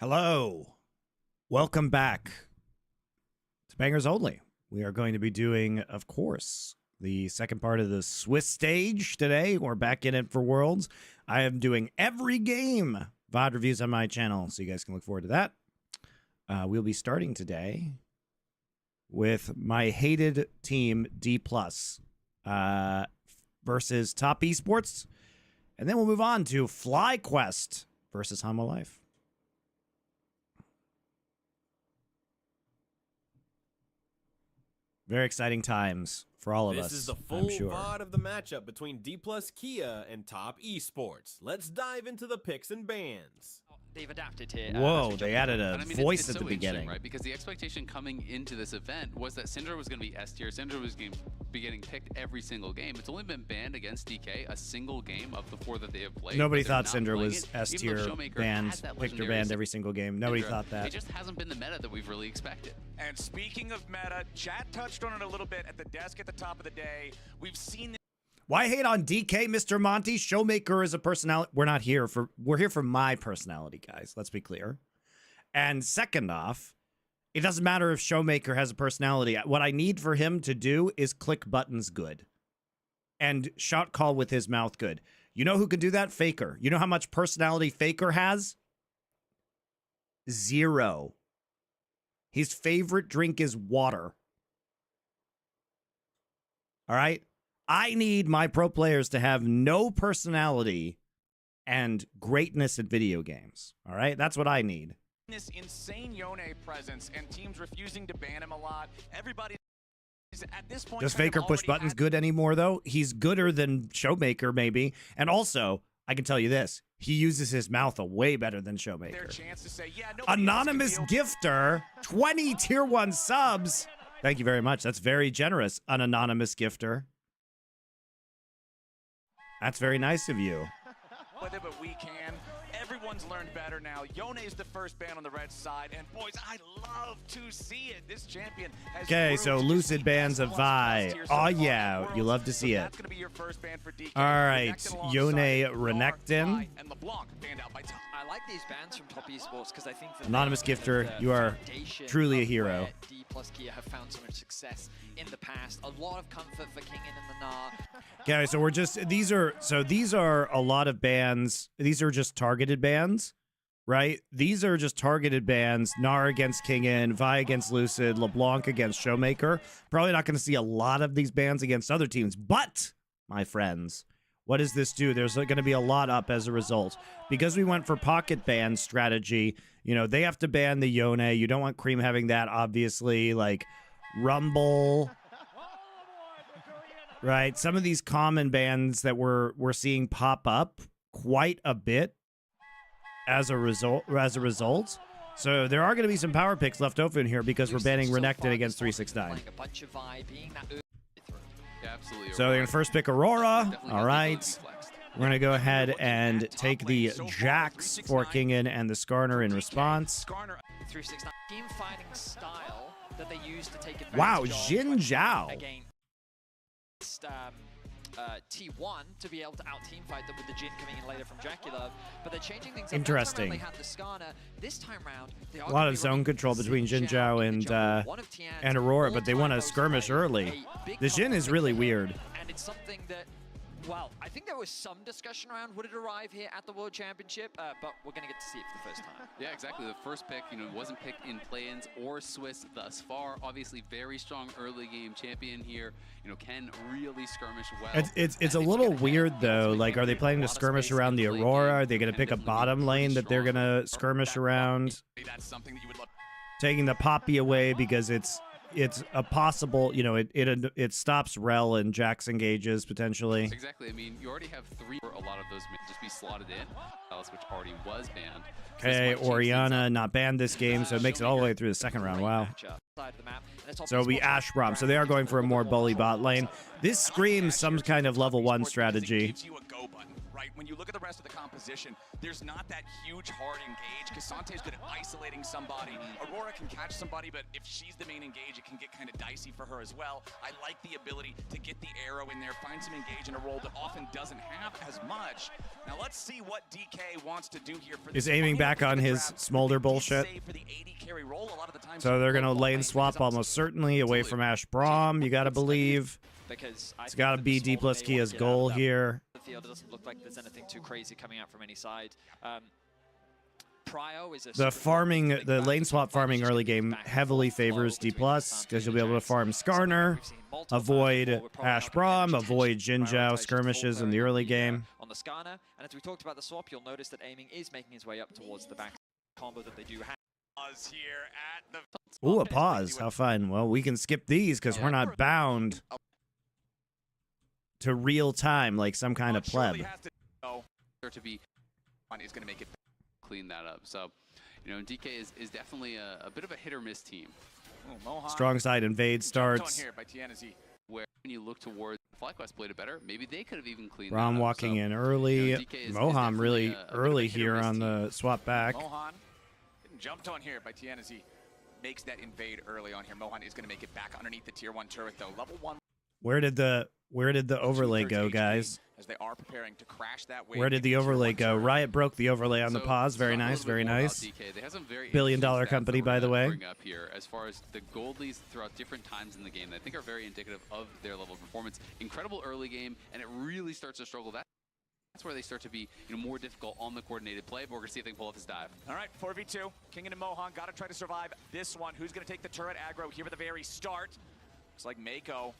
Hello. Welcome back to Bangers Only. We are going to be doing, of course, the second part of the Swiss stage today. We're back in it for Worlds. I am doing every game VOD reviews on my channel, so you guys can look forward to that. We'll be starting today with my hated team, D+, versus Top Esports. And then we'll move on to FlyQuest versus Hanwha Life. Very exciting times for all of us, This is the full I'm sure. VOD of the matchup between D+ Kia and Top Esports. Let's dive into the picks and bans. They've adapted here. Whoa, they added a voice it's at the so beginning. Right? Because the expectation coming into this event was that Syndra was going to be S tier. Syndra was going to be getting picked every single game. It's only been banned against DK a single game of the 4 that they have played. Nobody thought Syndra was S tier banned, Victor banned every single game. Nobody Syndra, thought that. It just hasn't been the meta that we've really expected. And speaking of meta, chat touched on it a little bit at the desk at the top of the day. We've seen this. Why hate on DK, Mr. Monty? Showmaker is a personality. We're here for my personality, guys. Let's be clear. And second off, it doesn't matter if Showmaker has a personality. What I need for him to do is click buttons good. And shot call with his mouth good. You know who can do that? Faker. You know how much personality Faker has? 0. His favorite drink is water. All right? I need my pro players to have no personality and greatness at video games. All right? That's what I need. This insane Yone presence and teams refusing to ban him a lot. Everybody is at this point. Does Faker push buttons good anymore, though? He's gooder than Showmaker, maybe. And also, I can tell you this. He uses his mouth a way better than Showmaker. Say, yeah, Anonymous Gifter, 20 tier 1 subs. Thank you very much. That's very generous, an anonymous gifter. That's very nice of you. With it, but we can. Everyone's learned better now. Yone is the first ban on the red side, and boys, I love to see it. This champion has okay, so Lucid bans a Vi. Oh yeah, you love to see it. That's gonna be your first ban for DK. All right, Yone Renekton. And LeBlanc banned out by Tom. I like these bans from Top Esports because I think that Anonymous Gifter, you are truly a hero. D+ Kia have found so much success in the past. A lot of comfort for King and the Gnar. Okay, so we're just these are a lot of bans. These are just targeted bans, right? These are just targeted bans. Gnar against Kingin, Vi against Lucid, LeBlanc against Showmaker. Probably not going to see a lot of these bans against other teams, but my friends, what does this do? There's going to be a lot up as a result. Because we went for pocket ban strategy, you know, they have to ban the Yone. You don't want Cream having that, obviously. Like, Rumble. Right? Some of these common bans that we're seeing pop up quite a bit as a result. So there are going to be some power picks left open here because we're banning Renekton against 369. Absolutely. So they're going to first pick Aurora. All right. We're going to go ahead and take the Jax for Kingin and the Skarner in response. 369 team fighting style that they use to take advantage Wow, of Jin Zhao. Against T1 to be able to out-team fight them with the Jin coming in later from Dracula, but they're changing things up. Interesting. They had the Skarner. This time round, they are A lot of zone control between Jin Zhao and Aurora, but they want to skirmish early. The Jin is really weird. And it's something that, well, I think there was some discussion around would it arrive here at the World Championship, but we're going to get to see it for the first time. Yeah, exactly. The first pick, you know, wasn't picked in play-ins or Swiss thus far. Obviously, very strong early game champion here. You know, can really skirmish well. It's a little weird though. Like, are they planning to skirmish around the Aurora? Are they going to pick a bottom lane that they're going to skirmish around? Taking the Poppy away because it's a possible, you know, it stops Rel and Jax engages potentially. Exactly. I mean, you already have 3 for a lot of those just be slotted in, which already was banned. Okay, Orianna not banned this game, so it makes it all the way through the second round. Wow. So we Ashe Brom. So they are going for a more bully bot lane. This screams some kind of level 1 strategy. right? When you look at the rest of the composition, there's not that huge hard engage. Casante's good at isolating somebody. Aurora can catch somebody, but if she's the main engage, it can get kind of dicey for her as well. I like the ability to get the arrow in there, find some engage in a role that often doesn't have as much. Now let's see what DK wants to do here. Is aiming back on his Smolder bullshit. So they're going to lane swap almost certainly away from Ash Braum, you got to believe. It's got to be D plus Kia's goal here. The field, it doesn't look like there's anything too crazy coming out from any side. Prio is The lane swap farming early game heavily favors D plus because you'll be able to farm Skarner, avoid Ash Braum, avoid Jinzhou skirmishes in the early game. On the Skarner, and as we talked about the swap, you'll notice that aiming is making his way up towards the back combo that they do have. Here at the Ooh, a pause. How fun. Well, we can skip these because we're not bound to real time like some kind of pleb. To be is going to make it clean that up. So, you know, DK is definitely a bit of a hit or miss team. Strong side invade starts. Where when you look towards FlyQuest played it better, maybe they could have even cleaned Rom that up. walking So, in early. you know, DK is Moham really definitely early a bit of a here hit or on miss the swap back. Mohan getting jumped on here by Tien as he makes that invade early on here. Mohan is going to make it back underneath the tier 1 turret though. Level 1. Where did the overlay go, guys? As they are preparing to crash that wave. Where did the overlay go? Riot broke the overlay on the pause. Very nice, very nice. They have some very Billion-dollar interesting stats company, that by we're the gonna way. bring up here, as far as the gold leads throughout different times in the game that I think are very indicative of their level of performance. Incredible early game, and it really starts to struggle. That's where they start to be, you know, more difficult on the coordinated play, but we're going to see if they can pull off his dive. All right, 4v2. Kingen and Mohan got to try to survive this one. Who's going to take the turret aggro here at the very start? Looks like Mako.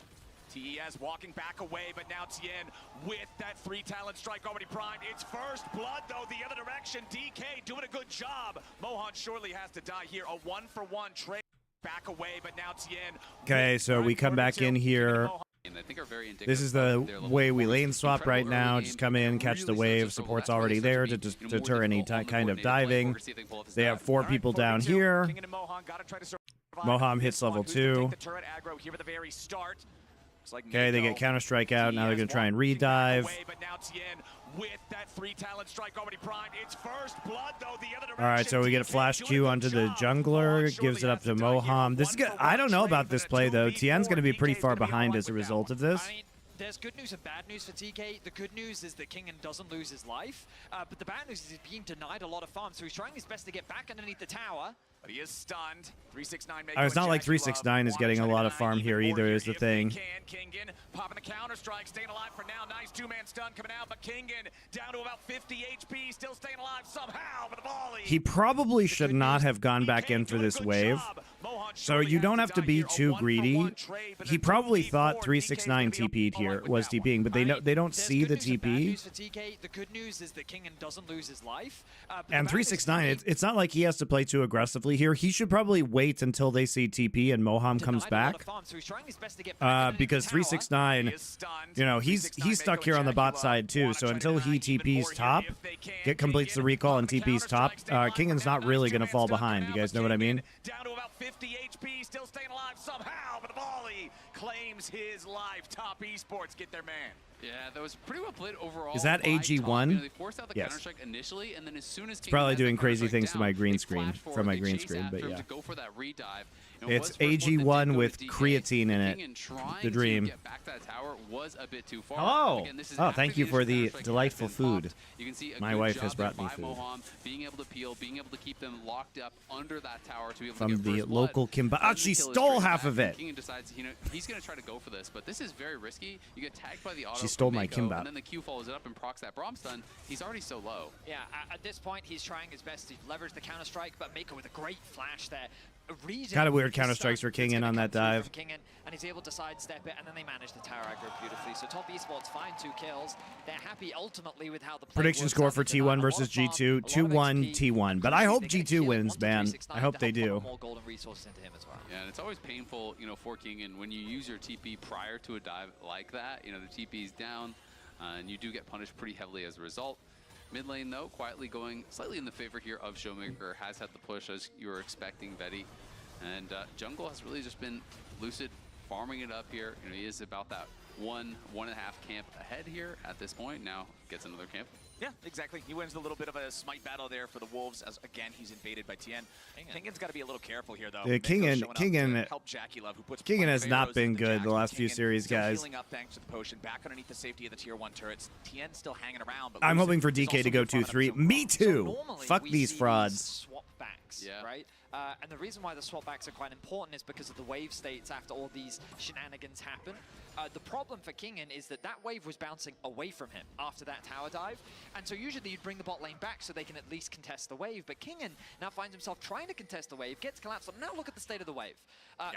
TES walking back away, but now Tien with that 3-talent strike already primed. It's first blood, though, the other direction. DK doing a good job. Mohan surely has to die here. A 1-for-1 trade back away, but now Tien. Okay, so we come back in here. And I think are very indicative This is the way we lane swap right now. Just come in, catch the wave. Support's already there to just deter any kind of diving. They have 4 people down here. Moham hits level 2. Okay, they get Counter-Strike out. Now they're going to try and re-dive. All right, so we get a flash Q onto the jungler. Gives it up to Moham. This is good. I don't know about this play, though. Tien's going to be pretty far behind as a result of this. I mean, there's good news and bad news for TK. The good news is that Kingen doesn't lose his life, but the bad news is he's being denied a lot of farm, so he's trying his best to get back underneath the tower. But he is stunned. 369 It's not like 369 is getting a lot of farm here either, is the thing. Kingen popping the counter strike, staying alive for now. Nice 2-man stun coming out, but Kingen down to about 50 HP, still staying alive somehow with the volley. He probably should not have gone back in for this wave. So you don't have to be too greedy. He probably thought 369 TP'd here, was TPing, but they don't see the TP. The good news is that Kingen doesn't lose his life. And 369, it's not like he has to play too aggressively here. He should probably wait until they see TP and Moham comes back. Because 369, you know, he's stuck here on the bot side too. So until he TP's top, completes the recall and TP's top, Kingen's not really going to fall behind. You guys know what I mean? Down to about 50 HP, still staying alive somehow, but the volley claims his life. Top esports get their man. Yeah, that was pretty well played overall. Is that by AG1? Tom. You know, they forced out the Yes. Counter-Strike initially, and then as soon as It's probably Kingen doing has that crazy Counter-Strike things to down, my green they screen, flash forward, from my they green chase screen, but after him yeah. to go for that re-dive. It's was first blood that did AG1 go with to DK. creatine in it. Kingen trying The to dream. get back that tower was a bit too far. Hello. Again, this is Oh, after thank you the for initial the Counter-Strike had delightful been food. popped. You can see a My good wife job has brought there me by food. Moham, being able to peel, being able to keep them locked up under that tower to be able to From get the first blood. local Kimba. And Oh, then she kill is stole straight half back, of and it. Kingen decides, you know, he's going to try to go for this, but this is very risky. You get tagged by the auto. She stole from my Mako, Kimbap. And then the Q follows it up and procs that Braum stun. He's already so low. Yeah, at this point, he's trying his best to leverage the counter-strike, but Mako with a great flash there. Kind of weird counter-strikes for Kingen on that dive. Kingen, and he's able to sidestep it, and then they manage the tower aggro beautifully. So Top Esports find 2 kills. They're happy ultimately with how the play Prediction works score out. for They deny T1 a versus lot of farm, G2. a lot of 2-1 XP. T1. But I hope They get G2 kill wins, onto man. 369 I hope to they help put do. more golden resources into him as well. Yeah, and it's always painful, you know, for Kingen when you use your TP prior to a dive like that. You know, the TP is down, and you do get punished pretty heavily as a result. Mid lane, though, quietly going slightly in the favor here of Showmaker. Has had the push as you were expecting, Vetty. And jungle has really just been Lucid farming it up here. You know, he is about that one and a half camp ahead here at this point. Now gets another camp. Yeah, exactly. He wins a little bit of a smite battle there for the Wolves as, again, he's invaded by Tien. Kingan's got to be a little careful here, though. Yeah, Kingan has not been good the last few series, guys. Healing up thanks to the potion, back underneath the safety of the tier 1 turrets. Tien still hanging around. But I'm hoping for DK to go 2-3. Me too. Fuck these frauds. Swap backs, yeah. right? And the reason why the swap backs are quite important is because of the wave states after all these shenanigans happen. The problem for Kingan is that wave was bouncing away from him after that tower dive. And so usually you'd bring the bot lane back so they can at least contest the wave. But Kingan now finds himself trying to contest the wave, gets collapsed. Now look at the state of the wave.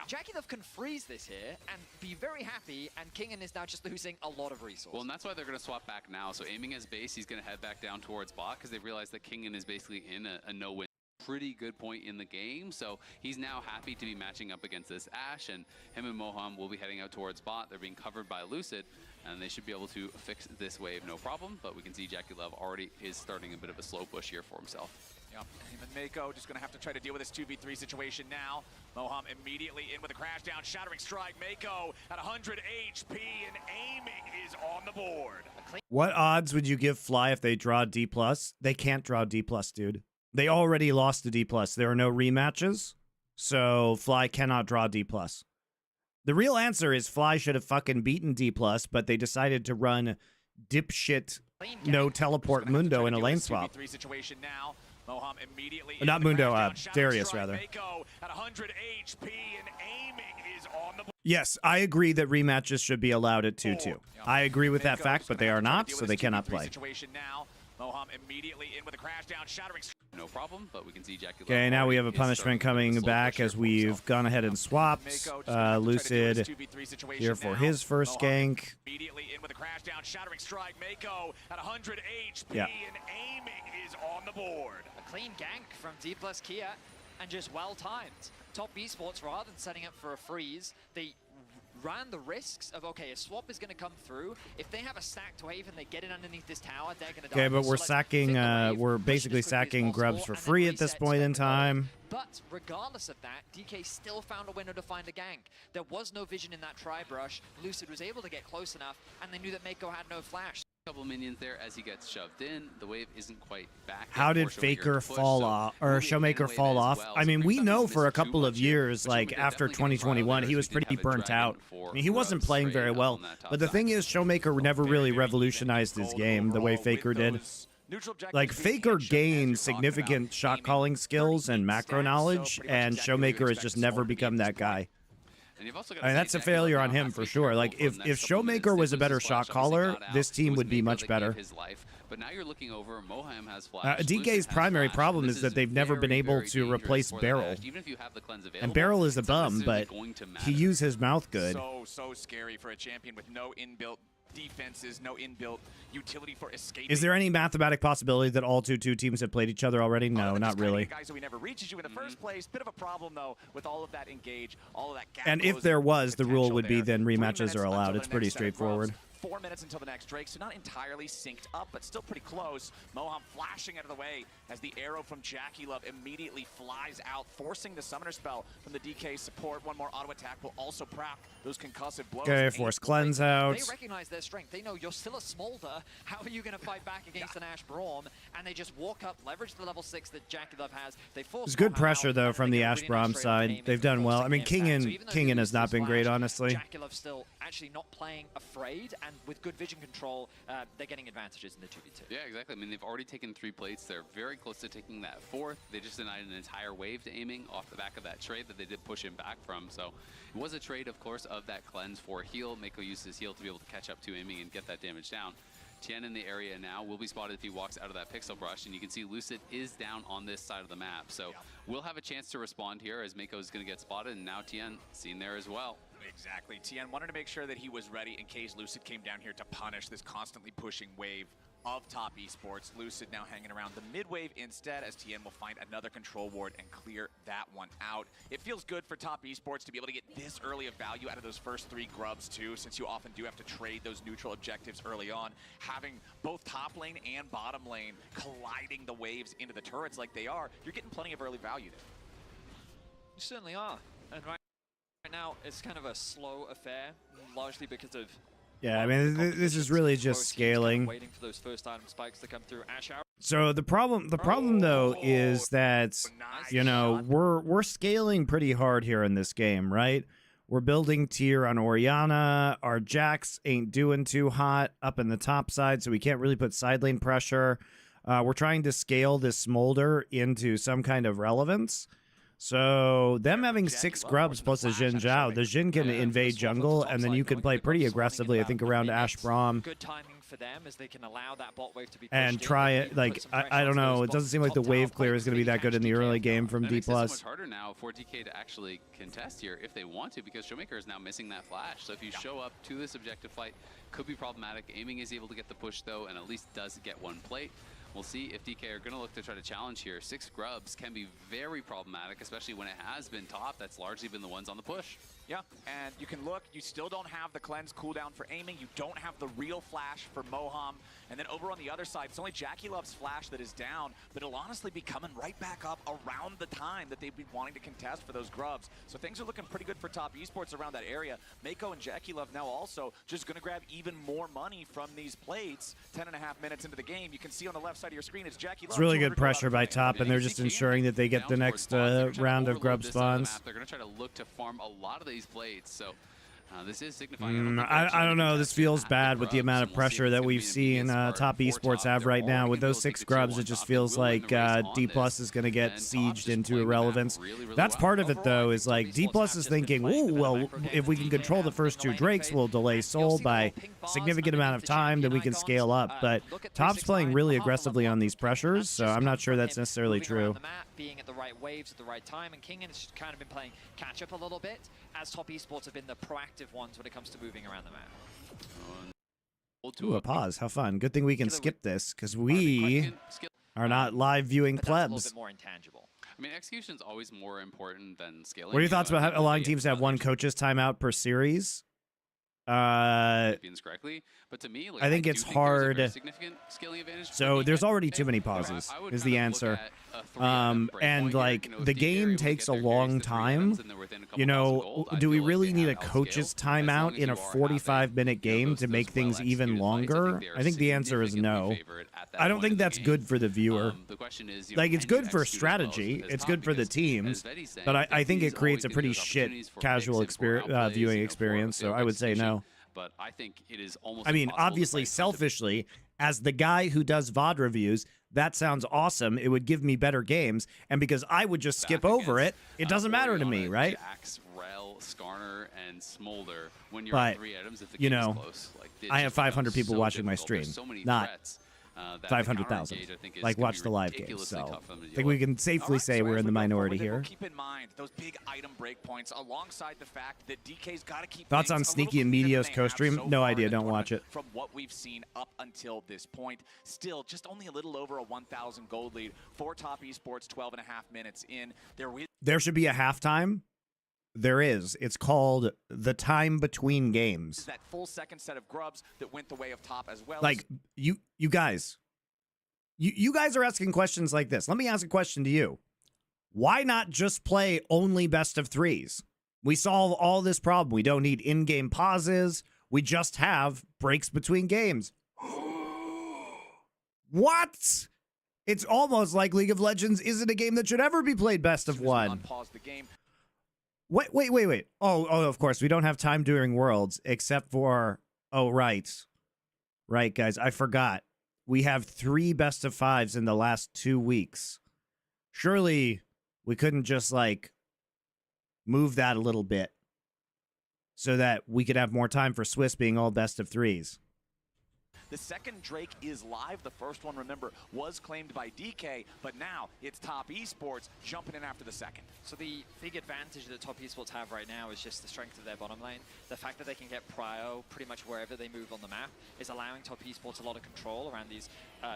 Jackie Love can freeze this here and be very happy, and Kingan is now just losing a lot of resources. Well, and that's why they're going to swap back now. So aiming his base, he's going to head back down towards bot because they realize that Kingan is basically in a no-win. Pretty good point in the game, so he's now happy to be matching up against this Ashe, and him and Moham will be heading out towards bot. They're being covered by Lucid, and they should be able to fix this wave no problem, but we can see Jackie Love already is starting a bit of a slow push here for himself. Yep, him and Mako just going to have to try to deal with this 2v3 situation now. Moham immediately in with a crash down, shattering strike. Mako at 100 HP, and aiming is on the board. What odds would you give Fly if they draw D+? They can't draw D+, dude. They already lost to D+. There are no rematches, so Fly cannot draw D+. The real answer is Fly should have fucking beaten D+, but they decided to run dipshit no teleport Mundo in a lane swap. Situation now. Moham immediately not Mundo, Darius, rather. Mako at 100 HP, and aiming is on the board. Yes, I agree that rematches should be allowed at 2-2. I agree with that fact, but they are not, so they cannot play. Situation now. Moham immediately in with a crash down, shattering. No problem, but we can see Jackie. Okay, now we have a punishment coming back as we've gone ahead and swapped. Lucid here for his first gank. Immediately in with a crash down, shattering strike. Mako at 100 HP, yeah. And aiming is on the board. A clean gank from D+ Kia, and just well timed. Top esports, rather than setting up for a freeze, they ran the risks of, okay, a swap is going to come through. If they have a stacked wave and they get in underneath this tower, they're going to die. Okay, but we're sacking, we're basically sacking grubs for free at this point in time. But regardless of that, DK still found a window to find a gank. There was no vision in that tri-brush. Lucid was able to get close enough, and they knew that Mako had no flash. Couple minions there as he gets shoved in. The wave isn't quite back. How did Faker fall off, or Showmaker fall off? I mean, we know for a couple of years, like after 2021, he was pretty burnt out. I mean, he wasn't playing very well. But the thing is, Showmaker never really revolutionized his game the way Faker did. Like, Faker gained significant shot calling skills and macro knowledge, and Showmaker has just never become that guy. I mean, that's a failure on him for sure. Like, if Showmaker was a better shot caller, this team would be much better. But now you're looking over, Moham has DK's primary problem is that they've never been able to replace Barrel. And Barrel is a bum, but he used his mouth good. So scary for a champion with no inbuilt defenses, no inbuilt utility for escaping. Is there any mathematic possibility that all 2-2 teams have played each other already? No, not really. Guys, we never reaches you in the first place. Bit of a problem though with all of that engage, all of that gap. And if there was, the rule would be then rematches are allowed. It's pretty straightforward. 4 minutes until the next Drake, so not entirely synced up, but still pretty close. Moham flashing out of the way as the arrow from Jackie Love immediately flies out, forcing the summoner spell from the DK support. One more auto attack will also proc those concussive blows. Okay, force cleanse out. They recognize their strength. They know you're still a smolder. How are you going to fight back against an Ashe Braum? And they just walk up, leverage the level 6 that Jackie Love has. They force. There's good pressure though from the Ashe Braum side. They've done well. I mean, Kingan has not been great, honestly. Jackie Love still actually not playing afraid, and with good vision control, they're getting advantages in the 2v2. Yeah, exactly. I mean, they've already taken 3 plates. They're very close to taking that 4th. They just denied an entire wave to aiming off the back of that trade that they did push him back from. So it was a trade, of course, of that cleanse for heal. Mako used his heal to be able to catch up to aiming and get that damage down. Tien in the area now will be spotted if he walks out of that pixel brush, and you can see Lucid is down on this side of the map. So we'll have a chance to respond here as Mako is going to get spotted, and now Tien seen there as well. Exactly. Tien wanted to make sure that he was ready in case Lucid came down here to punish this constantly pushing wave of top esports. Lucid now hanging around the mid wave instead, as Tien will find another control ward and clear that one out. It feels good for top esports to be able to get this early of value out of those first 3 grubs too, since you often do have to trade those neutral objectives early on. Having both top lane and bottom lane colliding the waves into the turrets like they are, you're getting plenty of early value there. You certainly are. And right Right now, it's kind of a slow affair, largely because of... Yeah, I mean, this is really just scaling. Waiting for those first item spikes to come through. Ash out. So the problem though is that, you know, we're scaling pretty hard here in this game, right? We're building tier on Orianna. Our Jax ain't doing too hot up in the top side, so we can't really put side lane pressure. We're trying to scale this Smolder into some kind of relevance. So them having 6 grubs plus a Xin Zhao, the Xin can invade jungle, and then you can play pretty aggressively, I think, around Ash Braum. Good timing for them as they can allow that bot wave to be and try it. Like, I don't know. It doesn't seem like the wave clear is going to be that good in the early game from D+. It makes it so much harder now for DK to actually contest here if they want to, because Showmaker is now missing that flash. So if you show up to this objective fight, could be problematic. Aiming is able to get the push, though, and at least does get one plate. We'll see if DK are going to look to try to challenge here. 6 grubs can be very problematic, especially when it has been top. That's largely been the ones on the push. Yeah, and you can look, you still don't have the cleanse cooldown for aiming, you don't have the real flash for Moham, and then over on the other side, it's only Jackie Love's flash that is down, but it'll honestly be coming right back up around the time that they've been wanting to contest for those grubs. So things are looking pretty good for top esports around that area. Mako and Jackie Love now also just gonna grab even more money from these plates. 10.5 minutes into the game, you can see on the left side of your screen, it's Jackie Love. It's really good pressure by top, and they're just ensuring that they get the next round of grub spawns. They're gonna try to look to farm a lot of these plates, so this is signifying. I don't know. This feels bad with the amount of pressure that we've seen top esports have right now. With those 6 grubs, it just feels like D+ is going to get sieged into irrelevance. That's part of it, though, is like D+ is thinking, ooh, well, if we can control the first 2 Drakes, we'll delay Soul by a significant amount of time, then we can scale up. But top's playing really aggressively on these pressures, so I'm not sure that's necessarily true. Being at the right waves at the right time, and Kingen has kind of been playing catch up a little bit, as top esports have been the proactive ones when it comes to moving around the map. Ooh, a pause. How fun. Good thing we can skip this, because we are not live viewing plebs. A little bit more intangible. I mean, execution is always more important than scaling. What are your thoughts about allowing teams to have 1 coach's timeout per series? Correctly, but to me, like, I think it's hard. So there's already too many pauses, is the answer. And like the game takes a long time. You know, do we really need a coach's timeout in a 45-minute game to make things even longer? I think the answer is no. I don't think that's good for the viewer. Like, it's good for strategy, it's good for the teams, but I think it creates a pretty shit casual viewing experience, so I would say no. But I think it is almost. I mean, obviously, selfishly, as the guy who does VOD reviews, that sounds awesome. It would give me better games, and because I would just skip over it, it doesn't matter to me, right? Jax, Rel, Skarner, and Smolder. When you're but, on 3 items, if the you game know, is close, like, I have 500 people watching my stream, not 500,000. Like, watch the live game. So I think we can safely say we're in the minority here. Keep in mind those big item breakpoints alongside the fact that DK's got to keep thoughts on Sneaky and Meteo's co-stream? No idea. Don't watch it. From what we've seen up until this point, still just only a little over a 1,000 gold lead for top esports. 12.5 minutes in. There should be a halftime. There is. It's called the time between games. That full second set of grubs that went the way of top as well. Like, you guys. You guys are asking questions like this. Let me ask a question to you. Why not just play only best of 3s? We solve all this problem. We don't need in-game pauses. We just have breaks between games. What? It's almost like League of Legends isn't a game that should ever be played best of 1. Unpause the game. Wait. Oh, of course. We don't have time during Worlds, except for... Oh, right. Right, guys. I forgot. We have 3 best of 5s in the last 2 weeks. Surely we couldn't just, like, move that a little bit so that we could have more time for Swiss being all best of 3s. The second Drake is live. The first one, remember, was claimed by DK, but now it's top esports jumping in after the second. So the big advantage that top esports have right now is just the strength of their bottom lane. The fact that they can get prio pretty much wherever they move on the map is allowing top esports a lot of control around these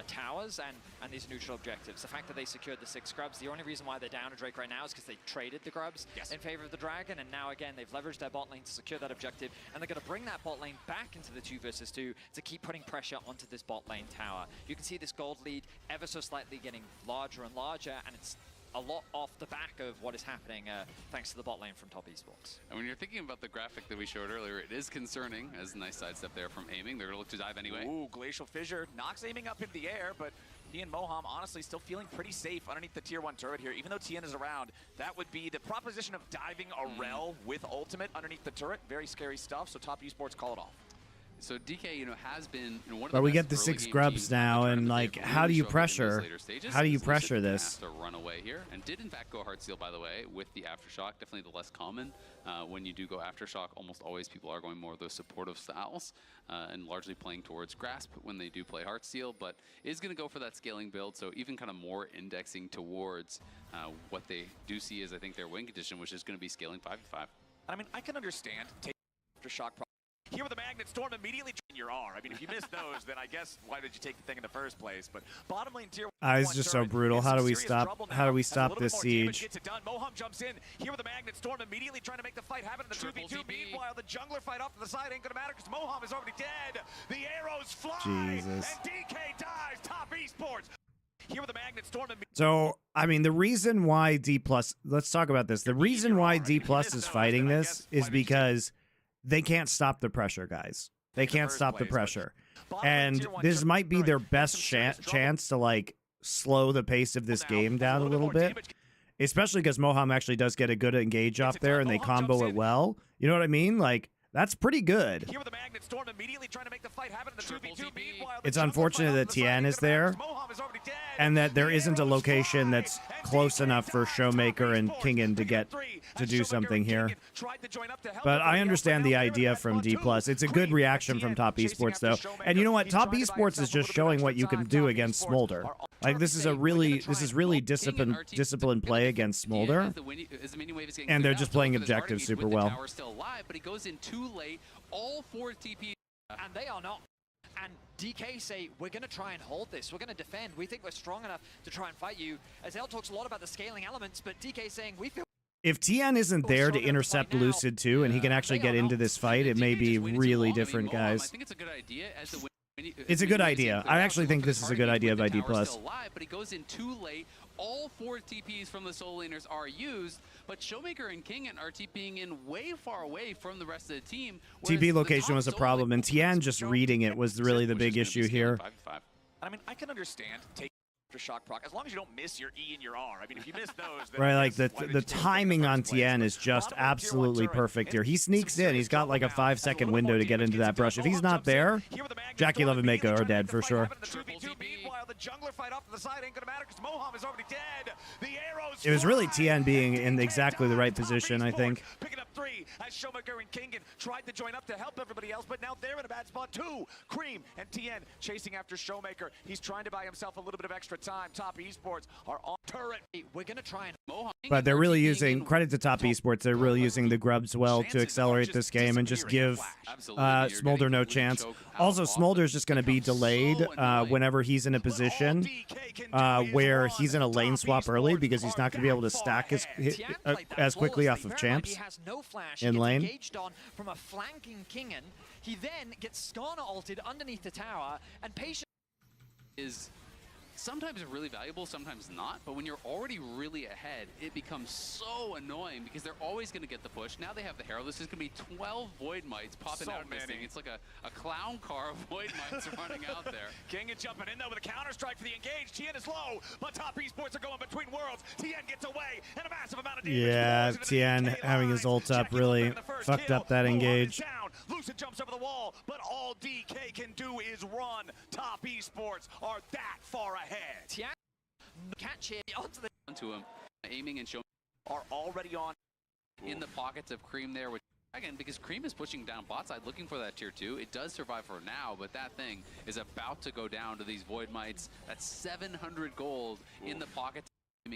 towers and these neutral objectives. The fact that they secured the 6 grubs, the only reason why they're down a Drake right now is because they traded the grubs in favor of the dragon, and now again they've leveraged their bot lane to secure that objective, and they're going to bring that bot lane back into the 2 versus 2 to keep putting pressure onto this bot lane tower. You can see this gold lead ever so slightly getting larger and larger, and it's a lot off the back of what is happening thanks to the bot lane from Top Esports. And when you're thinking about the graphic that we showed earlier, it is concerning, as a nice sidestep there from aiming. They're going to look to dive anyway. Ooh, Glacial Fissure. Nox aiming up in the air, but he and Moham honestly still feeling pretty safe underneath the tier 1 turret here. Even though TN is around, that would be the proposition of diving a rel with ultimate underneath the turret. Very scary stuff, so Top Esports call it off. So DK, has been one of the But we best get the early 6 game grubs teams in the now, and tournament. like, They've how do really you struggled in those pressure? later stages. How do you Lucid pressure gonna this? have to run away here, and did in fact go Heartsteel, by the way, with the Aftershock. Definitely the less common. When you do go Aftershock, almost always people are going more of those supportive styles, and largely playing towards Grasp when they do play Heartsteel, but is going to go for that scaling build, so even kind of more indexing towards what they do see as, I think, their win condition, which is going to be scaling 5v5. I mean, I can understand taking Aftershock. Here with the Magnet Storm immediately in your R. I mean, if you missed those, then I guess why did you take the thing in the first place? But bottom lane tier 1 It's just so brutal. How do we stop? How do we stop this siege? Gets it done. Moham jumps in here with the Magnet Storm immediately trying to make the fight happen in the 2v2. Meanwhile, the jungler fight off to the side ain't gonna matter because Moham is already dead. The arrows fly. Jesus. And DK dies. Top Esports. Here with the Magnet Storm. So, I mean, the reason why D+, let's talk about this. The reason why D+ is fighting this is because they can't stop the pressure, guys. They can't stop the pressure. And this might be their best chance to, like, slow the pace of this game down a little bit. Especially because Moham actually does get a good engage off there, and they combo it well. You know what I mean? Like, that's pretty good. Here with the Magnet Storm immediately trying to make the fight happen in the 2v2. It's unfortunate that Tien is there, and that there isn't a location that's close enough for Showmaker and Kingen to get to do something here. But I understand the idea from D+. It's a good reaction from Top Esports, though. And you know what? Top Esports is just showing what you can do against Smolder. Like, this is really disciplined play against Smolder, and they're just playing objectives super well. But he goes in too late. All 4 TP, and they are not. And DK say, we're going to try and hold this. We're going to defend. We think we're strong enough to try and fight you. Azel talks a lot about the scaling elements, but DK saying, we feel... If Tien isn't there to intercept Lucid too, and he can actually get into this fight, it may be really different, guys. I think it's a good idea. It's a good idea. I actually think this is a good idea by D+. But he goes in too late. All 4 TPs from the solo laners are used, but Showmaker and Kingen are TPing in way far away from the rest of the team. TP location was a problem, and Tien just reading it was really the big issue here. I mean, I can understand taking Aftershock proc as long as you don't miss your E and your R. I mean, if you miss those, then right, like the timing on Tien is just absolutely perfect here. He sneaks in. He's got like a 5-second window to get into that brush. If he's not there, Jackie Love and Mako are dead for sure. It was really Tien being in exactly the right position, I think. Picking up 3 as Showmaker and Kingen tried to join up to help everybody else, but now they're in a bad spot too. Cream and Tien chasing after Showmaker. He's trying to buy himself a little bit of extra time. Top Esports are on turret. We're going to try and... But they're really using, credit to Top Esports, they're really using the grubs well to accelerate this game and just give Smolder no chance. Also, Smolder's just going to be delayed whenever he's in a position where he's in a lane swap early, because he's not going to be able to stack as quickly off of champs in lane. From a flanking Kingen, he then gets Skarner ulted underneath the tower, and Patient is sometimes really valuable, sometimes not, but when you're already really ahead, it becomes so annoying because they're always going to get the push. Now they have the Herald. This is going to be 12 Void Mites popping out of this thing. It's like a clown car of Void Mites running out there. Kingen jumping in, though, with a counter-strike for the engage. Tien is low, but Top Esports are going between worlds. Tien gets away, and a massive amount of damage. Yeah, Tien having his ult up really fucked up that engage. Lucid jumps over the wall, but all DK can do is run. Top Esports are that far ahead. Tien catch it onto him, aiming and showing are already on in the pockets of Cream there, which again, because Cream is pushing down bot side looking for that tier 2. It does survive for now, but that thing is about to go down to these Void Mites. That's 700 gold in the pockets.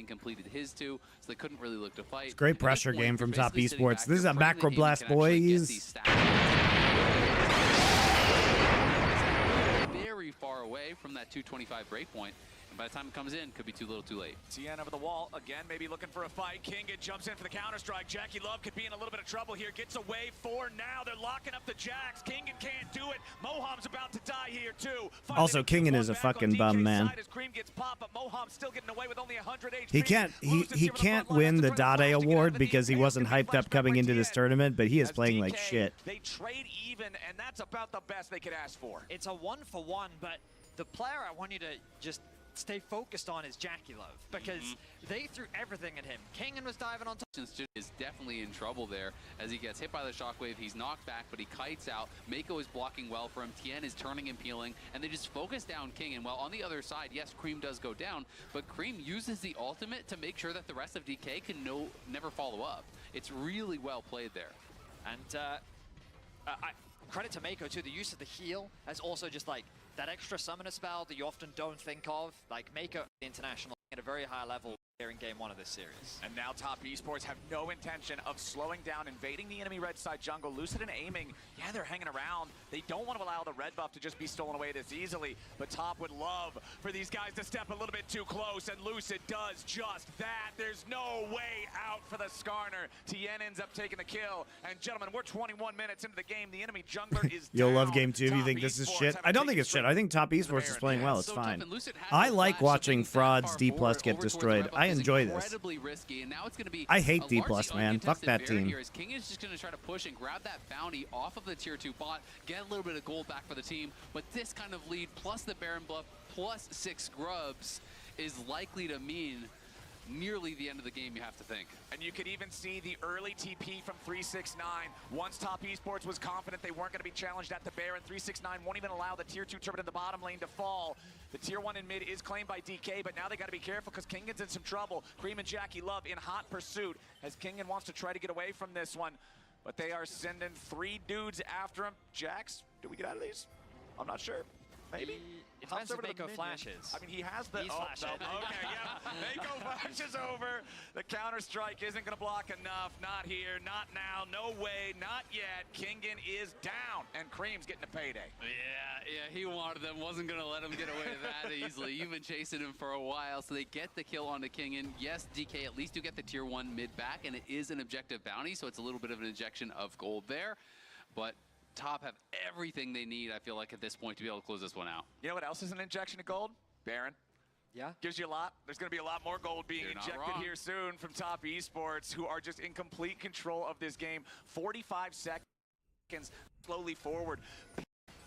Completed his 2, so they couldn't really look to fight. It's great pressure game from Top Esports. This is a macro blast, boys. Very far away from that 225 breakpoint. And by the time it comes in, could be too little too late. TN over the wall, again, maybe looking for a fight. Kingen jumps in for the counter-strike. Jackie Love could be in a little bit of trouble here. Gets away for now. They're locking up the Jacks. Kingen can't do it. Moham's about to die here, too. Finally, Also, Kingen is a fucking bum, man. Cream gets popped, but Moham's still getting away with only 100 HP. He can't win the Dade award because he wasn't hyped up coming into this tournament, but he is playing like shit. They trade even, and that's about the best they could ask for. It's a 1-for-1, but the player I want you to just stay focused on is Jackie Love, because they threw everything at him. Kingen was diving on top. Is definitely in trouble there as he gets hit by the shockwave. He's knocked back, but he kites out. Mako is blocking well for him. Tien is turning and peeling, and they just focus down Kingen. Well, on the other side, yes, Cream does go down, but Cream uses the ultimate to make sure that the rest of DK can never follow up. It's really well played there. And credit to Mako too. The use of the heal as also just like that extra summoner spell that you often don't think of. Like Mako international at a very high level here in game 1 of this series. And now Top Esports have no intention of slowing down, invading the enemy red side jungle. Lucid and aiming, yeah, they're hanging around. They don't want to allow the red buff to just be stolen away this easily, but Top would love for these guys to step a little bit too close, and Lucid does just that. There's no way out for the Skarner. Tien ends up taking the kill, and gentlemen, we're 21 minutes into the game. The enemy jungler is You'll down. love game 2 if you think this is shit. I don't think it's shit. I think Top Esports is playing well. It's fine. I like watching frauds D+ get destroyed. I enjoy this. Risky, and now it's going to be I hate D+, man. Fuck that team. Here, King is just going to try to push and grab that bounty off of the tier 2 bot, get a little bit of gold back for the team, but this kind of lead plus the Baron buff plus 6 grubs is likely to mean nearly the end of the game, you have to think. And you could even see the early TP from 369. Once Top Esports was confident they weren't going to be challenged at the Baron, 369 won't even allow the tier 2 turret in the bottom lane to fall. The tier 1 in mid is claimed by DK, but now they got to be careful because Kingen's in some trouble. Cream and Jackie Love in hot pursuit as Kingen wants to try to get away from this one. But they are sending 3 dudes after him. Jax, do we get out of these? I'm not sure. Maybe? It depends if Mako flashes. I mean, he has the... He's flashing. No, okay, yeah. Mako flashes over. The counter-strike isn't going to block enough. Not here, not now, no way, not yet. Kingen is down, and Cream's getting a payday. Yeah, he wanted them. Wasn't going to let him get away that easily. You've been chasing him for a while, so they get the kill onto Kingen. Yes, DK at least you get the tier 1 mid back, and it is an objective bounty, so it's a little bit of an injection of gold there. But Top have everything they need, I feel like, at this point to be able to close this one out. You know what else is an injection of gold? Baron. Yeah. Gives you a lot. There's going to be a lot more gold being injected here soon from Top Esports, who are just in complete control of this game. 45 seconds slowly forward.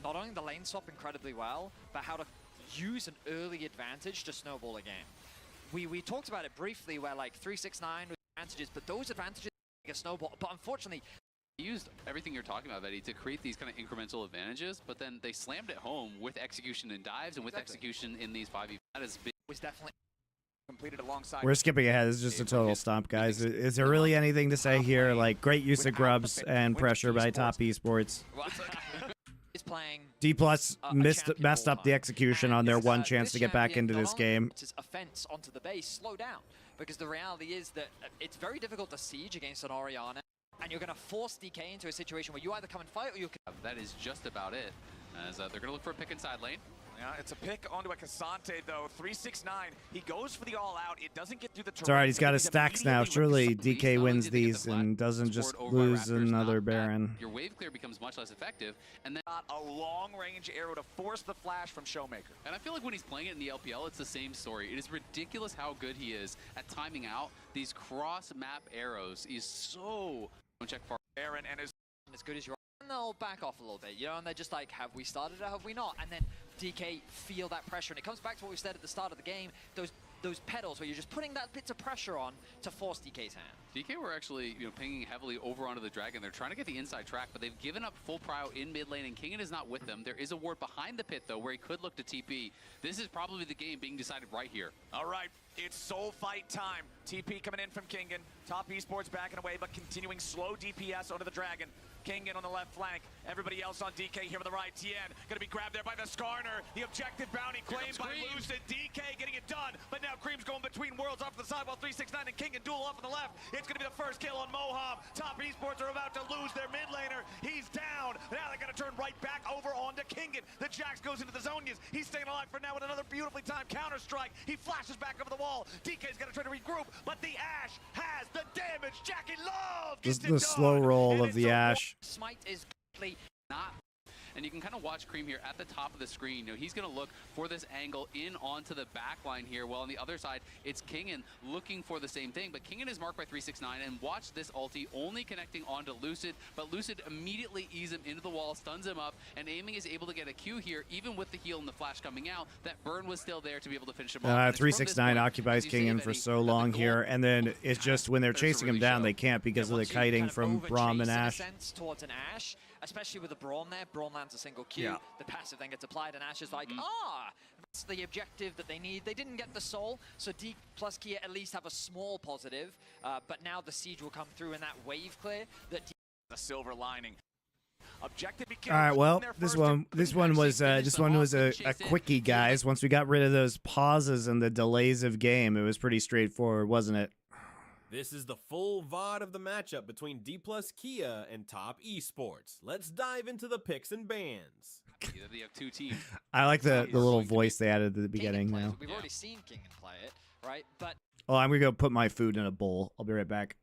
Not only the lane swap incredibly well, but how to use an early advantage to snowball a game. We talked about it briefly where like 369 with advantages, but those advantages make a snowball. But unfortunately, used everything you're talking about, Eddie, to create these kind of incremental advantages, but then they slammed it home with execution and dives and with execution in these 5v. That is big. Was definitely completed alongside. We're skipping ahead. It's just a total stomp, guys. Is there really anything to say here? Like, great use of grubs and pressure by Top Esports. is playing D+ messed up the execution on their one chance to get back into this game. His offense onto the base slow down, because the reality is that it's very difficult to siege against an Orianna. And you're going to force DK into a situation where you either come and fight or you can... That is just about it, as they're going to look for a pick inside lane. Yeah, it's a pick onto a Cassante, though. 369, he goes for the all-out. It doesn't get through the turret. It's all right, he's got his stacks now. Surely DK wins these and doesn't just lose another Baron. Your wave clear becomes much less effective, and then a long-range arrow to force the flash from Showmaker. And I feel like when he's playing it in the LPL, it's the same story. It is ridiculous how good he is at timing out these cross-map arrows. He's so... Check for Baron and as good as you are. And they'll back off a little bit, you know, and they're just like, have we started or have we not? And then DK feel that pressure, and it comes back to what we said at the start of the game, those pedals where you're just putting that bits of pressure on to force DK's hand. DK were actually, pinging heavily over onto the Dragon. They're trying to get the inside track, but they've given up full prio in mid lane, and Kingen is not with them. There is a ward behind the pit, though, where he could look to TP. This is probably the game being decided right here. All right, it's soul fight time. TP coming in from Kingen. Top Esports backing away, but continuing slow DPS onto the Dragon. Kingen on the left flank. Everybody else on DK here on the right. Tien gonna be grabbed there by the Skarner. The objective bounty claimed by Lucid. DK getting it done, but now Cream's going between worlds off to the side while 369 and Kingen duel off on the left. It's gonna be the first kill on Moham. Top Esports are about to lose their mid laner. He's down. Now they gotta turn right right back over onto Kingen. The Jax goes into the Zonias. He's staying alive for now with another beautifully timed counter strike. He flashes back over the wall. DK's got to try to regroup, but the Ash has the damage. Jackie Love This gets is the slow roll of the Ash. Smite is complete. Not. And you can kind of watch Cream here at the top of the screen. You know, he's going to look for this angle in onto the back line here. While on the other side, it's Kingen looking for the same thing. But Kingen is marked by 369. And watch this ulti only connecting onto Lucid. But Lucid immediately eases him into the wall, stuns him up. And Aiming is able to get a Q here, even with the heal and the flash coming out. That burn was still there to be able to finish him off. 369 occupies Kingen for so long here. And then it's just when they're chasing him down, they can't because of the kiting from Braum and Ash. Towards an Ash, especially with the Braum there. Braum lands a single Q. Yeah. The passive then gets applied, and Ash is like, that's the objective that they need. They didn't get the soul, so D plus Kia at least have a small positive. But now the siege will come through in that wave clear. That the silver lining. Objective. All right, well, this one was a quickie, guys. Once we got rid of those pauses and the delays of game, it was pretty straightforward, wasn't it? This is the full VOD of the matchup between D plus Kia and Top Esports. Let's dive into the picks and bans. They have two teams. I like the little voice they added at the beginning Kingen now. We've already seen Kingen play it, right? But Oh, I'm gonna go put my food in a bowl. I'll be right back.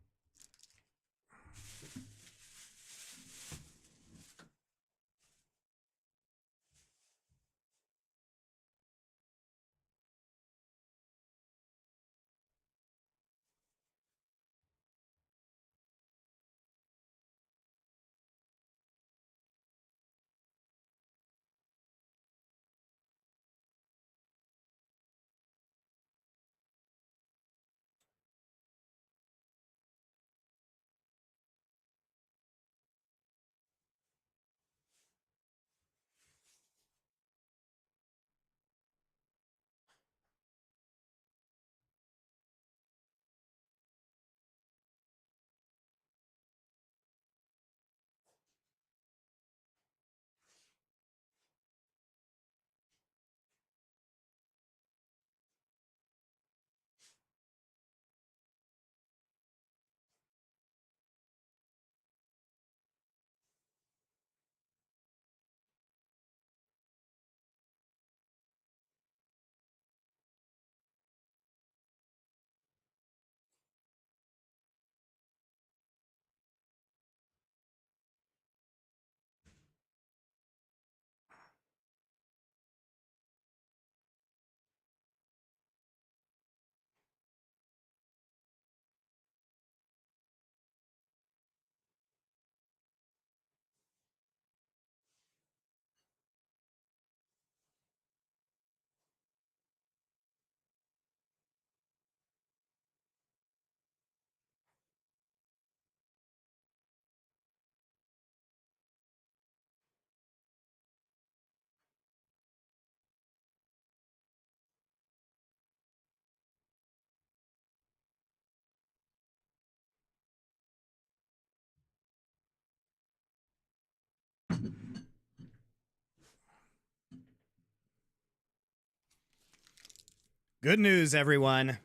Good news, everyone.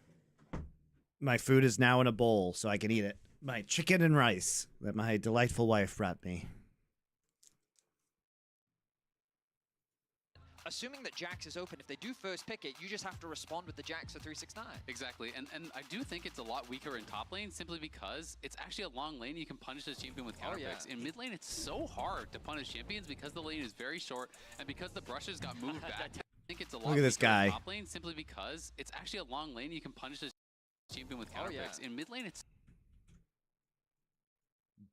My food is now in a bowl, so I can eat it. My chicken and rice that my delightful wife brought me. assuming that Jax is open, if they do first pick it, you just have to respond with the Jax at 369. Exactly, and I do think it's a lot weaker in top lane simply because it's actually a long lane. You can punish this champion with counter picks. In mid lane, it's so hard to punish champions because the lane is very short and because the brushes got moved back. I think it's a lot Look at this guy. in top lane simply because it's actually a long lane. You can punish this champion with counter picks. In mid lane, it's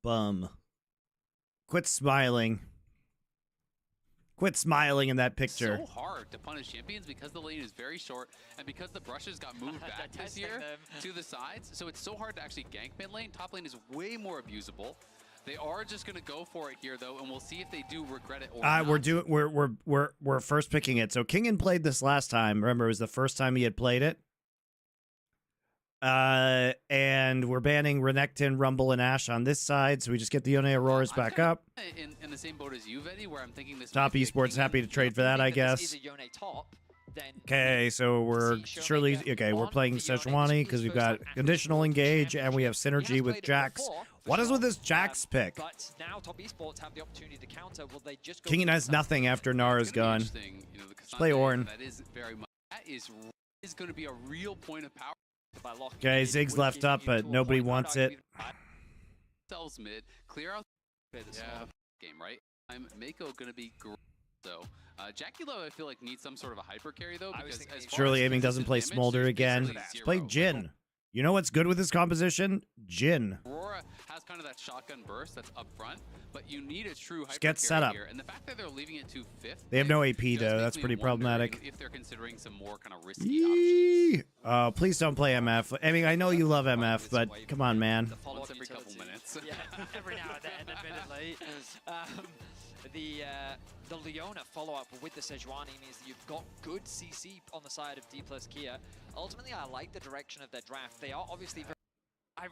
Bum. Quit smiling. Quit smiling in that picture. so hard to punish champions because the lane is very short and because the brushes got moved back this year to the sides. So it's so hard to actually gank mid lane. Top lane is way more abusable. They are just going to go for it here though, and we'll see if they do regret it or not. We're first picking it. So Kingen played this last time. Remember, it was the first time he had played it. And we're banning Renekton, Rumble, and Ashe on this side, so we just get the Yone Auroras back up. In the same boat as you, Vetty, where I'm thinking this Top Esports happy to trade for that, I guess. Either Yone top, then Okay, so we're see surely Showmaker okay. We're on playing the Yone. Sejuani This because is we've his got first time conditional actually playing engage and we have championship. He synergy has with played it Jax. before, for What is sure, with this Jax pick? But now top esports have the opportunity to counter. Will they just go Kingen for has the nothing after Nara's It's gonna be gone. interesting, you know, the Let's play Cassandra, Ornn. That is very much. That is going to be a real point of power. by locking Okay, it, Ziggs would left give up, you but to a nobody point. wants I'd it. argue even- Sells mid, clear out bit as yeah. well. Game, right? I'm Mako going to be great. So, Jackie Lowe, I feel like needs some sort of a hyper carry though. I was Because thinking as he- far Surely as Aiming doesn't consistent play damage, Smolder there's again. basically Let's play zero. Jhin. You know what's good with this composition? Jhin. Aurora has kind of that shotgun burst that's up front, but you need a true hyper get carry set up. here. And the fact that they're leaving it to 5th, They have no AP just though. makes That's me pretty wonder problematic. if they're considering some more kind of risky options. Yee. Oh, please don't play MF. I mean, I know you love MF, but come on, man. The follow-up Once every couple utility. minutes. Yeah, every now and then, admittedly. The Leona follow-up with the Sejuani means that you've got good CC on the side of D plus Kia. Ultimately, I like the direction of their draft. They are obviously very... I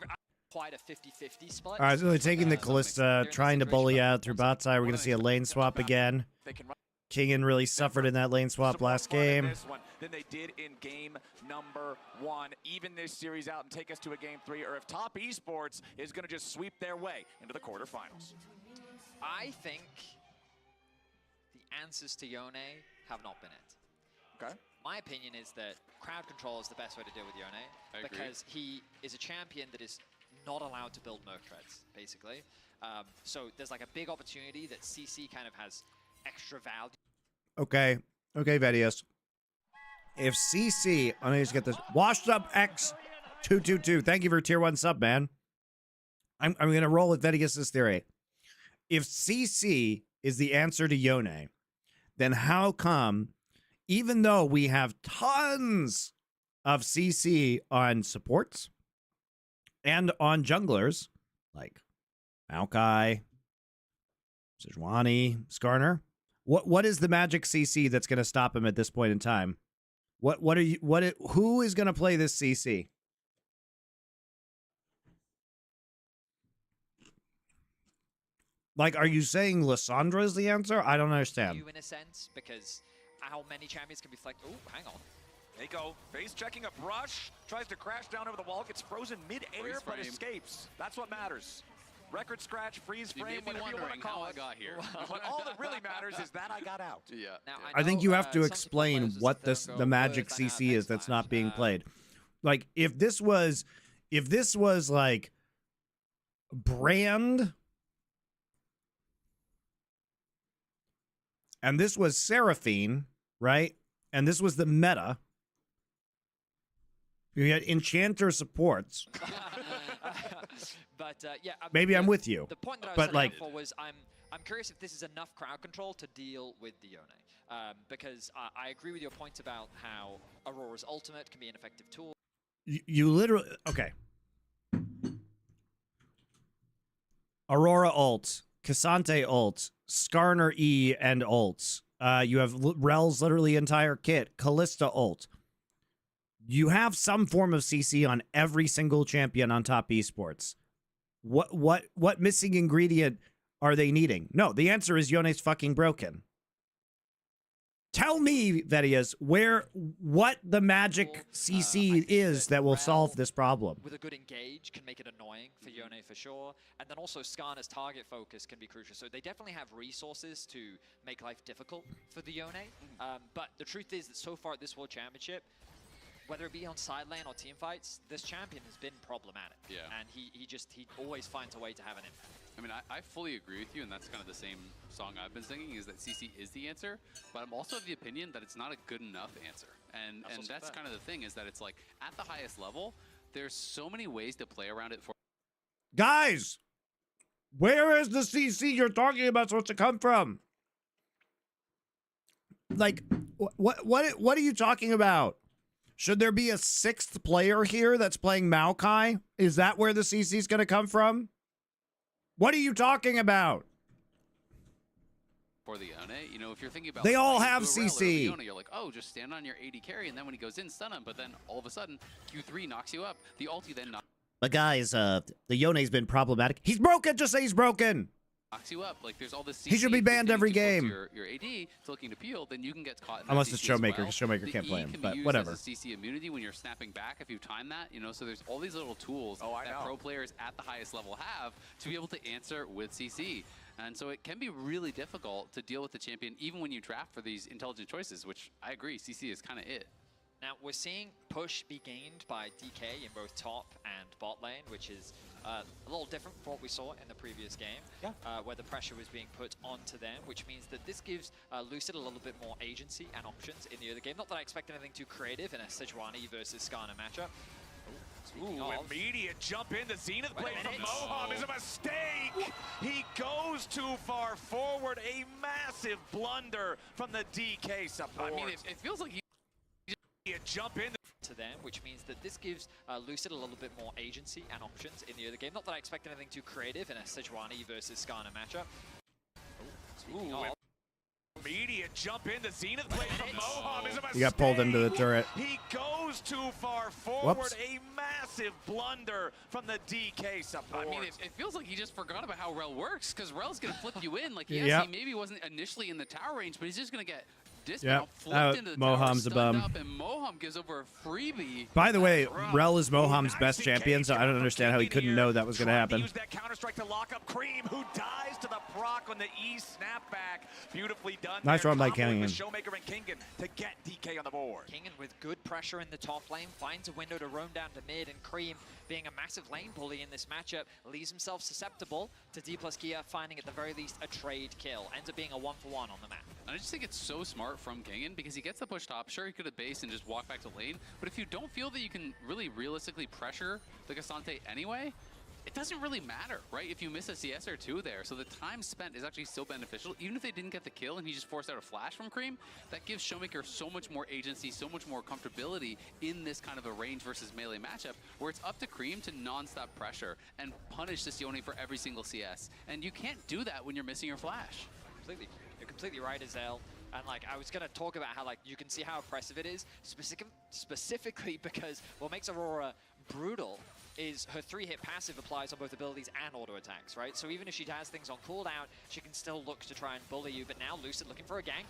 quite a 50-50 split. All right, so they're taking the They're Callista, in the trying to situation bully where out through bot side. We're going to see a lane swap again. They can run Kingen really suffered in that lane swap more last fun in game. this one than they did in game number 1. Even this series out and take us to a game 3, or if Top Esports is going to just sweep their way into the quarterfinals. I think the answers to Yone have not been it. Okay. My opinion is that crowd control is the best way to deal with Yone I agree. because he is a champion that is not allowed to build Merc treads, basically. So there's like a big opportunity that CC kind of has extra value. Okay. Okay, Vedius. If CC, I'm going to get this. Washed up X222. Thank you for tier 1 sub, man. I'm going to roll with Vedius's theory. If CC is the answer to Yone, then how come, even though we have tons of CC on supports and on junglers, like Maokai, Sejuani, Skarner, what is the magic CC that's going to stop him at this point in time? Who is going to play this CC? Like, are you saying Lissandra is the answer? I don't understand. You in a sense, because how many champions can be flecked? Oh, hang on. Mako face checking a brush, tries to crash down over the wall, gets frozen mid-air, Freeze but frame. escapes. That's what matters. Record scratch, freeze You frame, may be whatever you want to wondering how call I it. got here. But all that really matters is that I got out. Yeah. Now, I think you have to some explain support players what will sit there and the go, magic "Where's that CC is next that's match?" not being played. Like, if this was like Brand and this was Seraphine, right? And this was the meta. You had Enchanter supports. But yeah, Maybe I'm with you. The point that I was But, setting like- up for was I'm curious if this is enough crowd control to deal with the Yone. Because I agree with your point about how Aurora's ultimate can be an effective tool. You literally... Okay. Aurora ult, Cassante ult, Skarner E and ults. You have Rel's literally entire kit, Callista ult. You have some form of CC on every single champion on Top Esports. What missing ingredient are they needing? No, the answer is Yone's fucking broken. Tell me, Vedius, what the magic I CC think is that will Rel, solve this problem. with a good engage, can make it annoying for Yone for sure. And then also Skarner's target focus can be crucial. So they definitely have resources to make life difficult for the Yone. But the truth is that so far at this World Championship, whether it be on side lane or team fights, this champion has been problematic. Yeah. And he always finds a way to have an impact. I mean, I fully agree with you, and that's kind of the same song I've been singing, is that CC is the answer, but I'm also of the opinion that it's not a good enough answer. And that's kind of the thing, is that it's like, at the highest level, there's so many ways to play around it for... Guys, where is the CC you're talking about supposed to come from? Like, what are you talking about? Should there be a 6th player here that's playing Maokai? Is that where the CC is going to come from? What are you talking about? For the Yone, you know, if you're thinking about... They all playing have to a Rel or CC. Leona, you're like, oh, just stand on your AD carry, and then when he goes in, stun him, but then all of a sudden, Q3 knocks you up. The ulti then knocks... But guys, the Yone's been problematic. He's broken. Just say he's broken. locks you up. Like there's all this. He should be banned every game. Your AD to looking to peel, then you can get caught. In Unless that it's CC as Showmaker, well. because Showmaker can't play him. But whatever. As a CC immunity when you're snapping back if you time that, you know. So there's all these little tools that pro players at the highest level have to be able to answer with CC. And so it can be really difficult to deal with the champion, even when you draft for these intelligent choices. Which I agree, CC is kind of it. Now, we're seeing push be gained by DK in both top and bot lane, which is a little different from what we saw in the previous game, where the pressure was being put onto them, which means that this gives Lucid a little bit more agency and options in the other game. Not that I expect anything too creative in a Sejuani versus Skarner matchup. Immediate jump in. The Zenith blade from Moham is a mistake. He goes too far forward. A massive blunder from the DK support. I mean, it feels like he jump in to them, which means that this gives Lucid a little bit more agency and options in the other game. Not that I expect anything too creative in a Sejuani versus Skarner matchup. Immediate jump in. The Zenith blade from Moham is a mistake. He got pulled into the turret. He goes too far forward. Whoops. A massive blunder from the DK support. I mean, it feels like he just forgot about how Rel works, because Rel's going to flip you in. Like, yes, he maybe wasn't initially in the tower range, but he's just going to get flipped into the Moham's tower, a bum. up, and Moham gives over a freebie. By the way, Rel is Moham's best champion, so I don't understand how he couldn't know that was going to happen. Use that counter-strike to lock up Cream, who dies to the proc on the E snapback. Beautifully done. Nice run by Comboing Kingen. with Showmaker and Kingen to get DK on the board. Kingen with good pressure in the top lane finds a window to roam down to mid, and Cream, being a massive lane bully in this matchup, leaves himself susceptible to D plus Kia finding at the very least a trade kill. Ends up being a 1-for-1 on the map. And I just think it's so smart from Kingen, because he gets the push top. Sure, he could have based and just walked back to lane, but if you don't feel that you can really realistically pressure the Cassante anyway, it doesn't really matter, right? If you miss a CS or two there. So the time spent is actually still beneficial. Even if they didn't get the kill and he just forced out a flash from Cream, that gives Showmaker so much more agency, so much more comfortability in this kind of a range versus melee matchup, where it's up to Cream to non-stop pressure and punish this Yone for every single CS. And you can't do that when you're missing your flash. Completely. You're completely right, Azel. And like, I was gonna talk about how like you can see how oppressive it is, specifically because what makes Aurora brutal is her 3-hit passive applies on both abilities and auto attacks, right? So even if she has things on cooldown, she can still look to try and bully you. But now Lucid looking for a gank.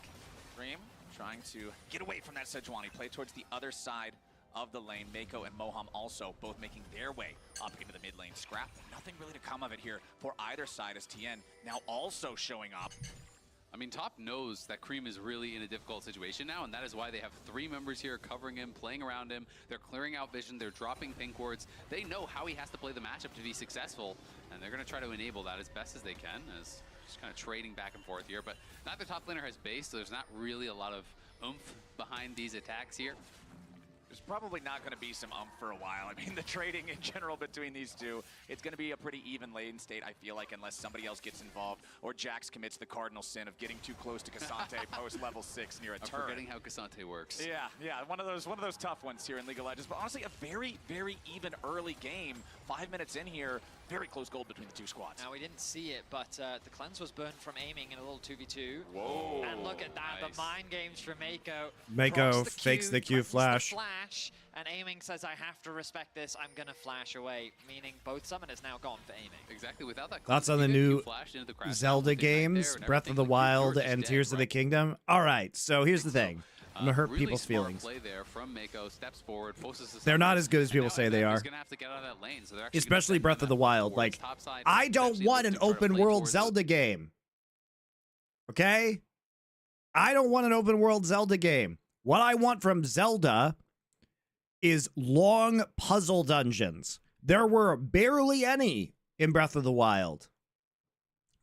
Cream trying to get away from that Sejuani, play towards the other side of the lane. Mako and Moham also both making their way up into the mid lane. Scrap, nothing really to come of it here for either side, as TN now also showing up. I mean, Top knows that Cream is really in a difficult situation now, and that is why they have 3 members here covering him, playing around him. They're clearing out vision, they're dropping pink wards. They know how he has to play the matchup to be successful, and they're going to try to enable that as best as they can, as just kind of trading back and forth here. But neither top laner has base, so there's not really a lot of oomph behind these attacks here. There's probably not going to be some for a while. I mean, the trading in general between these two, it's going to be a pretty even lane state, I feel like, unless somebody else gets involved or Jax commits the cardinal sin of getting too close to Cassante post level 6 near a turn. Forgetting how Cassante works. Yeah, one of those tough ones here in League of Legends. But honestly, a very, very even early game. 5 minutes in here, very close goal between the two squads. Now, we didn't see it, but the cleanse was burned from aiming in a little 2v2. Whoa. And look at that, Nice. the mind games from Mako. Mako fakes the Q flash. And aiming says, I have to respect this, I'm going to flash away, meaning both summoners now gone for aiming. Exactly, without that Thoughts on the new Zelda games, Breath of the Wild and Tears of the Kingdom? All right, so here's the thing. I'm going to hurt really people's feelings. Play there from Mako, steps forward, They're not as good as people say they are. Especially Breath of the Wild. Like, I don't want an open world Zelda game. Okay? I don't want an open world Zelda game. What I want from Zelda is long puzzle dungeons. There were barely any in Breath of the Wild.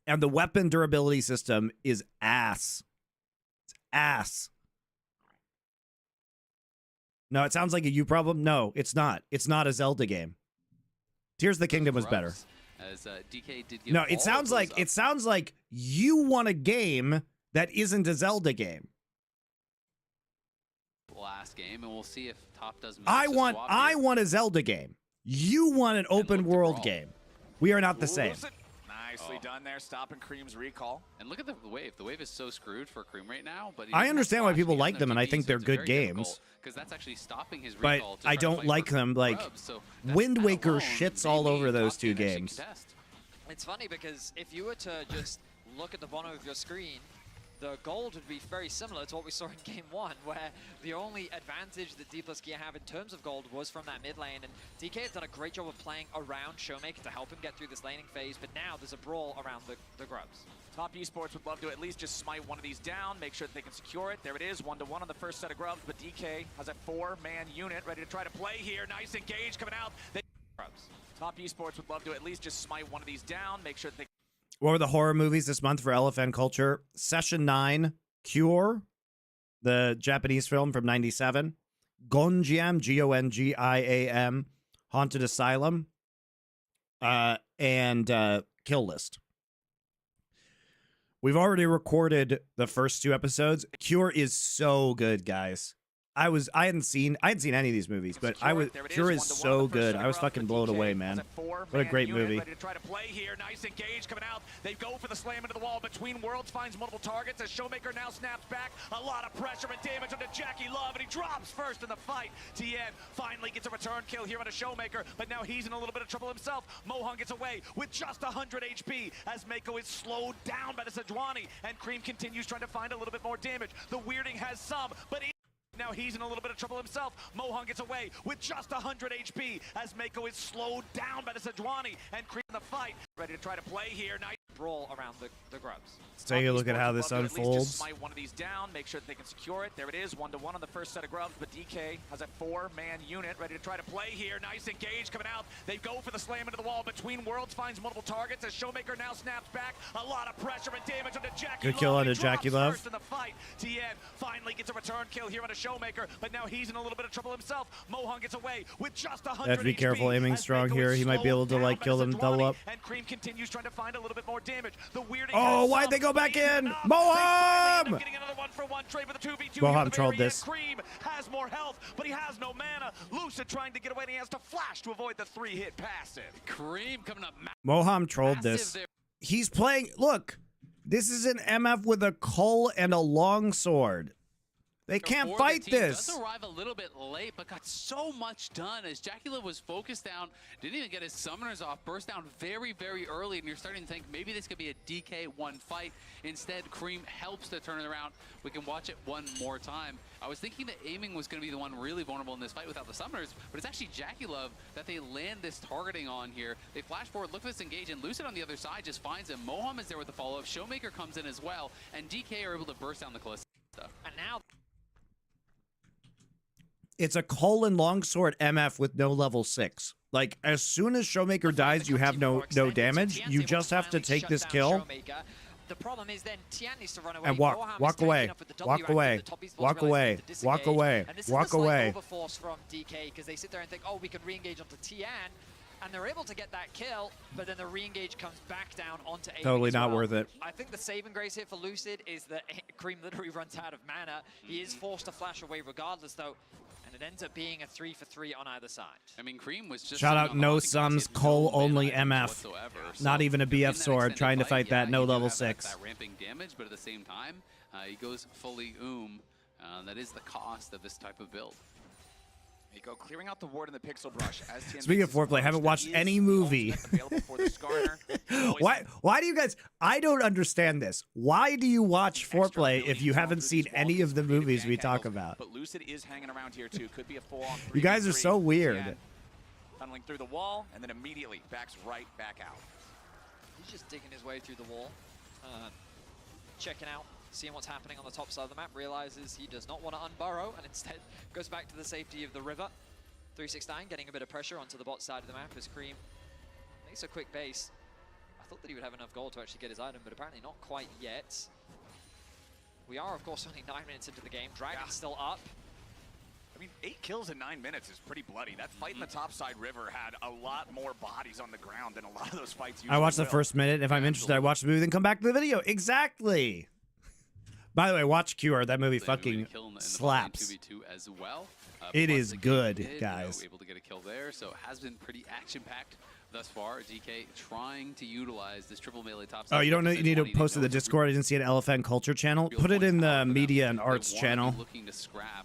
And the weapon durability system is ass. It's ass. No, it sounds like a you problem. No, it's not. It's not a Zelda game. Tears of the Kingdom was better. As, DK did give No, it sounds like you want a game that isn't a Zelda game. Last game, and we'll see if Top does. I want a Zelda game. You want an open world game. We are not the same. Nicely done there, stopping Cream's recall. And look at the wave. The wave is so screwed for Cream right now. But I understand why people like them, and I think they're good games. Because that's actually stopping his but recall. I don't like them. Like, Wind Waker shits all over those two games. It's funny because if you were to just look at the bottom of your screen, the gold would be very similar to what we saw in Game 1, where the only advantage that D plus Kia have in terms of gold was from that mid lane, and DK has done a great job of playing around Showmaker to help him get through this laning phase, but now there's a brawl around the grubs. Top esports would love to at least just smite one of these down, make sure that they can secure it. There it is, 1-1 on the first set of grubs, but DK has a 4-man unit ready to try to play here. Nice engage coming out. Grubs. Top esports would love to at least just smite one of these down, make sure that they... What were the horror movies this month for LFN culture? Session 9, Cure, the Japanese film from 97. Gonjiam, Gongiam, Haunted Asylum, and Kill List. We've already recorded the first 2 episodes. Cure is so good, guys. I hadn't seen any of these movies, but Cure is so good. I was fucking blown away, man. What a great movie. Ready to try to play here. Nice engage coming out. They go for the slam into the wall. Between Worlds finds multiple targets as Showmaker now snaps back. A lot of pressure and damage onto Jackie Love, and he drops first in the fight. TN finally gets a return kill here on a Showmaker, but now he's in a little bit of trouble himself. Mohan gets away with just 100 HP as Mako is slowed down by the Sejuani, and Cream continues trying to find a little bit more damage. The Weirding has some, but now he's in a little bit of trouble himself. Mohan gets away with just 100 HP as Mako is slowed down by the Sejuani, and Cream in the fight. Ready to try to play here. Nice brawl around the grubs. Let's take a look at how this unfolds. Just smite one of these down, make sure that they can secure it. There it is, 1-1 on the first set of grubs, but DK has a 4-man unit ready to try to play here. Nice engage coming out. They go for the slam into the wall. Between Worlds finds multiple targets as Showmaker now snaps back. A lot of pressure and damage onto Jackie Love. Good kill onto Jackie Love. First in the fight. TN finally gets a return kill here on a Showmaker, but now he's in a little bit of trouble himself. Mohan gets away with just 100 Have to be careful aiming strong here. He might be able to like kill them double up. And Cream continues trying to find a little bit more damage. The Weirding Oh, why'd they go back in? Moham! Moham trolled this. Cream has more health, but he has no mana. Lucid trying to get away, and he has to flash to avoid the 3-hit passive. Cream coming up. Moham trolled this. He's playing. Look, this is an MF with a Cull and a longsword. They can't fight this. Does arrive a little bit late, but got so much done as Jackie Love was focused down, didn't even get his summoners off, burst down very, very early, and you're starting to think maybe this could be a DK1 fight. Instead, Cream helps to turn it around. We can watch it one more time. I was thinking that aiming was going to be the one really vulnerable in this fight without the summoners, but it's actually Jackie Love that they land this targeting on here. They flash forward, look for this engage, and Lucid on the other side just finds him. Moham is there with the follow-up. Showmaker comes in as well, and DK are able to burst down the Calista. And now It's a Cull and longsword MF with no level 6. Like, as soon as Showmaker dies, you have no damage. You just have to take this kill. The problem is then Tian needs to run away And walk away, walk away, walk away, walk away, walk away. Overforce from DK because they sit there and think, oh, we can re-engage onto Tian, and they're able to get that kill, but then the re-engage comes back down onto A. Totally not worth it. I think the saving grace here for Lucid is that Cream literally runs out of mana. He is forced to flash away regardless, though. And it ends up being a 3-for-3 on either side. I mean, Cream was just shout out no sums, Cull only MF. Not even a BF sword trying to fight that no level 6. That ramping damage, but at the same time, he goes fully that is the cost of this type of build. Miko clearing out the ward in the pixel brush. As Speaking of foreplay, I haven't watched any movie. Why do you guys? I don't understand this. Why do you watch foreplay if you haven't seen any of the movies we talk about? But Lucid is hanging around here too. Could be a full-on 3-3. You guys are so weird. Tunneling through the wall and then immediately backs right back out. He's just digging his way through the wall, checking out, seeing what's happening on the top side of the map, realizes he does not want to unburrow and instead goes back to the safety of the river. 369 getting a bit of pressure onto the bot side of the map as Cream makes a quick base. I thought that he would have enough gold to actually get his item, but apparently not quite yet. We are, of course, only 9 minutes into the game. Dragon's still up. I mean, 8 kills in 9 minutes is pretty bloody. That fight in the topside river had a lot more bodies on the ground than a lot of those fights usually I watched the first minute. If I'm interested, I watch the movie, then come back to the video. Exactly. By the way, watch Cure. That movie fucking slaps. As well. It is good, guys. Able to get a kill there, so it has been pretty action-packed thus far. DK trying to utilize this triple melee top. Oh, you don't know? You need to post it in the Discord. I didn't see an LFN culture channel. Put it in the media and arts channel. Looking to scrap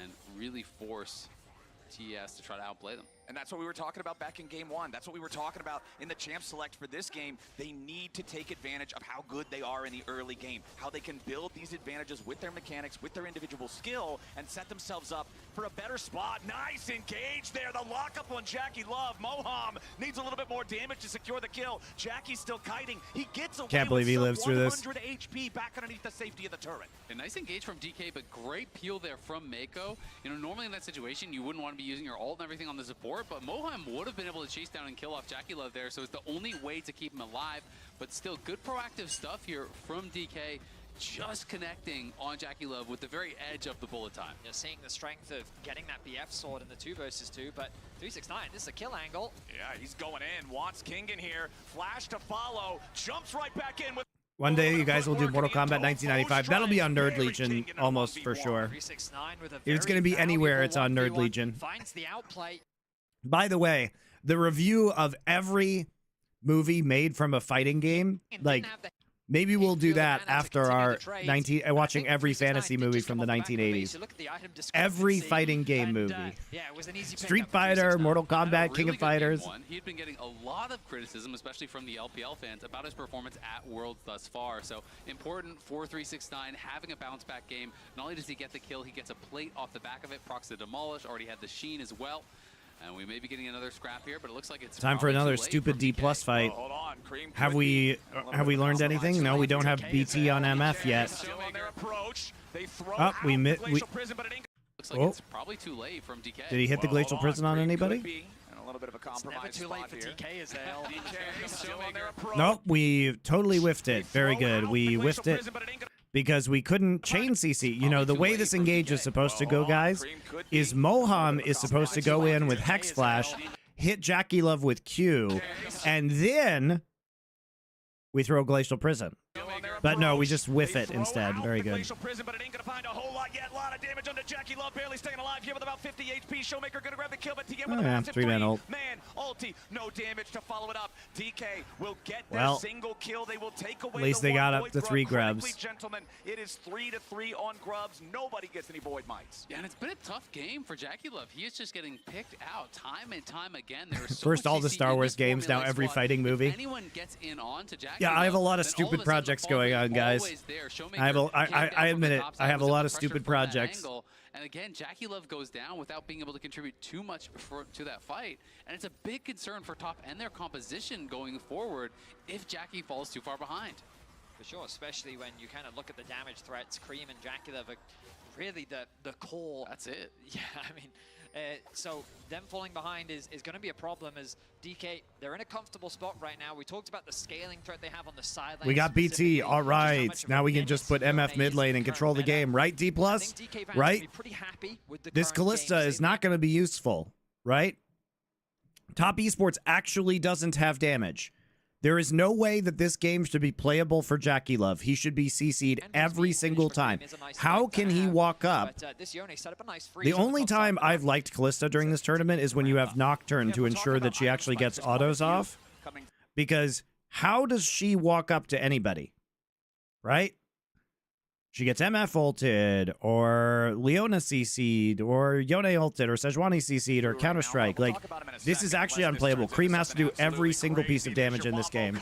and really force TES to try to outplay them. And that's what we were talking about back in game one. That's what we were talking about in the champ select for this game. They need to take advantage of how good they are in the early game, how they can build these advantages with their mechanics, with their individual skill, and set themselves up for a better spot. Nice engage there. The lockup on Jackie Love. Moham needs a little bit more damage to secure the kill. Jackie's still kiting. He gets away. Can't believe he lives through this. 100 HP back underneath the safety of the turret. A nice engage from DK, but great peel there from Mako. You know, normally in that situation, you wouldn't want to be using your ult and everything on the support, but Moham would have been able to chase down and kill off Jackie Love there, so it's the only way to keep him alive. But still, good proactive stuff here from DK, just connecting on Jackie Love with the very edge of the bullet time. You're seeing the strength of getting that BF sword in the 2 versus 2, but 369, this is a kill angle. Yeah, he's going in, wants King in here, flash to follow, jumps right back in with... One day you guys will do Mortal Kombat 1995. That'll be on Nerd Legion almost for sure. 369 with a If it's going to be anywhere, it's on Nerd Legion. Finds the outplay. By the way, the review of every movie made from a fighting game, like, maybe we'll do that after our watching every fantasy movie from the 1980s. Every fighting game movie. Street Fighter, Mortal Kombat, King of Fighters. He had been getting a lot of criticism, especially from the LPL fans, about his performance at Worlds thus far. So important for 369, having a bounce back game. Not only does he get the kill, he gets a plate off the back of it, procs to demolish, already had the Sheen as well. And we may be getting another scrap here, but it looks like it's time for another stupid D+ fight. Have we learned anything? No, we don't have BT on MF yet. Oh, looks like it's probably too late from DK. Did he hit the Glacial Prison on anybody? It's never too late for DK, is there? Nope, we totally whiffed it. Very good. We whiffed it because we couldn't chain CC. You know, the way this engage is supposed to go, guys, is Moham is supposed to go in with Hex Flash, hit Jackie Love with Q, and then we throw Glacial Prison. But no, we just whiff it instead. Very good. Oh yeah, 3-man ult. No damage to follow it up. DK will get their single kill. They will take away. At least they got up to 3 grubs. Gentlemen, it is 3-3 on grubs. Nobody gets any void mites. Yeah, and it's been a tough game for Jackie Love. He is just getting picked out time and time again. First all the Star Wars games, now every fighting movie. If anyone gets in on to Jackie yeah, Love, I have a lot of stupid projects going on, guys. I admit it. I have a lot of stupid projects. And again, Jackie Love goes down without being able to contribute too much to that fight. And it's a big concern for top and their composition going forward if Jackie falls too far behind. For sure, especially when you kind of look at the damage threats. Cream and Jackie Love are really the core. That's it. Yeah, I mean, so them falling behind is going to be a problem as DK, they're in a comfortable spot right now. We talked about the scaling threat they have on the sideline. We got BT, all right. Now we can just put MF mid lane and control the game, right, D+? Right? This Callista is not going to be useful, right? Top Esports actually doesn't have damage. There is no way that this game should be playable for Jackie Love. He should be CC'd every single time. How can he walk up? The only time I've liked Callista during this tournament is when you have Nocturne to ensure that she actually gets autos off. Because how does she walk up to anybody? Right? She gets MF ulted, or Leona CC'd, or Yone ulted, or Sejuani CC'd, or Counter-Strike. Like, this is actually unplayable. Cream has to do every single piece of damage in this game.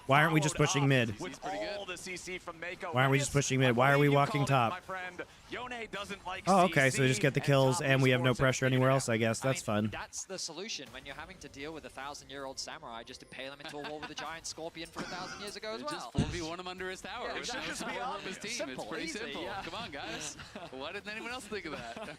Why aren't we just pushing mid? Why aren't we just pushing mid? Why are we walking top? Oh, okay, so they just get the kills, and we have no pressure anywhere else, I guess. That's fun. That's the solution when you're having to deal with a 1,000-year-old samurai, just impale him into a wall with a giant scorpion from 1,000 years ago as well. Just 4v1 him under his tower. Yeah, exactly. Just his team. Simple, it's pretty easy, simple. yeah. Come on, guys. Why didn't anyone else think of that?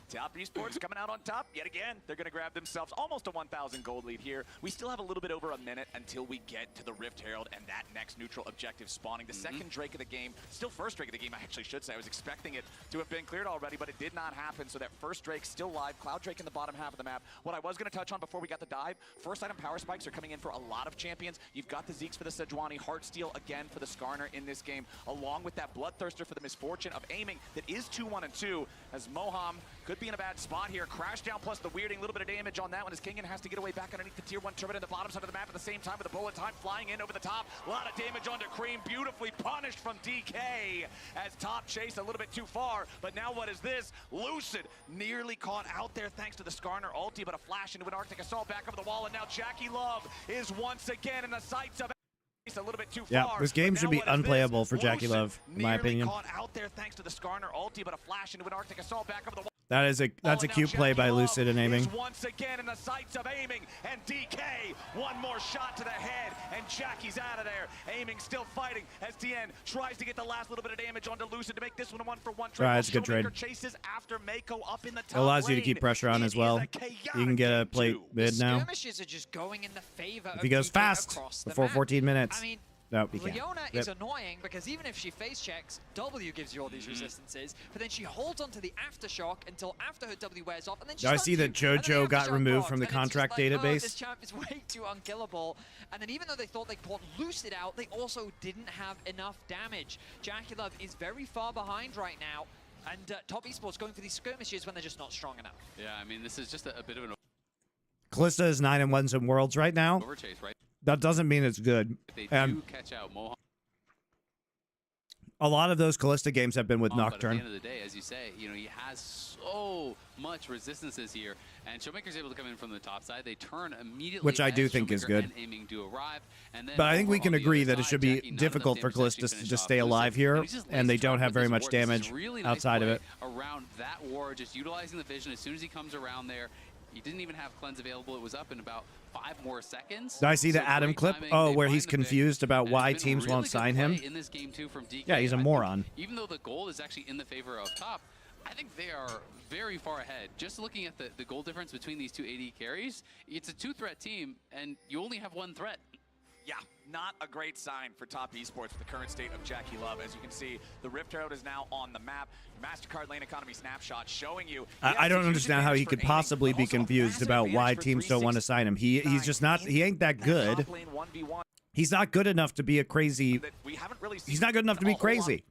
Top Esports coming out on top yet again. They're going to grab themselves almost a 1,000 gold lead here. We still have a little bit over a minute until we get to the Rift Herald and that next neutral objective spawning. The second Drake of the game, still first Drake of the game, I actually should say. I was expecting it to have been cleared already, but it did not happen. So that first Drake still live. Cloud Drake in the bottom half of the map. What I was going to touch on before we got the dive, first item power spikes are coming in for a lot of champions. You've got the Zeeks for the Sejuani, Heartsteel again for the Skarner in this game, along with that Bloodthirster for the misfortune of aiming that is 2-1-2, as Moham could be in a bad spot here. Crash down plus the weirding, a little bit of damage on that one as Kingen has to get away back underneath the tier 1 turret in the bottom side of the map at the same time with the bullet time flying in over the top. A lot of damage onto Cream, beautifully punished from DK as Top chased a little bit too far, but now what is this? Lucid nearly caught out there thanks to the Skarner ulti, but a flash into an Arctic Assault back over the wall, and now Jackie Love is once again in the sights of a little bit too far. This game should be unplayable for Jackie Love, in my opinion. Caught out there thanks to the Skarner ulti, but a flash into an Arctic Assault back over the wall. That's a cute play by Lucid and aiming. Once again in the sights of aiming, and DK one more shot to the head, and Jackie's out of there. Aiming still fighting as TN tries to get the last little bit of damage onto Lucid to make this one a 1-for-1 trade. That's a good trade. Chases after Mako up in the top It allows you to lane. keep pressure on as well. You can get a plate mid now. Skirmishes are just going in the favor If he goes of DK fast across the before map. 14 minutes. I mean, No, he can't. Leona Yep. is annoying because even if she face checks, W gives you all these resistances, but then she holds onto the aftershock until after her W wears off, and then she I stuns see that you, and then JoJo the got aftershock removed blocks, from the and it's just contract like, oh, database. this champ is way too unkillable. And then even though they thought they put Lucid out, they also didn't have enough damage. Jackie Love is very far behind right now, and Top Esports going for these skirmishes when they're just not strong enough. Yeah, I mean, this is just a bit of an Kalista is 9-1 in Worlds right now. overchase, right? That doesn't mean it's good. If they And do catch out Moham. a lot of those Kalista games have been with But at the Nocturne. end of the day, as you say, you know, he has so much resistances here, and Showmaker's able to come in from the top side. They turn immediately, Which I do as think is Showmaker good. and aiming do arrive, and then But I think we over can on the agree other that it side, should be Jackie, none of difficult them for damage to Kalista finish to off stay Lucid. alive here, And, he just and they lays don't trap have with very this much ward. This is damage really nice outside of play it. around that ward, just utilizing the vision as soon as he comes around there. He didn't even have cleanse available. It was up in about 5 more seconds. Did I see the So Adam great clip? timing. Oh, They where find he's the pick, confused about and why it's been teams really won't good sign play him. in this game too from DK. Yeah, he's a I think moron. even though the gold is actually in the favor of Top, I think they are very far ahead. Just looking at the goal difference between these two AD carries, it's a 2-threat team, and you only have 1 threat. Yeah, not a great sign for Top Esports with the current state of Jackie Love. As you can see, the Rift Herald is now on the map. MasterCard lane economy snapshot showing you. I don't understand how he could possibly be confused about why teams don't want to sign him. He's just not. He ain't that good. He's not good enough to be a crazy. He's not good enough to be crazy.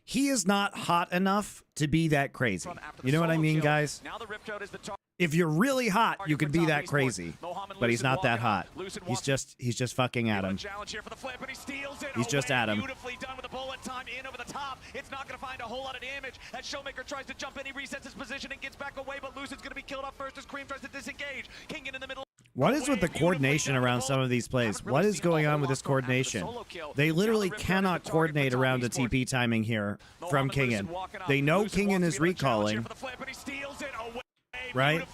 He is not hot enough to be that crazy. You know what I mean, guys? Now the Rift Herald is the If you're really hot, you could be that crazy. But he's not that hot. He's just fucking Adam. He's just Adam. Beautifully done with the bullet time in over the top. It's not going to find a whole lot of damage as Showmaker tries to jump in. He resets his position and gets back away, but Lucid's going to be killed off first as Cream tries to disengage. Kingen in the middle. What is with the coordination around some of these plays? What is going on with this coordination? They literally cannot coordinate around the TP timing here from Kingen. They know Kingen is recalling, right?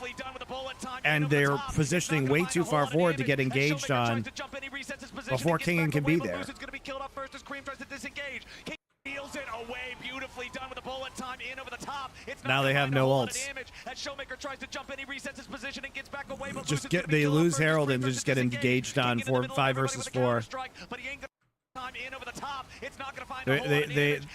And they're positioning way too far forward to get engaged on before Kingen can be there. Steals it away, beautifully done with the bullet time in over the top. It's now they have no ults. As Showmaker tries to jump in, he resets his position and gets back away, but just get they lose Herald and just get engaged on 5 versus 4.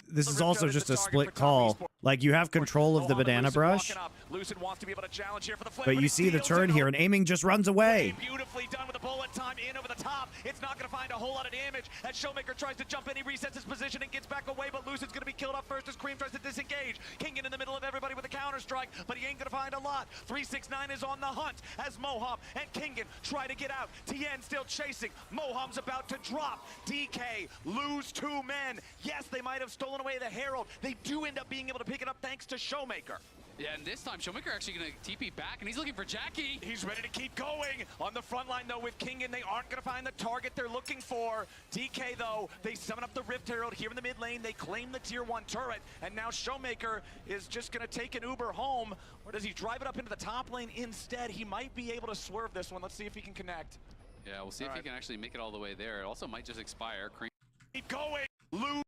This is also just a split call. Like, you have control of the banana brush, but you see the turn here, and aiming just runs away. Beautifully done with the bullet time in over the top. It's not going to find a whole lot of damage as Showmaker tries to jump in. He resets his position and gets back away, but Lucid's going to be killed off first as Cream tries to disengage. Kingen in the middle of everybody with a counter strike, but he ain't going to find a lot. 369 is on the hunt as Moham and Kingen try to get out. TN still chasing. Moham's about to drop. DK lose 2 men. Yes, they might have stolen away the Herald. They do end up being able to pick it up thanks to Showmaker. Yeah, and this time Showmaker actually going to TP back, and he's looking for Jackie. He's ready to keep going. On the front line, though, with Kingen, they aren't going to find the target they're looking for. DK, though, they summon up the Rift Herald here in the mid lane. They claim the tier 1 turret, and now Showmaker is just going to take an Uber home. Or does he drive it up into the top lane instead? He might be able to swerve this one. Let's see if he can connect. Yeah, we'll see if he can actually make it all the way there. It also might just expire. Keep going. Lose.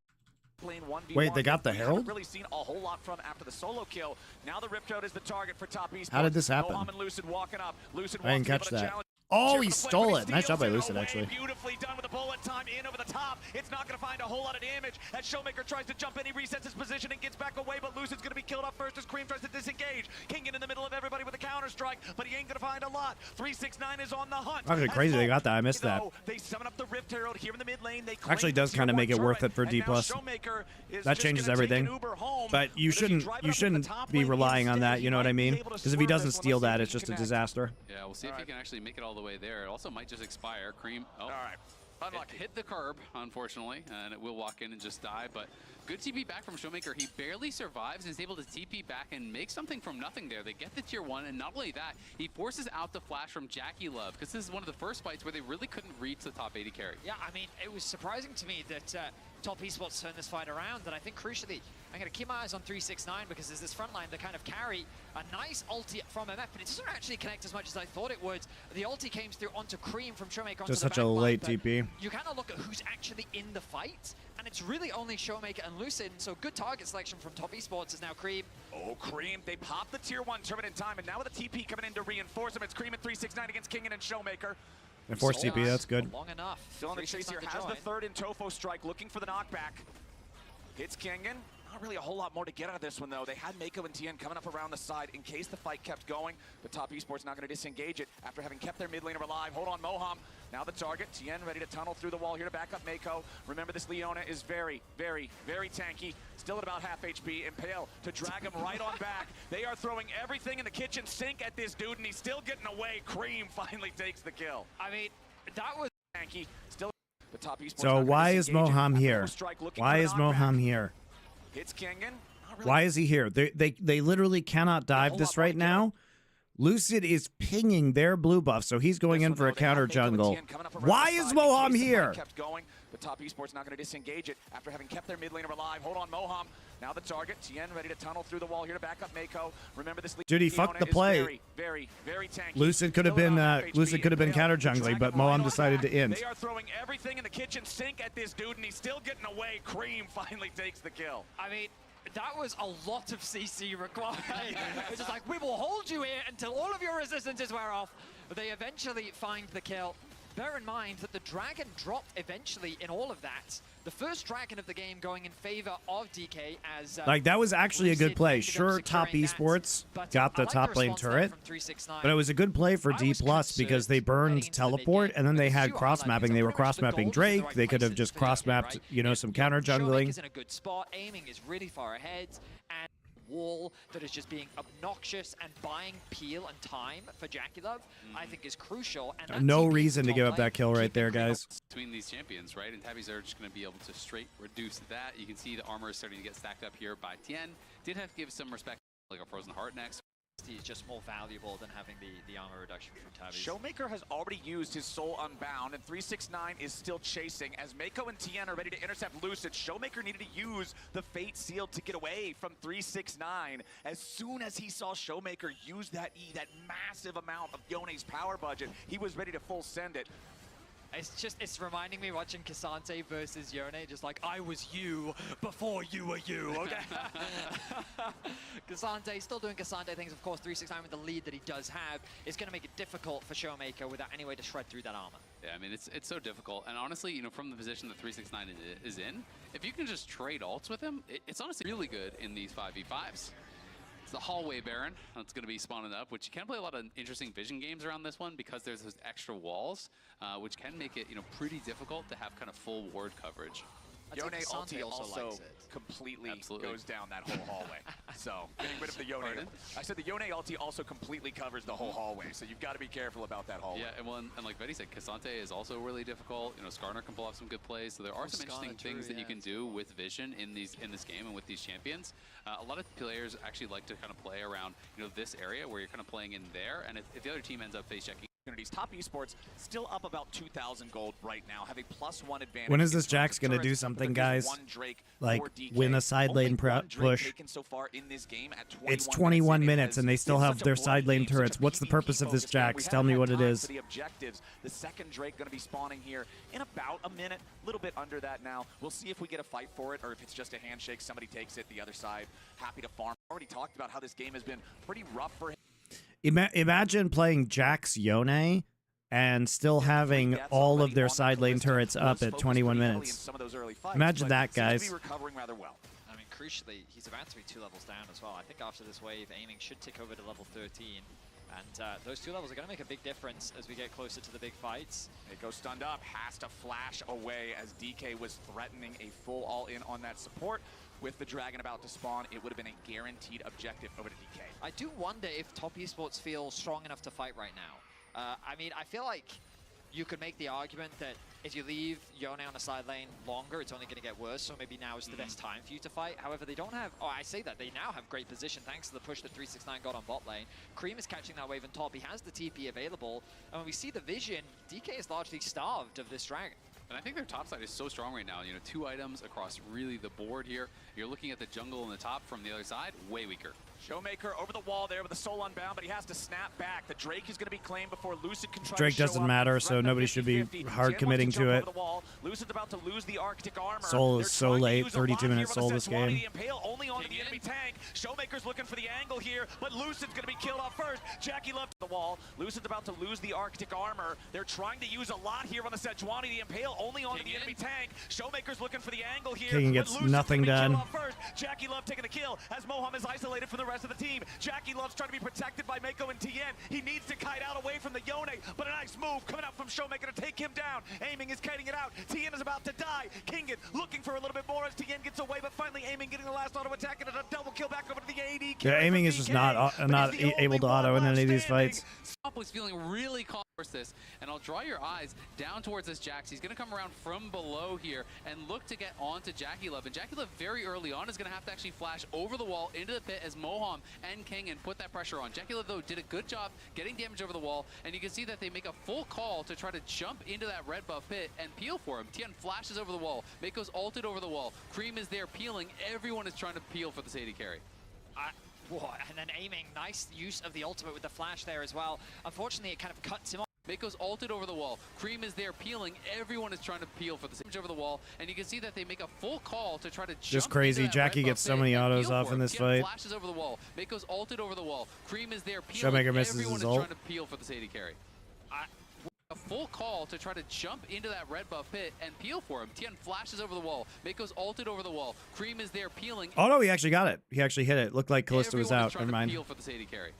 Lane 1v1. Wait, they got the We Herald? haven't really seen a whole lot from after the solo kill. Now the Rift Herald is the target for Top Esports. How did this happen? Moham and Lucid walking up. Lucid I didn't wants to be catch able to that. challenge. Oh, he stole it. Nice job by Lucid, actually. Beautifully done with the bullet time in over the top. It's not going to find a whole lot of damage as Showmaker tries to jump in. He resets his position and gets back away, but Lucid's going to be killed off first as Cream tries to disengage. Kingen in the middle of everybody with a counter strike, but he ain't going to find a lot. 369 is on the hunt. Actually, crazy they got that. I missed that. They summon up the Rift Herald here in the mid lane. They Actually does kind of make it worth it for D+. That changes everything. But you shouldn't be relying on that, you know what I mean? Because if he doesn't steal that, it's just a disaster. Yeah, we'll see if he can actually make it all the way there. It also might just expire. Cream, oh, all right. Unlucky. Hit the curb, unfortunately, and it will walk in and just die, but good TP back from Showmaker. He barely survives and is able to TP back and make something from nothing there. They get the tier 1, and not only that, he forces out the flash from Jackie Love, because this is one of the first fights where they really couldn't reach the top 80 carry. Yeah, I mean, it was surprising to me that Top Esports turned this fight around, and I think crucially, I'm going to keep my eyes on 369 because there's this front line that kind of carry a nice ulti from MF, but it doesn't actually connect as much as I thought it would. The ulti came through onto Cream from Showmaker onto Just the such a backline, late but TP. You kind of look at who's actually in the fight, and it's really only Showmaker and Lucid, so good target selection from Top Esports is now Cream. Oh, Cream, they pop the tier 1 turret in time, and now with a TP coming in to reinforce him, it's Cream at 369 against Kingen and Showmaker. And force TP, that's good. Long enough. Still in the chase here, has the third in Tofo strike, looking for the knockback. Hits Kingen. Not really a whole lot more to get out of this one, though. They had Mako and Tien coming up around the side in case the fight kept going, but Top Esports not going to disengage it after having kept their mid laner alive. Hold on, Moham. Now the target. Tien ready to tunnel through the wall here to back up Mako. Remember, this Leona is very, very, very tanky. Still at about half HP. Impale to drag him right on back. They are throwing everything in the kitchen sink at this dude, and he's still getting away. Cream finally takes the kill. I mean, that was tanky. Still the Top Esports. So why is Moham here? Why is Moham here? Hits Kingen. Why is he here? They literally cannot dive this right now. Lucid is pinging their blue buff, so he's going in for a counter jungle. Why is Moham here? Kept going. The Top Esports not going to disengage it after having kept their mid laner alive. Hold on, Moham. Now the target. Tien ready to tunnel through the wall here to back up Mako. Remember this. Dude, he fucked the play. Very, very, very tanky. Lucid could have been counter jungling, but Moham decided to end. They are throwing everything in the kitchen sink at this dude, and he's still getting away. Cream finally takes the kill. I mean, that was a lot of CC required. It's just like, we will hold you here until all of your resistances wear off. They eventually find the kill. Bear in mind that the dragon dropped eventually in all of that. The first dragon of the game going in favor of DK as... like, that was actually a good play. Sure, Top Esports got the top lane turret, but it was a good play for D+ because they burned teleport, and then they had cross-mapping. They were cross-mapping Drake. They could have just cross-mapped, you know, some counter jungling. Is in a good spot. Aiming is really far ahead, and wall that is just being obnoxious and buying peel and time for Jackie Love, I think is crucial. And no reason to give up that kill right there, guys. Between these champions, right? And Tabby's are just going to be able to straight reduce that. You can see the armor is starting to get stacked up here by Tien. Did have to give some respect, like a Frozen Heart next. Is just more valuable than having the armor reduction from Tabby. Showmaker has already used his Soul Unbound, and 369 is still chasing. As Mako and Tien are ready to intercept Lucid, Showmaker needed to use the Fate Seal to get away from 369. As soon as he saw Showmaker use that E, that massive amount of Yone's power budget, he was ready to full send it. It's reminding me watching Cassante versus Yone, just like, I was you before you were you, okay? Cassante, still doing Cassante things, of course, 369 with the lead that he does have is going to make it difficult for Showmaker without any way to shred through that armor. Yeah, I mean, it's so difficult. And honestly, you know, from the position that 369 is in, if you can just trade ults with him, it's honestly really good in these 5v5s. The hallway Baron that's going to be spawning up, which you can play a lot of interesting vision games around this one because there's those extra walls, which can make it, you know, pretty difficult to have kind of full ward coverage. Yone ulti also completely goes down that whole hallway. So getting rid of the Yone. I said the Yone ulti also completely covers the whole hallway. So you've got to be careful about that hallway. Yeah, and like Betty said, Cassante is also really difficult. You know, Skarner can pull off some good plays. So there are some interesting things that you can do with vision in this game and with these champions. A lot of players actually like to kind of play around, you know, this area where you're kind of playing in there. And if the other team ends up face checking. Top Esports still up about 2,000 gold right now, have a +1 advantage. When is this Jax gonna do something, guys? Like win a side lane push? So far in this game at it's 21 minutes and they still have their side lane turrets. What's the purpose of this Jax? Tell me what it is. The objectives. The second Drake going to be spawning here in about a minute, a little bit under that now. We'll see if we get a fight for it or if it's just a handshake. Somebody takes it. The other side happy to farm. Already talked about how this game has been pretty rough for him. Imagine playing Jax Yone and still having all of their side lane turrets up at 21 minutes. Imagine that, guys. I mean, crucially, he's about to be 2 levels down as well. I think after this wave, aiming should tick over to level 13. And those 2 levels are going to make a big difference as we get closer to the big fights. Mako stunned up, has to flash away as DK was threatening a full all-in on that support. With the Dragon about to spawn, it would have been a guaranteed objective over to DK. I do wonder if top esports feel strong enough to fight right now. I mean, I feel like you could make the argument that if you leave Yone on the side lane longer, it's only going to get worse, so maybe now is the best time for you to fight. However, they don't have... Oh, I say that. They now have great position thanks to the push that 369 got on bot lane. Cream is catching that wave on top. He has the TP available. And when we see the vision, DK is largely starved of this Dragon. And I think their top side is so strong right now. You know, 2 items across really the board here. You're looking at the jungle on the top from the other side, way weaker. Showmaker over the wall there with the soul unbound, but he has to snap back. The Drake is going to be claimed before Lucid can try Drake to show doesn't up. matter, so nobody should be hard committing to it. Lucid's about to lose the Arctic armor. Soul is so late, 32 minutes soul this game. The Impale only onto the enemy tank. Showmaker's looking for the angle here, but Lucid's going to be killed off first. Jackie left the wall. Lucid's about to lose the Arctic armor. They're trying to use a lot here on the Sejuani. The Impale only onto the enemy tank. Showmaker's looking for the angle here. King gets nothing done. Jackie Love taking the kill as Moham is isolated from the rest of the team. Jackie Love's trying to be protected by Mako and TN. He needs to kite out away from the Yone, but a nice move coming out from Showmaker to take him down. Aiming is kiting it out. TN is about to die. Kingen looking for a little bit more as TN gets away, but finally Aiming getting the last auto attack and a double kill back over to the AD. Yeah, Aiming is just not able to auto in any of these fights. Is feeling really calm for this, and I'll draw your eyes down towards this Jax. He's going to come around from below here and look to get onto Jackie Love, and Jackie Love very early on is going to have to actually flash over the wall into the pit as Moham and King and put that pressure on. Jackie Love, though, did a good job getting damage over the wall, and you can see that they make a full call to try to jump into that red buff pit and peel for him. Tien flashes over the wall. Mako's ulted over the wall. Cream is there peeling. Everyone is trying to peel for this AD carry. And then Aiming, nice use of the ultimate with the flash there as well. Unfortunately, it kind of cuts him off. Mako's ulted over the wall. Cream is there peeling. Everyone is trying to peel for the damage over the wall, and you can see that they make a full call to try to jump. Just crazy. Jackie gets so many autos off in this fight. Flashes over the wall. Mako's ulted over the wall. Cream is there peeling. Showmaker misses Everyone his is ult. trying to peel for this AD carry. A full call to try to jump into that red buff pit and peel for him. Tien flashes over the wall. Mako's ulted over the wall. Cream is there peeling. Oh no, he actually got it. He actually hit it. Looked like Callisto was out. Never mind. Peel for this AD carry.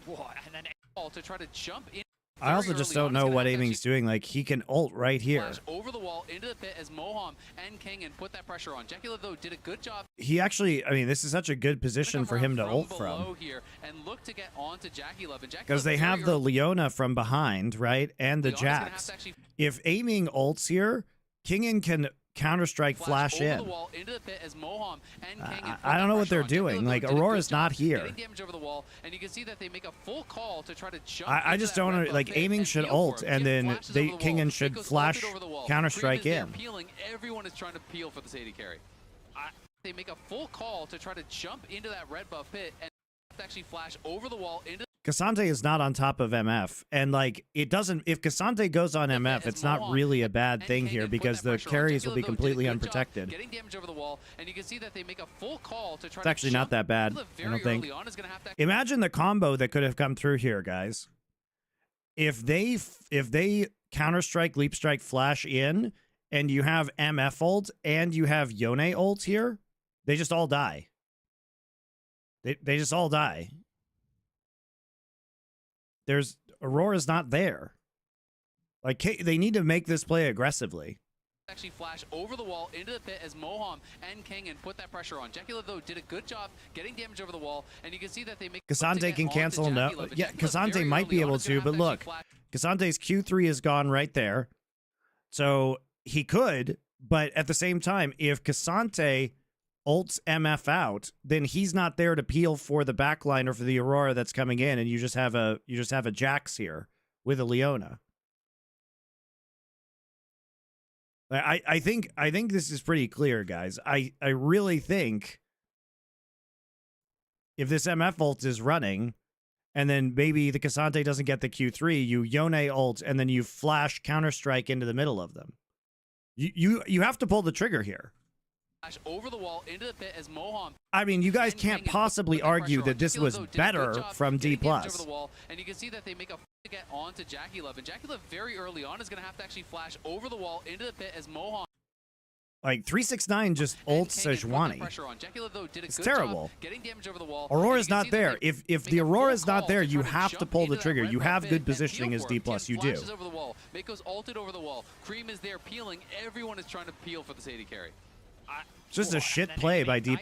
And then to try to jump in. I also just don't know what Aiming's doing. Like, he can ult right here. Flash over the wall into the pit as Moham and King and put that pressure on. Jackie Love, though, did a good job. He actually, I mean, this is such a good position for him to ult from. Here and look to get onto Jackie Love. Because they have the Leona from behind, right? And the Jax. If Aiming ults here, Kingen can Counter-Strike flash in. I don't know what they're doing. Like, Aurora's not here. I just don't know. Like, Aiming should ult, and then Kingen should flash Counter-Strike in. Everyone is trying to peel for this AD carry. They make a full call to try to jump into that red buff pit and actually flash over the wall into. Cassante is not on top of MF, and like it doesn't. If Cassante goes on MF, it's not really a bad thing here because the carries will be completely unprotected. Getting damage over the wall, and you can see that they make a full call to try. It's actually not that bad. I don't think. Imagine the combo that could have come through here, guys. If they Counter-Strike, Leap Strike, flash in, and you have MF ult and you have Yone ult here, they just all die. They just all die. Aurora's not there. Like, they need to make this play aggressively. Actually flash over the wall into the pit as Moham and King and put that pressure on. Jackie Love, though, did a good job getting damage over the wall, and you can see that they make. Cassante can cancel no. Yeah, Cassante might be able to, but look, Cassante's Q3 is gone right there, so he could. But at the same time, if Cassante ults MF out, then he's not there to peel for the backline or for the Aurora that's coming in, and you just have a Jax here with a Leona. I think this is pretty clear, guys. I really think if this MF ult is running, and then maybe the Cassante doesn't get the Q3, you Yone ult, and then you flash Counter-Strike into the middle of them. You have to pull the trigger here. Over the wall into the pit as Moham. I mean, you guys can't possibly argue that this was better from D+. And you can see that they make a to get onto Jackie Love, and Jackie Love very early on is going to have to actually flash over the wall into the pit as Mohan. Like 369 just ults Sejuani. It's terrible. Aurora's not there. If the Aurora's not there, you have to pull the trigger. You have good positioning as D+. You do. Mako's ulted over the wall. Cream is there peeling. Everyone is trying to peel for the Sadie carry. Just a shit play by D+.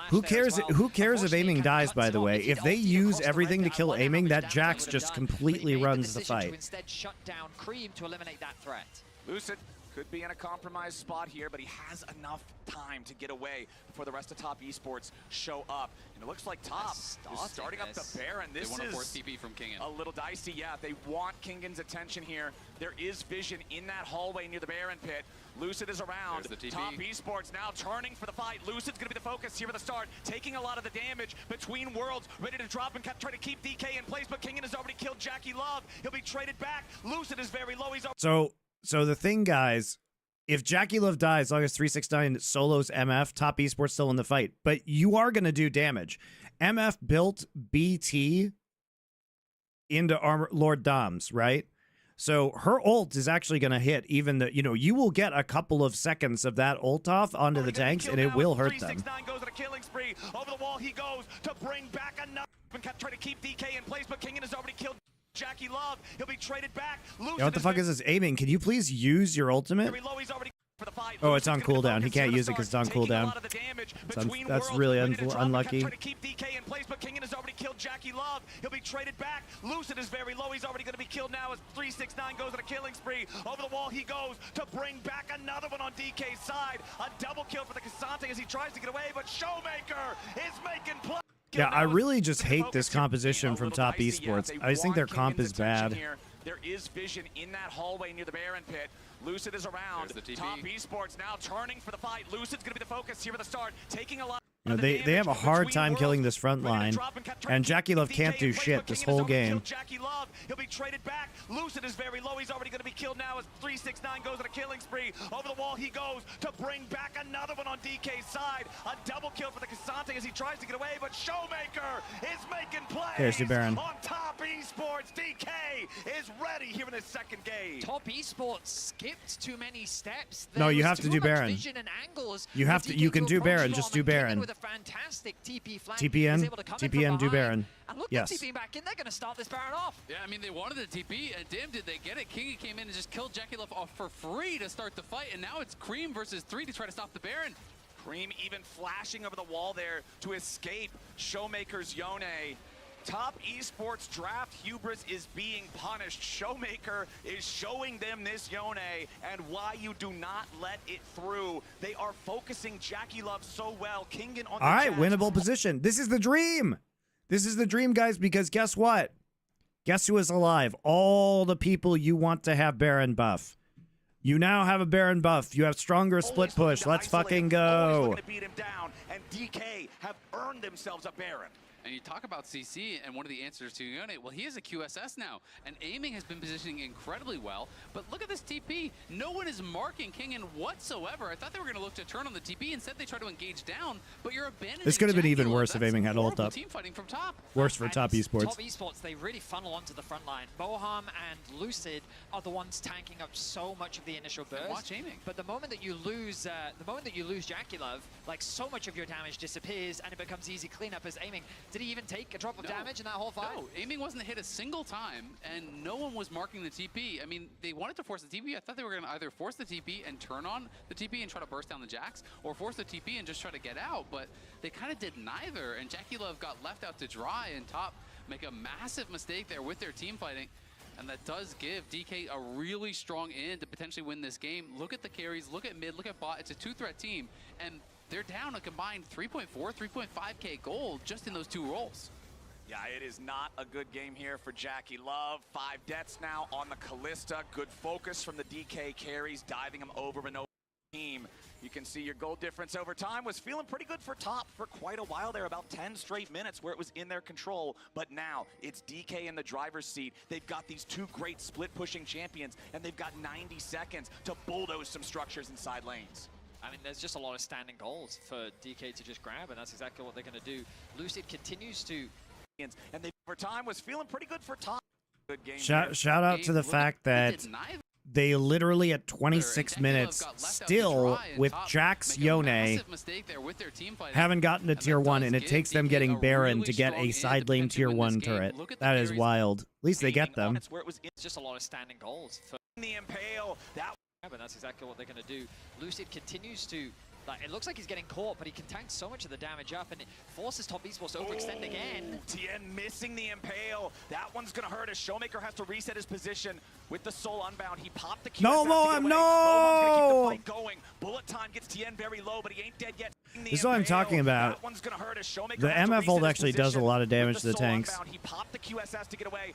Who cares? Who cares if aiming dies? By the way, if they use everything to kill aiming, that Jax just completely runs the fight. Instead, shut down Cream to eliminate that threat. Lucid could be in a compromised spot here, but he has enough time to get away before the rest of Top Esports show up. And it looks like Top is starting up the Baron. This they want is to force TP from Kingen. A little dicey. Yeah, they want Kingen's attention here. There is vision in that hallway near the Baron pit. Lucid is around. Top Esports now turning for the fight. Lucid's going to be the focus here at the start, taking a lot of the damage between worlds, ready to drop and try to keep DK in place, but Kingen has already killed Jackie Love. He'll be traded back. Lucid is very low. He's So the thing, guys, if Jackie Love dies, as long as 369 solos MF, Top Esports still in the fight. But you are going to do damage. MF built BT into Armor Lord Doms, right? So her ult is actually going to hit even the, you will get a couple of seconds of that ult off onto the tanks, and it will hurt them. 369 goes on a killing spree. Over the wall he goes to bring back another and try to keep DK in place, but Kingen has already killed Jackie Love. He'll be traded back. What the fuck is this aiming? Can you please use your ultimate? Oh, it's on cooldown. He can't use it because it's on cooldown. That's really unlucky. Try to keep DK in place, but Kingen has already killed Jackie Love. He'll be traded back. Lucid is very low. He's already going to be killed now as 369 goes on a killing spree. Over the wall he goes to bring back another one on DK's side. A double kill for the Cassante as he tries to get away, but Showmaker is making play. Yeah, I really just hate this composition from Top Esports. I just think their comp is bad. There is vision in that hallway near the Baron pit. Lucid is around. Top Esports now turning for the fight. Lucid's going to be the focus here at the start, taking a lot. They have a hard time killing this front line, and Jackie Love can't do shit this whole game. Jackie Love, he'll be traded back. Lucid is very low. He's already going to be killed now as 369 goes on a killing spree. Over the wall he goes to bring back another one on DK's side. A double kill for the Cassante as he tries to get away, but Showmaker is making plays. There's the Baron. On Top Esports, DK is ready here in his second game. Top Esports skipped too many steps. No, you have to do Baron. You have to. You can do Baron. Just do Baron. With a fantastic TP flank. TPN, do Baron. And look yes. at TP back in. They're going to start this Baron off. Yeah, I mean, they wanted the TP, and damn, did they get it. King came in and just killed Jackie Love off for free to start the fight, and now it's Cream versus 3 to try to stop the Baron. Cream even flashing over the wall there to escape Showmaker's Yone. Top Esports draft hubris is being punished. Showmaker is showing them this Yone and why you do not let it through. They are focusing Jackie Love so well. Kingen on the all right, winnable position. This is the dream. This is the dream, guys, because guess what? Guess who is alive? All the people you want to have Baron buff. You now have a Baron buff. You have stronger split push. Let's fucking go. Looking to beat him down, and DK have earned themselves a Baron. And you talk about CC, and one of the answers to Yone, well, he is a QSS now, and aiming has been positioning incredibly well, but look at this TP. No one is marking Kingen whatsoever. I thought they were going to look to turn on the TP. Instead, they try to engage down, but you're abandoning This could have been Jackie even Love. worse if aiming had ult up. Team fighting from top. Worse for Top Esports. Top Esports, they really funnel onto the front line. Boham and Lucid are the ones tanking up so much of the initial burst. Watch aiming. But the moment that you lose, Jackie Love, like so much of your damage disappears, and it becomes easy cleanup as aiming. Did he even take a drop of damage in that whole fight? No, aiming wasn't hit a single time, and no one was marking the TP. I mean, they wanted to force the TP. I thought they were going to either force the TP and turn on the TP and try to burst down the Jax, or force the TP and just try to get out, but they kind of did neither, and Jackie Love got left out to dry, and Top make a massive mistake there with their team fighting, and that does give DK a really strong in to potentially win this game. Look at the carries, look at mid, look at bot. It's a two-threat team, and they're down a combined 3.4, 3.5K gold just in those two roles. Yeah, it is not a good game here for Jackie Love. 5 deaths now on the Callista. Good focus from the DK carries, diving him over and over the team. You can see your goal difference over time was feeling pretty good for Top for quite a while there, about 10 straight minutes where it was in their control. But now it's DK in the driver's seat. They've got these two great split pushing champions, and they've got 90 seconds to bulldoze some structures inside lanes. I mean, there's just a lot of standing goals for DK to just grab, and that's exactly what they're going to do. Lucid continues to... And they over time was feeling pretty good for Top. Good game. Shout out to the fact that they literally at 26 minutes still with Jax Yone haven't gotten to tier 1, and it takes them getting Baron to get a side lane tier 1 turret. That is wild. At least they get them. It's just a lot of standing goals for The Impale. That but that's exactly what they're going to do. Lucid continues to, like, it looks like he's getting caught, but he can tank so much of the damage up, and it forces top esports to overextend again. TN missing the Impale. That one's going to hurt as Showmaker has to reset his position with the Soul Unbound. He popped the QSS No, to get away. no! Moham's gonna keep the fight going. Bullet time gets TN very low, but he ain't dead yet. This is what I'm talking about. That one's gonna hurt as Showmaker The has to MF ult reset his actually does a position lot of damage with to the Soul tanks. Unbound. He popped the QSS to get away.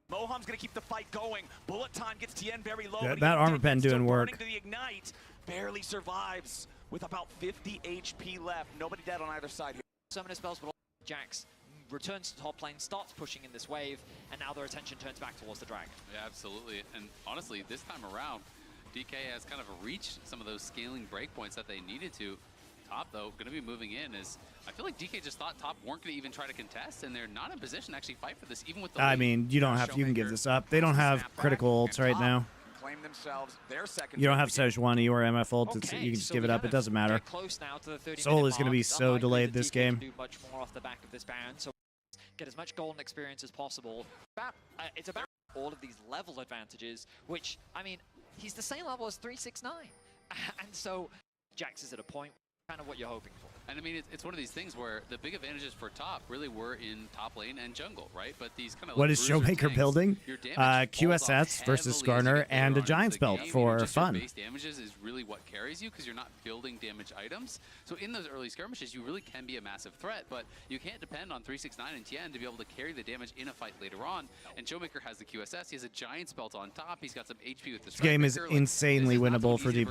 Moham's gonna keep the fight going. Bullet time gets TN very low. That but he ain't armor dead pen yet. Still doing work. burning to the Ignite. Barely survives with about 50 HP left. Nobody dead on either side here. Summoner spells, but Jax returns to top lane, starts pushing in this wave, and now their attention turns back towards the dragon. Yeah, absolutely. And honestly, this time around, DK has kind of reached some of those scaling breakpoints that they needed to. Top, though, going to be moving in is, I feel like DK just thought top weren't going to even try to contest, and they're not in position to actually fight for this, even with the I lead. mean, you don't have, you can give this up. They don't have critical ults right now. Claim themselves their second. You don't have Sejuani or MF ult. Okay, You can just so give it we up. It gotta doesn't matter. get close now to the 30-minute Soul is going to be mark. so Unlikely delayed that this DK can game. do much more off the back of this Baron, so get as much golden experience as possible. It's about all of these level advantages, which, I mean, he's the same level as 369. And so Jax is at a point, kind of what you're hoping for. And I mean, it's one of these things where the big advantages for top really were in top lane and jungle, right? But these kind of What like is bruiser Showmaker tanks, building? your damage falls off QSS versus heavily as you Skarner get and later a on Giants into the belt game. for Just fun. Your base damages is really what carries you because you're not building damage items. So in those early skirmishes, you really can be a massive threat, but you can't depend on 369 and TN to be able to carry the damage in a fight later on. And Showmaker has the QSS. He has a Giants belt on top. He's got some HP with the This game is insanely winnable for D+.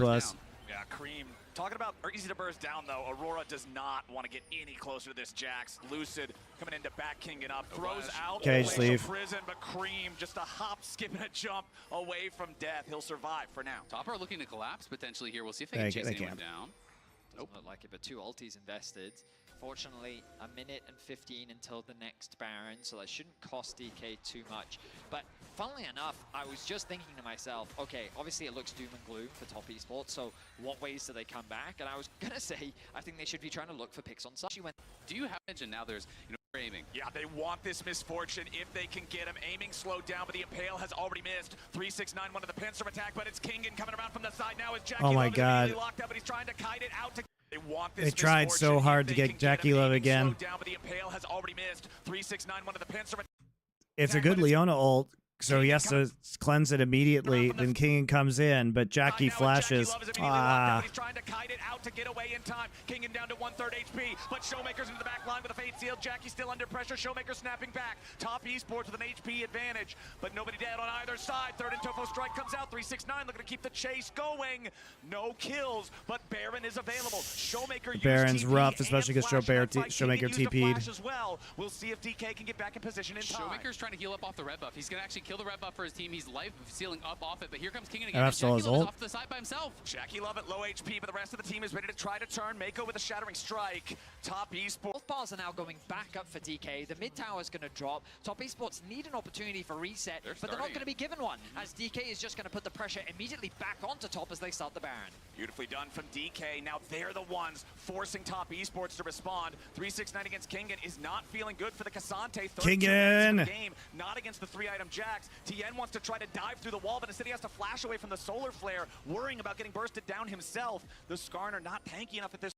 Yeah, Cream. Talking about easy to burst down, though, Aurora does not want to get any closer to this Jax. Lucid coming into back King and up, throws out Cage away sleeve. from prison, but Cream just a hop, skip, and a jump away from death. He'll survive for now. Top are looking to collapse potentially here. We'll see if they can chase anyone down. Doesn't look like it, but 2 ultis invested. Fortunately, a minute and 15 until the next Baron, so that shouldn't cost DK too much. But funnily enough, I was just thinking to myself, okay, obviously it looks doom and gloom for top esports, so what ways do they come back? And I was gonna say, I think they should be trying to look for picks on side. Do you have and now there's aiming? Yeah, they want this misfortune if they can get him. Aiming slowed down, but the Impale has already missed. 369 wanted the pincer attack, but it's Kingen coming around from the side now as Jackie Oh my Love is God. immediately locked up, but he's trying to kite it out to. They want this They tried so misfortune hard if to they get can Jackie him. Love Aiming again. slowed down, but the Impale has already missed. 369 wanted the pincer attack. It's a good Leona ult, so he has to cleanse it immediately. Then King comes in, but Jackie flashes. He's trying to kite it out to get away in time. Kingen down to 1/3 HP, but Showmaker's into the back line with a fade seal. Jackie still under pressure. Showmaker snapping back. Top esports with an HP advantage, but nobody dead on either side. Third and Tofo strike comes out. 369 looking to keep the chase going. No kills, but Baron is available. Showmaker Baron's used TP rough, especially and because flash in that fight. Showmaker Kingen used a TP'd. flash as well. We'll see if DK can get back in position in time. Showmaker's trying to heal up off the red buff. He's going to actually kill the red buff for his team. He's life sealing up off it, but here comes Kingen again. MF still has Jackie Love ult. is off to the side by himself. Jackie Love at low HP, but the rest of the team is ready to try to turn. Mako with a shattering strike. Top esports. Both bars are now going back up for DK. The mid tower is going to drop. Top esports need an opportunity for reset, but they're not going to be given one, as DK is just going to put the pressure immediately back onto top as they start the Baron. Beautifully done from DK. Now they're the ones forcing top esports to respond. 369 against Kingen is not feeling good for the Cassante. Kingen! Game, not against the 3-item Jax. TN wants to try to dive through the wall, but instead he has to flash away from the solar flare, worrying about getting bursted down himself. The Skarner not tanky enough at this.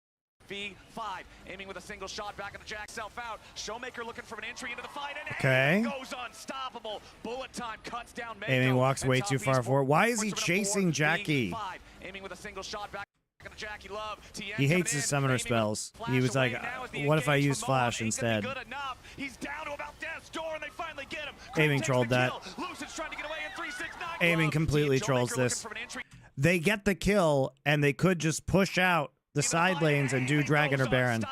V5 aiming with a single shot back at the Jack self out. Showmaker looking for an entry into the fight, and Okay. goes unstoppable. Bullet time cuts down Mako. Aiming walks And way top too far esports forward. Why is he force him to chasing 4, Jackie? V5 aiming with a single shot back at Jackie Love. TN He hates coming his in, summoner aiming spells. with He was flash like, away now as the what if I engage use from flash Mohawk ain't gonna be instead? good enough. He's down to about death's door, and they finally get him. Aiming Takes trolled the that. kill. Lucid's trying to get away in 369. Aiming Love. completely Showmaker trolls looking this. for an entry. They get the kill, and they could just push out the side lanes and do Dragon or Baron.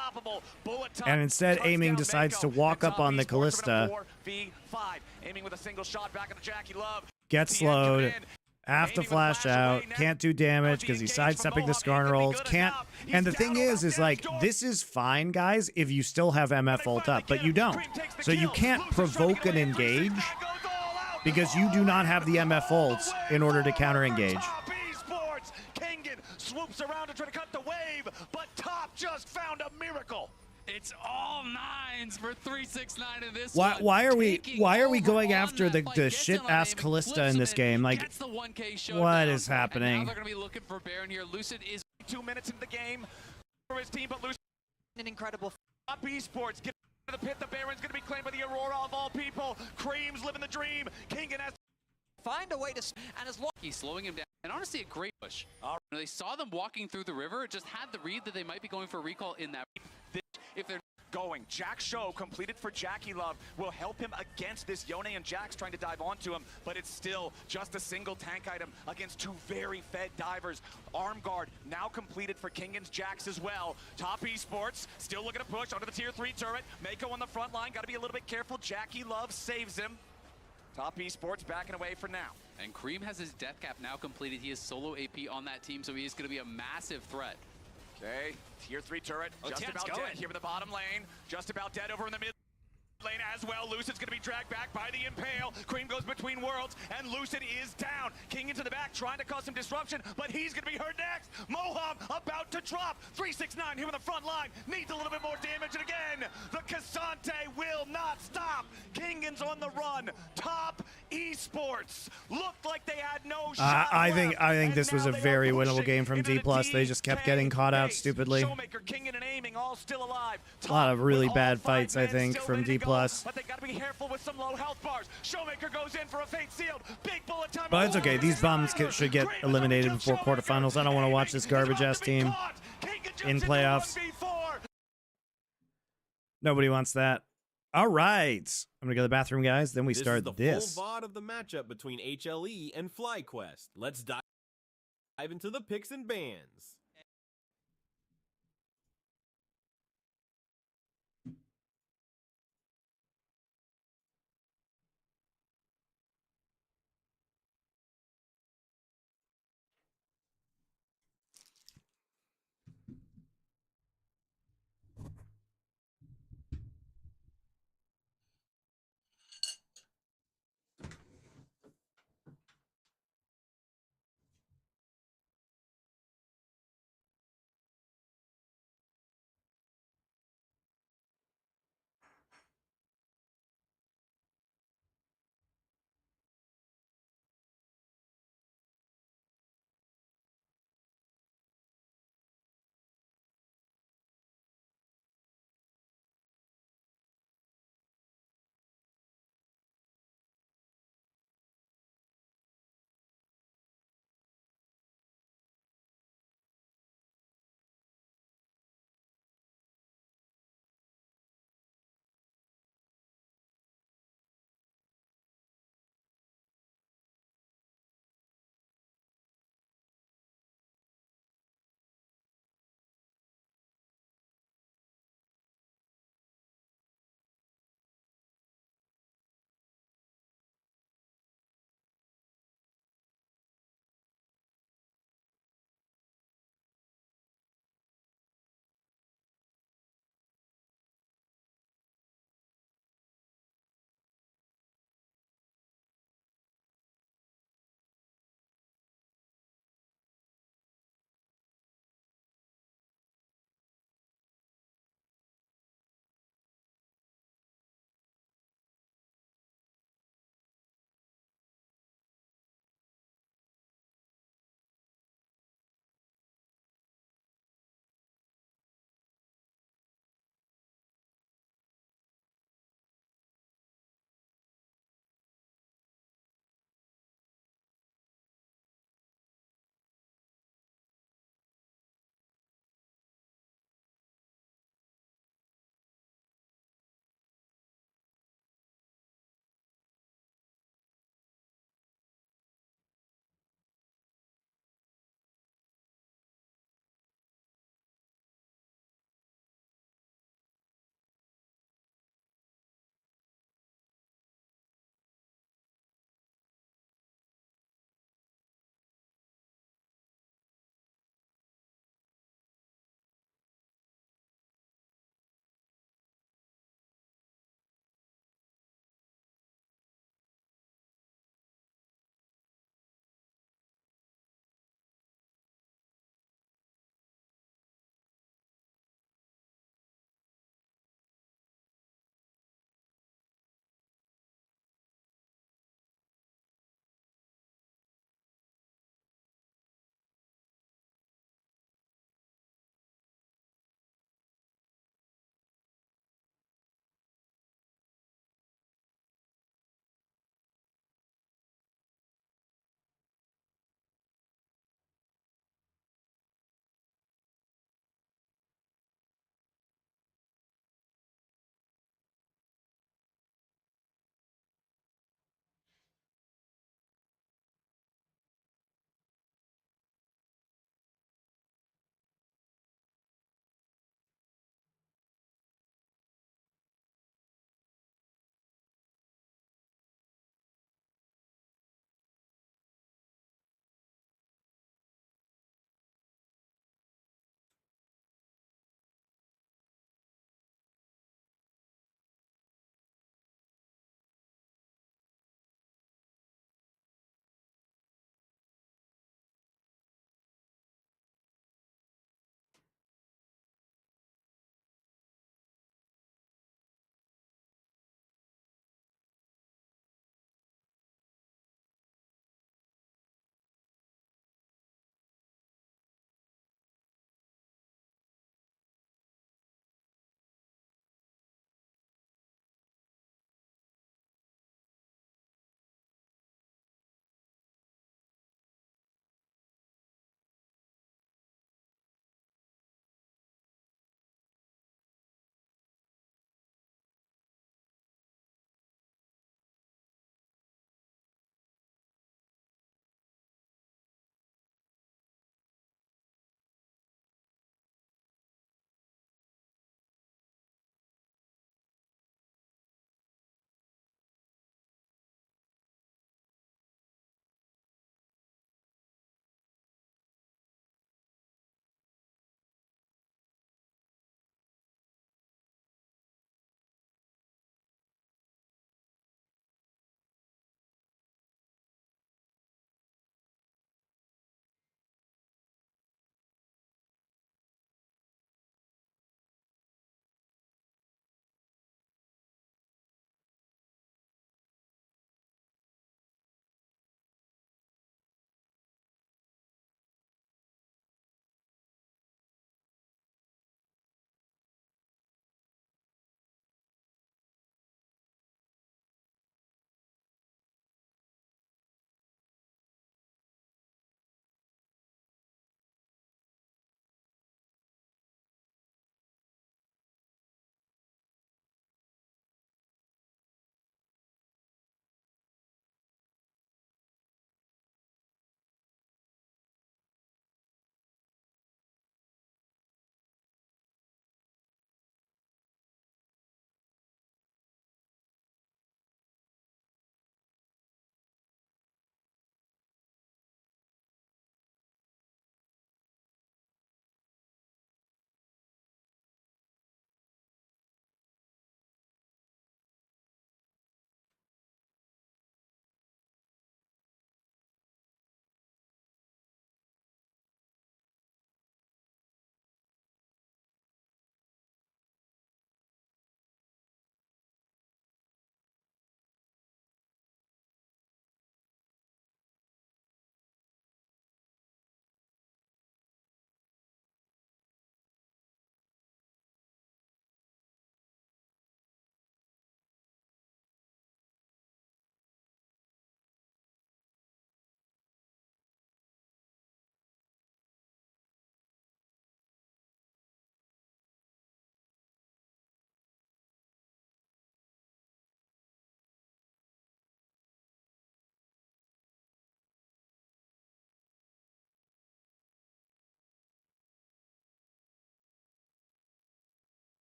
And instead, Aiming decides to walk up on the Callista. Aiming with a single shot back at the Jackie Love. Get slowed. Have to flash out. Can't do damage because he's sidestepping the Skarner ult. Can't. And the thing is like, this is fine, guys, if you still have MF ult up, but you don't. So you can't provoke an engage because you do not have the MF ults in order to counter engage. Top esports. Kingen swoops around to try to cut the wave, but Top just found a miracle. It's all nines for 369 in this Why one. why are we Taking why are we over going on after that the fight, gets shit him on ass aim, Callista flips in him this game? Like, gets the 1K what showdown. is happening? And now they're going to be looking for Baron here. Lucid is 2 minutes into the game for his team, but losing An incredible Top esports. Get to the pit. The Baron's going to be claimed by the Aurora of all people. Cream's living the dream. Kingen has find a way to and as long he's slowing him down. And honestly, a great push. They saw them walking through the river. It just had the read that they might be going for a recall in that. If they're going. Jack Show completed for Jackie Love will help him against this. Yone and Jax trying to dive onto him, but it's still just a single tank item against two very fed divers. Arm guard now completed for Kingen's Jax as well. Top esports still looking to push onto the tier 3 turret. Mako on the front line, got to be a little bit careful. Jackie Love saves him. Top esports backing away for now. And Cream has his death cap now completed. He is solo AP on that team, so he is going to be a massive threat. Okay, tier 3 turret, just about dead here in the bottom lane. Just about dead over in the mid lane as well. Lucid's going to be dragged back by the Impale. Cream goes between worlds, and Lucid is down. King into the back, trying to cause some disruption, but he's going to be hurt next. Moham about to drop. 369 here in the front line. Needs a little bit more damage, and again, the Cassante will not stop. Kingen's on the run. Top esports looked like they had no shot I left, think this and was a now they very are winnable pushing game from into D+. the They just kept getting caught out base. stupidly. Showmaker, Kingen, and aiming all still alive. A lot of really With bad all five fights, I men think, still from ready D+. to go, but they got to be careful with some low health bars. Showmaker goes in for a fate sealed. Big bullet time. But it's okay. These bums should get eliminated before quarterfinals. I don't want to watch this garbage-ass team in playoffs. Nobody wants that. All right. I'm going to go to the bathroom, guys. Then we start This this. is the full VOD of the matchup between HLE and FlyQuest. Let's dive into the picks and bans.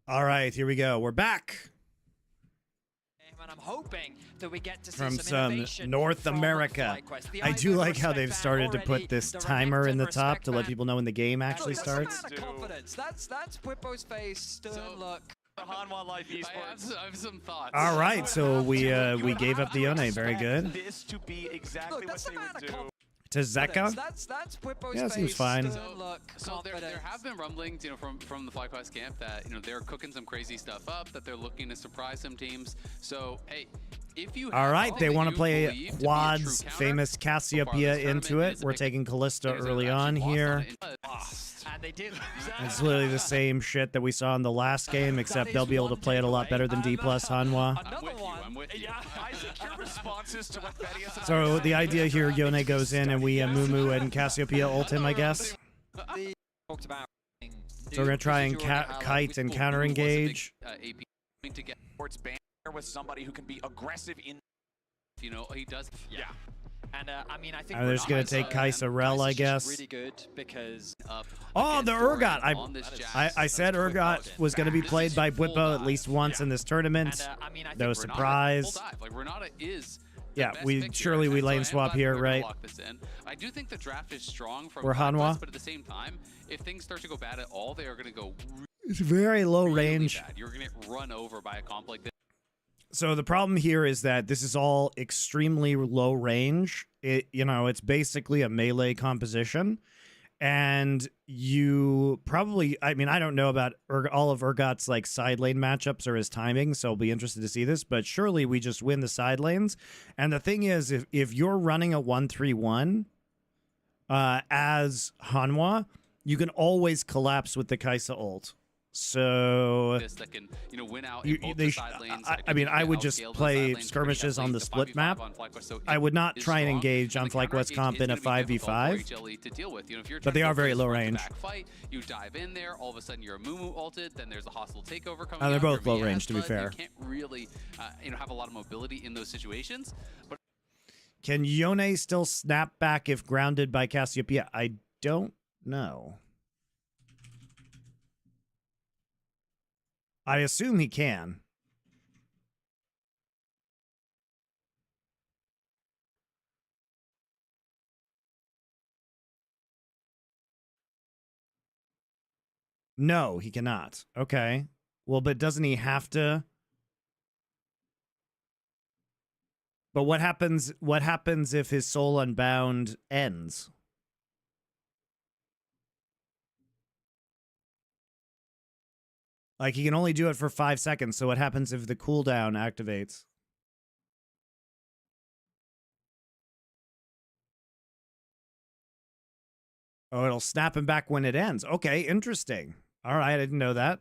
All right, here we go. We're back And I'm hoping that we get to see from some some innovation North from America. FlyQuest. The I do Ivan like how respect they've ban started to already, put this the timer in the Renekton top to let respect people know when the game ban. actually Look, starts. That's a man of confidence. That's Whippo's face, stern look. Hanwha Life Esports. I have some thoughts. All right, so we gave up the Yone. Very good. This to be exactly Look, that's what a they man would of do. confidence. To Zeka. That's Whippo's Yeah, face, seems fine. stern look, So there confidence. have been rumblings, from the FlyQuest camp that they're cooking some crazy stuff up, that they're looking to surprise some teams. So hey, if you All right, they want to play believe to be a Quad's true counter famous so far this Cassiopeia into tournament, it. We're taking Callista early on here. And they did lose that. It's literally the same shit that we saw in the last game, except they'll be able to play it a lot better than D+ Hanwha. Another one. I'm with you. Yeah, Isaac, your responses to what Betty has So the idea here, Yone goes in and we Mumu and Cassiopeia ult him, I guess. Talked about So we're gonna try and kite and counter engage. Sports banner with somebody who can be aggressive in. He does. Yeah. And I mean, I think They're just gonna take Kai'Sa Rell, I guess. really good because Oh, the Urgot! I said Urgot Urgot was gonna be played by Whippo at least once in this tournament. I mean, I think No surprise. Like Renata is. Yeah, surely we lane swap here, right? I do think the draft is strong from We're Hanwha. but at the same time, if things start to go bad at all, they are going to go It's very low really range. bad. You're going to get run over by a comp like this. So the problem here is that this is all extremely low range. It's basically a melee composition. And you probably, I mean, I don't know about all of Urgot's like side lane matchups or his timing, so I'll be interested to see this, but surely we just win the side lanes. And the thing is, if you're running a 1-3-1 as Hanwha, you can always collapse with the Kai'Sa ult. So That can, win out in both they the side lanes. I mean, I would just play skirmishes on the split map. I would not try and engage on FlyQuest comp in a 5v5. But they are very low range. Fight, you dive in there, all of a sudden you're a Mumu ulted, then there's a hostile takeover coming. They're out, both your low VS range, to be flood. fair. You can't really, have a lot of mobility in those situations. But Can Yone still snap back if grounded by Cassiopeia? I don't know. I assume he can. No, he cannot. Okay. Well, but doesn't he have to? But what happens if his soul unbound ends? Like, he can only do it for 5 seconds, so what happens if the cooldown activates? Oh, it'll snap him back when it ends. Okay, interesting. All right, I didn't know that.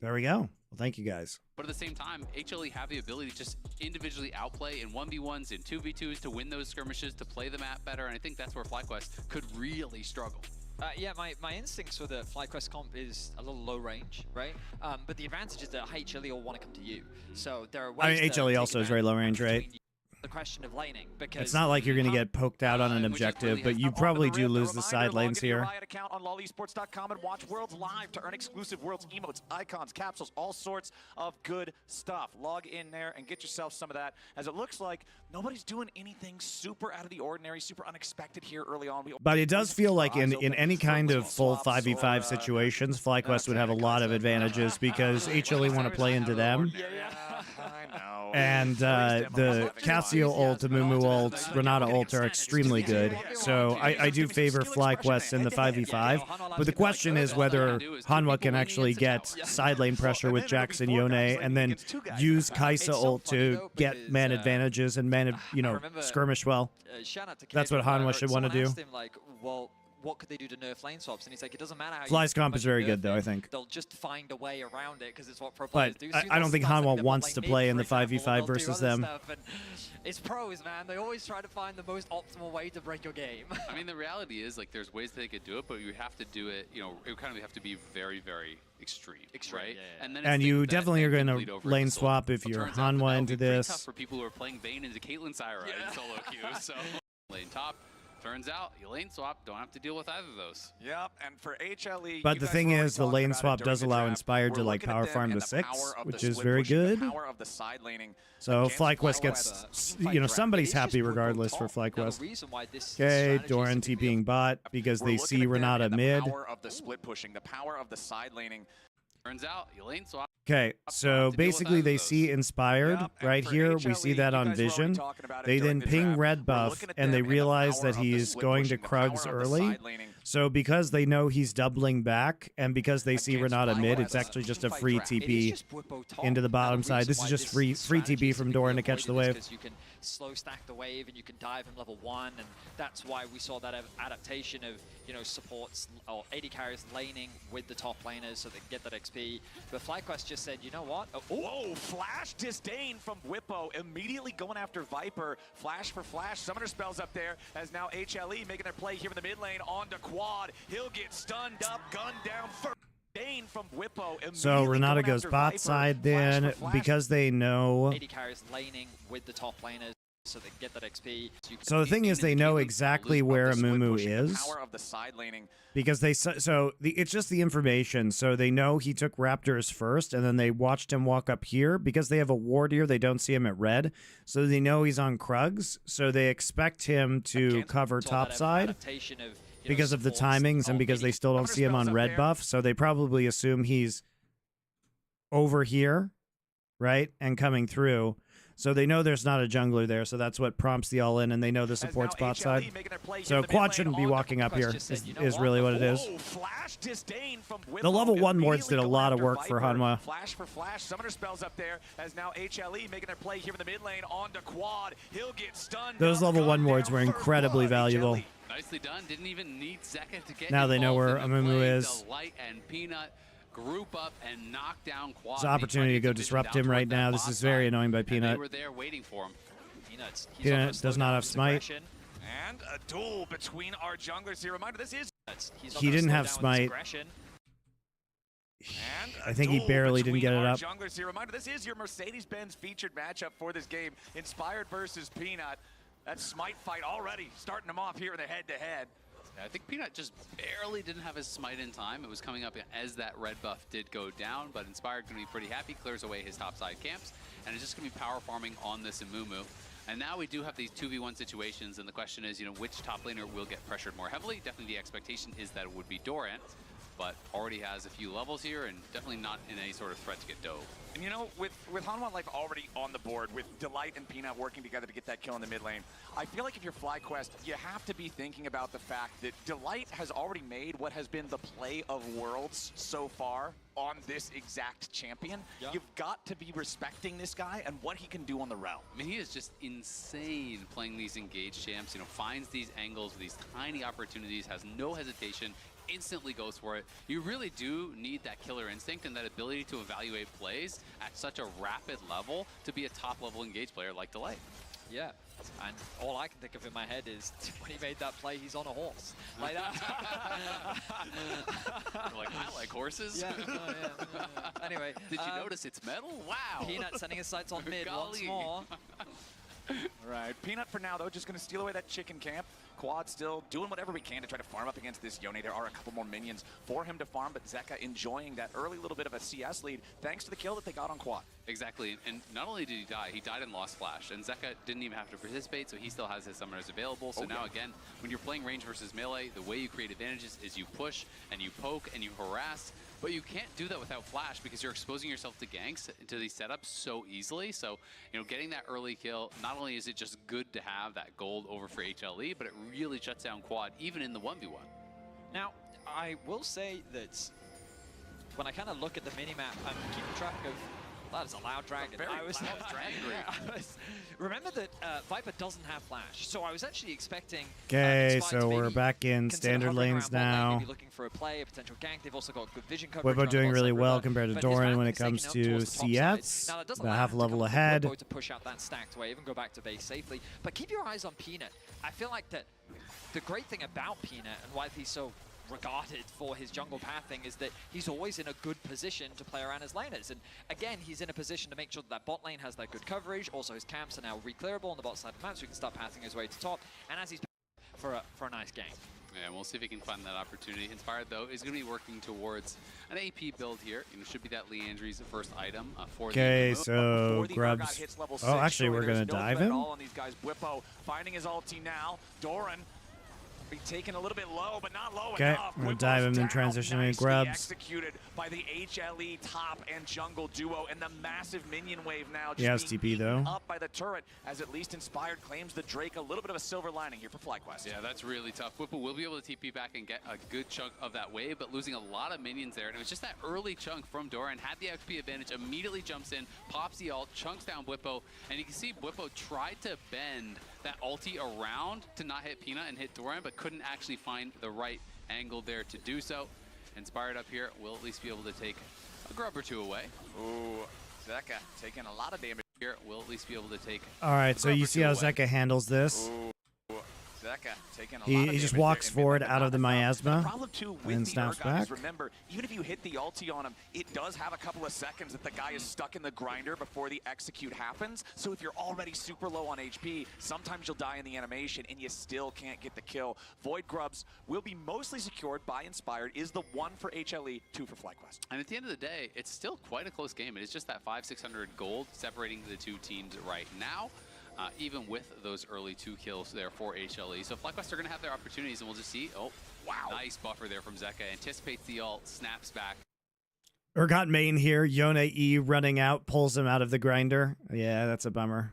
There we go. Well, thank you guys. at the same time, HLE have the ability to just individually outplay in 1v1s and 2v2s to win those skirmishes, to play the map better, and I think that's where FlyQuest could really struggle. Yeah, my instincts for the FlyQuest comp is a little low range, right? But the advantage is that HLE all want to come to you. So there are ways HLE also is very low range, right? The question of laning, because it's not like you're going to get poked out on an objective, but you probably do lose the side lanes here. Account on lolesports.com and watch Worlds live to earn exclusive Worlds emotes, icons, capsules, all sorts of good stuff. Log in there and get yourself some of that, as it looks like nobody's doing anything super out of the ordinary, super unexpected here early on. But it does feel like in any kind of full 5v5 situations, FlyQuest would have a lot of advantages because HLE want to play into them. I know. And the Cassio ult, Mumu ult, Renata ult are extremely good. So I do favor FlyQuest in the 5v5. But the question is whether Hanwha can actually get side lane pressure with Jackson Yone and then use Kai'Sa ult to get man advantages and man, skirmish well. That's what Hanwha should want to do. Like, well, what could they do to nerf lane swaps? And he's like, it doesn't matter how Fly's comp much is you very nerf good, though, it, I think. they'll just find a way around it because it's what pro players But do. I don't think Hanwha wants to play in the for 5v5 example, they'll do versus other them. stuff, and it's pros, man. They always try to find the most optimal way to break your game. I mean, the reality is, like, there's ways they could do it, but you have to do it, you know, it kind of have to be very, very extreme, right? Yeah. And then And it's you things that definitely are can going bleed to over lane into solo. swap if Well, you're turns out that Hanwha would into be pretty this. tough for people who are playing Vayne into Caitlyn Syra in solo queue, so lane top. Turns out you lane swap, don't have to deal with either of those. Yep, and for HLE, But you the guys thing were already is, the talking lane about it swap during does the allow draft. Inspired to We're like looking at power them farm and to the 6, power of which the is split very pushing, the good. power of the side laning So against FlyQuest FlyQuest, gets, fight you know, draft. somebody's It is happy just regardless for brutal. Now, FlyQuest. the reason why this Okay, strategy Doran is simply TPing bot because We're they looking see at them Renata and the mid. power of the split pushing, the power of the side laning. Turns out you lane swap. Okay, so deal with basically either they of those. see Inspired Yep, and right for here. We HLE, see that you on guys were already Vision. talking about it They during then the ping draft. red We're buff looking at and they them and the realize power that of the he's split going to pushing, the power Krugs of the early. side laning. So because they know he's doubling back and because they see Against Renata mid, FlyQuest, it's actually just a fight free draft. It is TP just Whippo top. into the Now, bottom reason side. This why is just this free strategy TP is from typically Doran to catch the avoided is wave. 'cause you can slow stack the wave and you can dive him level 1, and that's why we saw that adaptation of, you know, supports or AD carries laning with the top laners so they can get that XP. But FlyQuest just said, you know what? Whoa, flash disdain from Whippo, immediately going after Viper. Flash for flash, summoner spells up there as now HLE making their play here in the mid lane onto Quad. He'll get stunned up, gunned down first. Disdain from Whippo, So immediately Renata going goes after bot Viper. side Flash then for flash. because they know. AD carries laning with the top laners so they can get that XP. You can So the thing is, they know exactly where The split Amumu pushing, the is power of the side laning. because they it's just the information. So they know he took Raptors first, and then they watched him walk up here because they have a ward here. They don't see him at red, so they know he's on Krugs. So they expect him to Against cover saw top that side adaptation of, you know, because of the supports timings and or because they AD still don't see him Summoner on spells red up there. buff. So they probably assume he's over here, right, and coming through. So they know there's not a jungler there, so that's what prompts the all-in, and they know the As support now spot HLE side. making their play here So in the mid Quad lane shouldn't be onto walking up here, just said, you know is what? really what it is. Whoa, flash disdain from Whippo. The level 1 wards did a Immediately lot of going work after for Viper. Hanwha. Flash for flash, summoner spells up there as now HLE making their play here in the mid lane onto Quad. He'll get stunned. Those up, level 1 gunned wards down were first incredibly blood. valuable. HLE. Nicely done. Didn't even need Zeka to get Now they know involved where in the Amumu play. is. Delight and Peanut group up and knock down Quad. It's an opportunity to go disrupt him right now. This is very annoying by They Peanut. were there waiting for him. Peanuts. He's Peanut almost does slowed not down have his smite. aggression. And a duel between our junglers here. Reminder, this is He's He not gonna didn't slow have down with his smite. aggression. And I think he barely didn't get it up. Junglers here. Reminder, this is your Mercedes-Benz featured matchup for this game. Inspired versus Peanut. That smite fight already starting them off here in the head-to-head. I think Peanut just barely didn't have his smite in time. It was coming up as that red buff did go down, but Inspired going to be pretty happy, clears away his topside camps, and it's just going to be power farming on this Amumu. And now we do have these 2v1 situations, and the question is, you know, which top laner will get pressured more heavily? Definitely the expectation is that it would be Doran, but already has a few levels here and definitely not in any sort of threat to get dove. And you know, with Hanwha Life already on the board, with Delight and Peanut working together to get that kill in the mid lane, I feel like if you're FlyQuest, you have to be thinking about the fact that Delight has already made what has been the play of worlds so far on this exact champion. Yeah. You've got to be respecting this guy and what he can do on the realm. I mean, he is just insane playing these engaged champs, you know, finds these angles, these tiny opportunities, has no hesitation, instantly goes for it. You really do need that killer instinct and that ability to evaluate plays at such a rapid level to be a top-level engaged player like Delight. Yeah. And all I can think of in my head is when he made that play, he's on a horse. Like that. Like, I like horses. Yeah, yeah. Anyway. Did you notice it's metal? Wow. Peanut sending his sights on mid once Golly. more. Right. Peanut for now, though, just going to steal away that chicken camp. Quad still doing whatever we can to try to farm up against this Yone. There are a couple more minions for him to farm, but Zeka enjoying that early little bit of a CS lead thanks to the kill that they got on Quad. Exactly, and not only did he died and lost Flash, and Zeka didn't even have to participate, so he still has his summoners available. So now again, when you're playing range versus melee, the way you create advantages is you push, and you poke, and you harass, but you can't do that without Flash because you're exposing yourself to ganks, to these setups so easily. So, you know, getting that early kill, not only is it just good to have that gold over for HLE, but it really shuts down Quad, even in the 1v1. Now, I will say that when I kind of look at the minimap, I'm keeping track of that is a loud dragon. Very I was loud dragon. remember that Viper doesn't have flash, so I was actually expecting. Okay, Inspired so to we're maybe back in consider standard hovering lanes around bot lane, now. maybe looking for a play, a potential gank. They've also got good vision coverage. Wibbo around the doing bot really side well river, compared to but his Doran back when is it comes taken out to towards the top CS. side. Now, that does About allow half him to level come from ahead. Wibbo to push out that stacked wave and go back to base safely. But keep your eyes on Peanut. I feel like that the great thing about Peanut and why he's so regarded for his jungle pathing is that he's always in a good position to play around his laners. And again, he's in a position to make sure that bot lane has that good coverage. Also, his camps are now reclearable on the bot side of the map, so he can start pathing his way to top. And as he's for a nice game. Yeah, we'll see if he can find that opportunity. Inspired, though, is going to be working towards an AP build here. You know, should be that Leandry's first item for Okay, the so Grubs. Oh, actually, we're going to dive him? On these guys. Bwipo finding his ulti now. Doran be taken a little bit low, but not low enough. I'm gonna dive him, then transition in Grubs. Executed by the HLE top and jungle duo, and the massive minion wave now. He has just TP though. Up by the turret, as at least Inspired claims the Drake. A little bit of a silver lining here for FlyQuest. Yeah, that's really tough. Whipple will be able to TP back and get a good chunk of that wave, but losing a lot of minions there. And it was just that early chunk from Doran, had the XP advantage, immediately jumps in, pops the ult, chunks down Bwipo, and you can see Bwipo tried to bend that ulti around to not hit Peanut and hit Doran, but couldn't actually find the right angle there to do so. Inspired up here will at least be able to take a grub or two away. Ooh, Zeka taking a lot of damage. Here will at least be able to take. All right, so you see how Zeka handles this. Ooh. Zeka taking a lot of He damage just there walks in forward mid, out of the but miasma. the problem too with and the snaps Urgot is, back. remember, even if you hit the ulti on him, it does have a couple of seconds that the guy is stuck in the grinder before the execute happens. So if you're already super low on HP, sometimes you'll die in the animation and you still can't get the kill. Void Grubs will be mostly secured by Inspired, is the 1 for HLE, 2 for FlyQuest. And at the end of the day, it's still quite a close game. It is just that 500-600 gold separating the two teams right now. Even with those early 2 kills there for HLE. So FlyQuest are going to have their opportunities, and we'll just see. Oh, wow. Nice buffer there from Zeka. Anticipates the ult, snaps back. Urgot main here. Yone E running out, pulls him out of the grinder. Yeah, that's a bummer.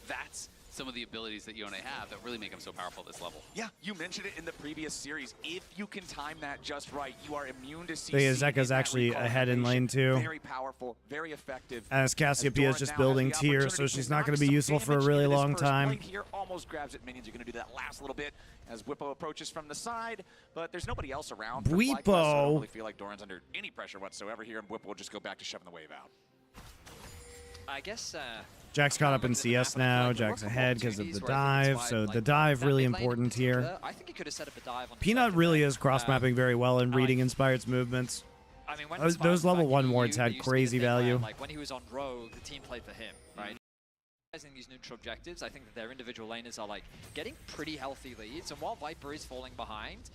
That's some of the abilities that Yone have that really make him so powerful at this level. Yeah, you mentioned it in the previous series. If you can time that just right, you are immune to CC. So yeah, Zeka's actually ahead in lane 2. Very powerful, very effective. As Cassiopeia is just building tier, so she's not going to be useful for a really long time. Here almost grabs at minions. You're going to do that last little bit as Bwipo approaches from the side, but there's nobody else around. Bwipo! I don't really feel like Doran's under any pressure whatsoever here, and Bwipo will just go back to shoving the wave out. I guess. Jack's caught up in CS now. Jack's ahead because of the dive, so the dive really important here. I think he could have set up a dive on Peanut really is cross-mapping very well and reading Inspired's movements. I mean, when Those level 1 wards there had used to be crazy the thing where, value. like when he was on Rogue, the team played for him, right? These neutral objectives, I think that their individual laners are like getting pretty healthy leads, and while Viper is falling behind,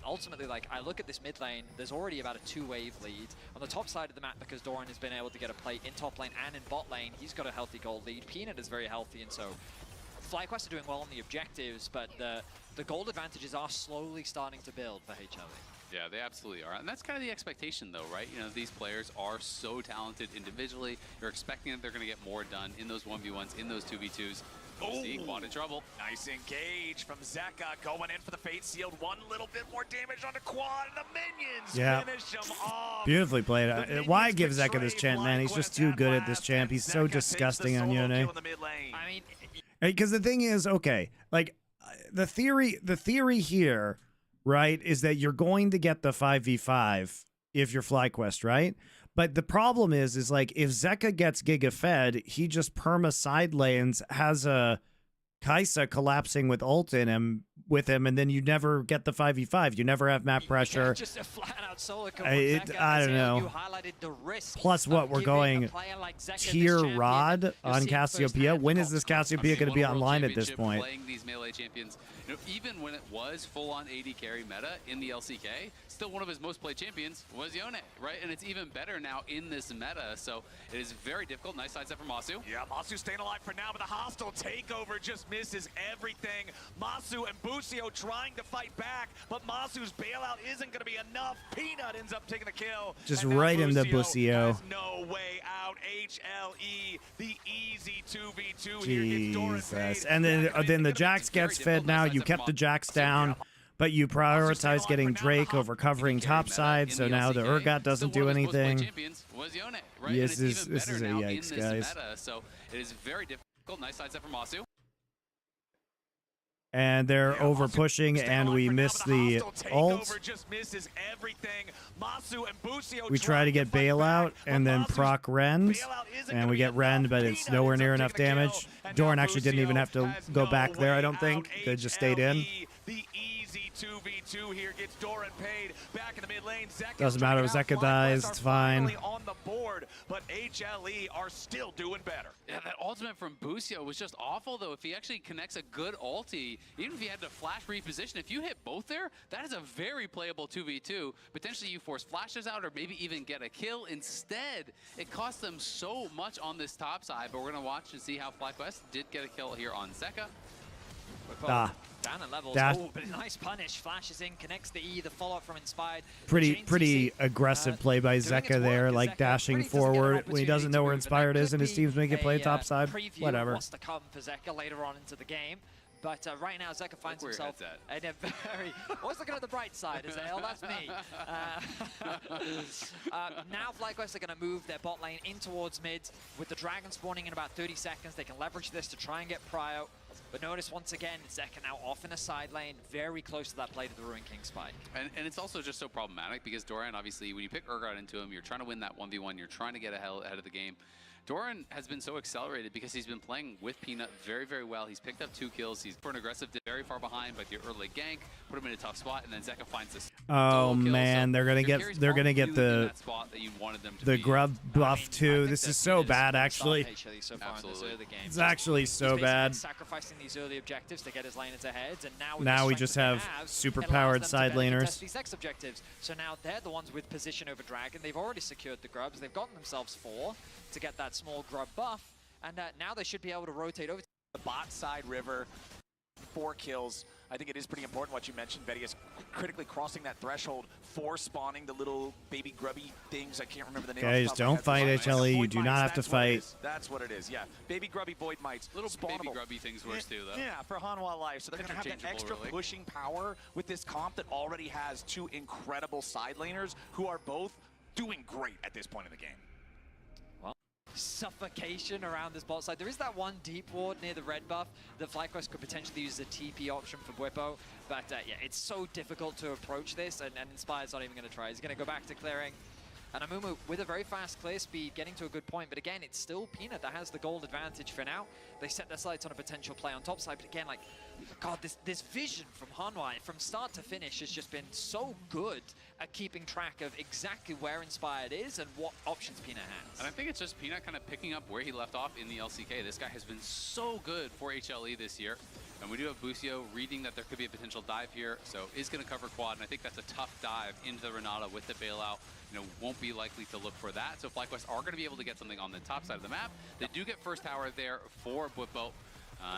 ultimately, like I look at this mid lane, there's already about a 2-wave lead on the top side of the map because Doran has been able to get a play in top lane and in bot lane. He's got a healthy gold lead. Peanut is very healthy, and so FlyQuest are doing well on the objectives, but the gold advantages are slowly starting to build for HLE. Yeah, they absolutely are. And that's kind of the expectation, though, right? You know, these players are so talented individually. You're expecting that they're going to get more done in those 1v1s, in those 2v2s. We'll see, quad in trouble. Nice engage from Zeka, going in for the Fate Sealed. One little bit more damage on the quad, and the minions finish him off. Beautifully played. Why give Zeka this champ, man? He's just too good at this champ. He's so disgusting on Yone. I mean, because the thing is, okay, like the theory here, right, is that you're going to get the 5v5 if you're FlyQuest, right? But the problem is like if Zeka gets Giga fed, he just perma side lanes, has a Kai'Sa collapsing with ult in him with him, and then you never get the 5v5. You never have map pressure. Just a flat out solo I don't know. You highlighted the risk. Plus, what we're going tier Rod on Cassiopeia. When is this Cassiopeia going to be online at this point? Playing these melee champions, you know, even when it was full-on AD carry meta in the LCK, still one of his most played champions was Yone, right? And it's even better now in this meta, so it is very difficult. Nice sidestep from Masu. Yeah, Masu staying alive for now, but the hostile takeover just misses everything. Masu and Busio trying to fight back, but Masu's bailout isn't going to be enough. Peanut ends up taking the kill. Just right into Busio. Has no way out. HLE, the easy 2v2 here. Jesus. And then the Jax gets fed now. You kept the Jax down. but you prioritize getting Drake over covering top side, so now the Urgot doesn't do anything. Yes, this is a yikes, guys. So it is very difficult. Nice side set from Masu. And they're over pushing, and we miss the ult. We try to get bailout, and then proc rend, and we get rend, but it's nowhere near enough damage. Doran actually didn't even have to go back there, I don't think. They just stayed in. 2v2 here gets Doran paid back in the mid lane. Doesn't matter if Zeka dies, it's fine. On the board, but HLE are still doing better. Yeah, that ultimate from Busio was just awful, though. If he actually connects a good ulti, even if he had to flash reposition, if you hit both there, that is a very playable 2v2. Potentially you force flashes out or maybe even get a kill. Instead, it cost them so much on this top side, but we're going to watch and see how FlyQuest did get a kill here on Zeka. Down at levels. Dash. Oh, but a nice punish. Flashes in, connects the E, the follow-up from Inspired. Pretty aggressive play by Zeka there, like dashing forward when he doesn't know where Inspired is and his team's making play topside. Whatever. What's to come for Zeka later on into the game. But right now, Zeka finds himself in a very... Always looking at the bright side, Azael. That's me. Now, FlyQuest are going to move their bot lane in towards mid. With the Dragon spawning in about 30 seconds, they can leverage this to try and get prio. But notice once again, Zeka now off in a side lane, very close to that play to the Ruin King spike. And it's also just so problematic because Doran, obviously, when you pick Urgot into him, you're trying to win that 1v1, you're trying to get ahead of the game. Doran has been so accelerated because he's been playing with Peanut very, very well. He's picked up 2 kills. He's for an aggressive, very far behind, but the early gank put him in a tough spot, and then Zeka finds this. Oh man, they're gonna get the grub buff too. This is so bad, actually. It's actually so bad. Sacrificing these early objectives to get his laners ahead, and now we just have super powered side laners. These next objectives. So now they're the ones with position over Dragon. They've already secured the grubs. They've gotten themselves 4 to get that small grub buff, and now they should be able to rotate over to the bot side river. 4 kills. I think it is pretty important what you mentioned, Betty, is critically crossing that threshold for spawning the little baby grubby things. I can't remember the name. Guys, don't fight HLE. You do not have to fight. That's what it is, yeah. Baby grubby void mites. Little baby grubby things worse too, though. Yeah, for Hanwha Life. So they're going to have that extra pushing power with this comp that already has 2 incredible side laners who are both doing great at this point in the game. Suffocation around this bot side. There is that one deep ward near the red buff that FlyQuest could potentially use as a TP option for Bwipo, but yeah, it's so difficult to approach this, and Inspired's not even going to try. He's going to go back to clearing. And Amumu with a very fast clear speed, getting to a good point, but again, it's still Peanut that has the gold advantage for now. They set their sights on a potential play on top side, but again, like, God, this vision from Hanwha, from start to finish, has just been so good at keeping track of exactly where Inspired is and what options Peanut has. And I think it's just Peanut kind of picking up where he left off in the LCK. This guy has been so good for HLE this year. And we do have Busio reading that there could be a potential dive here, so is going to cover quad, and I think that's a tough dive into the Renata with the bailout. You know, won't be likely to look for that. So FlyQuest are going to be able to get something on the top side of the map. They do get first tower there for Bwipo,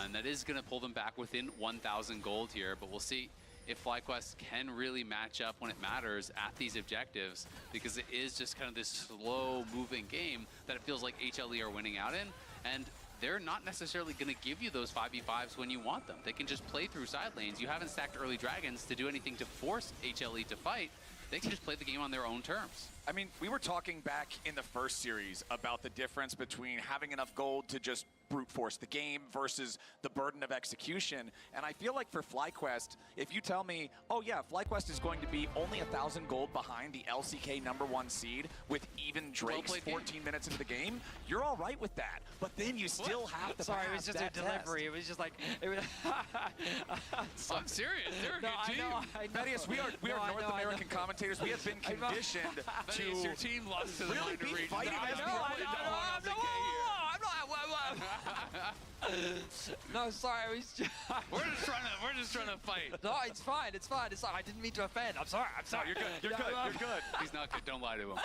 and that is going to pull them back within 1,000 gold here, but we'll see if FlyQuest can really match up when it matters at these objectives, because it is just kind of this slow-moving game that it feels like HLE are winning out in, and they're not necessarily going to give you those 5v5s when you want them. They can just play through side lanes. You haven't stacked early dragons to do anything to force HLE to fight. They can just play the game on their own terms. I mean, we were talking back in the first series about the difference between having enough gold to just brute force the game versus the burden of execution. And I feel like for FlyQuest, if you tell me, oh yeah, FlyQuest is going to be only 1,000 gold behind the LCK #1 seed with even Drake's 14 minutes into the game, you're all right with that. But then you still have to Sorry, it was just a delivery. It was just like... It was I'm serious. They're a good team. I know. Thaddeus, we are North American commentators. We have been conditioned to your team lost to the really minor be region. fighting as the only No, sorry, I was just... We're just trying to fight. No, it's fine. I didn't mean to offend. I'm sorry. No, you're good. You're good. He's not good. Don't lie to him.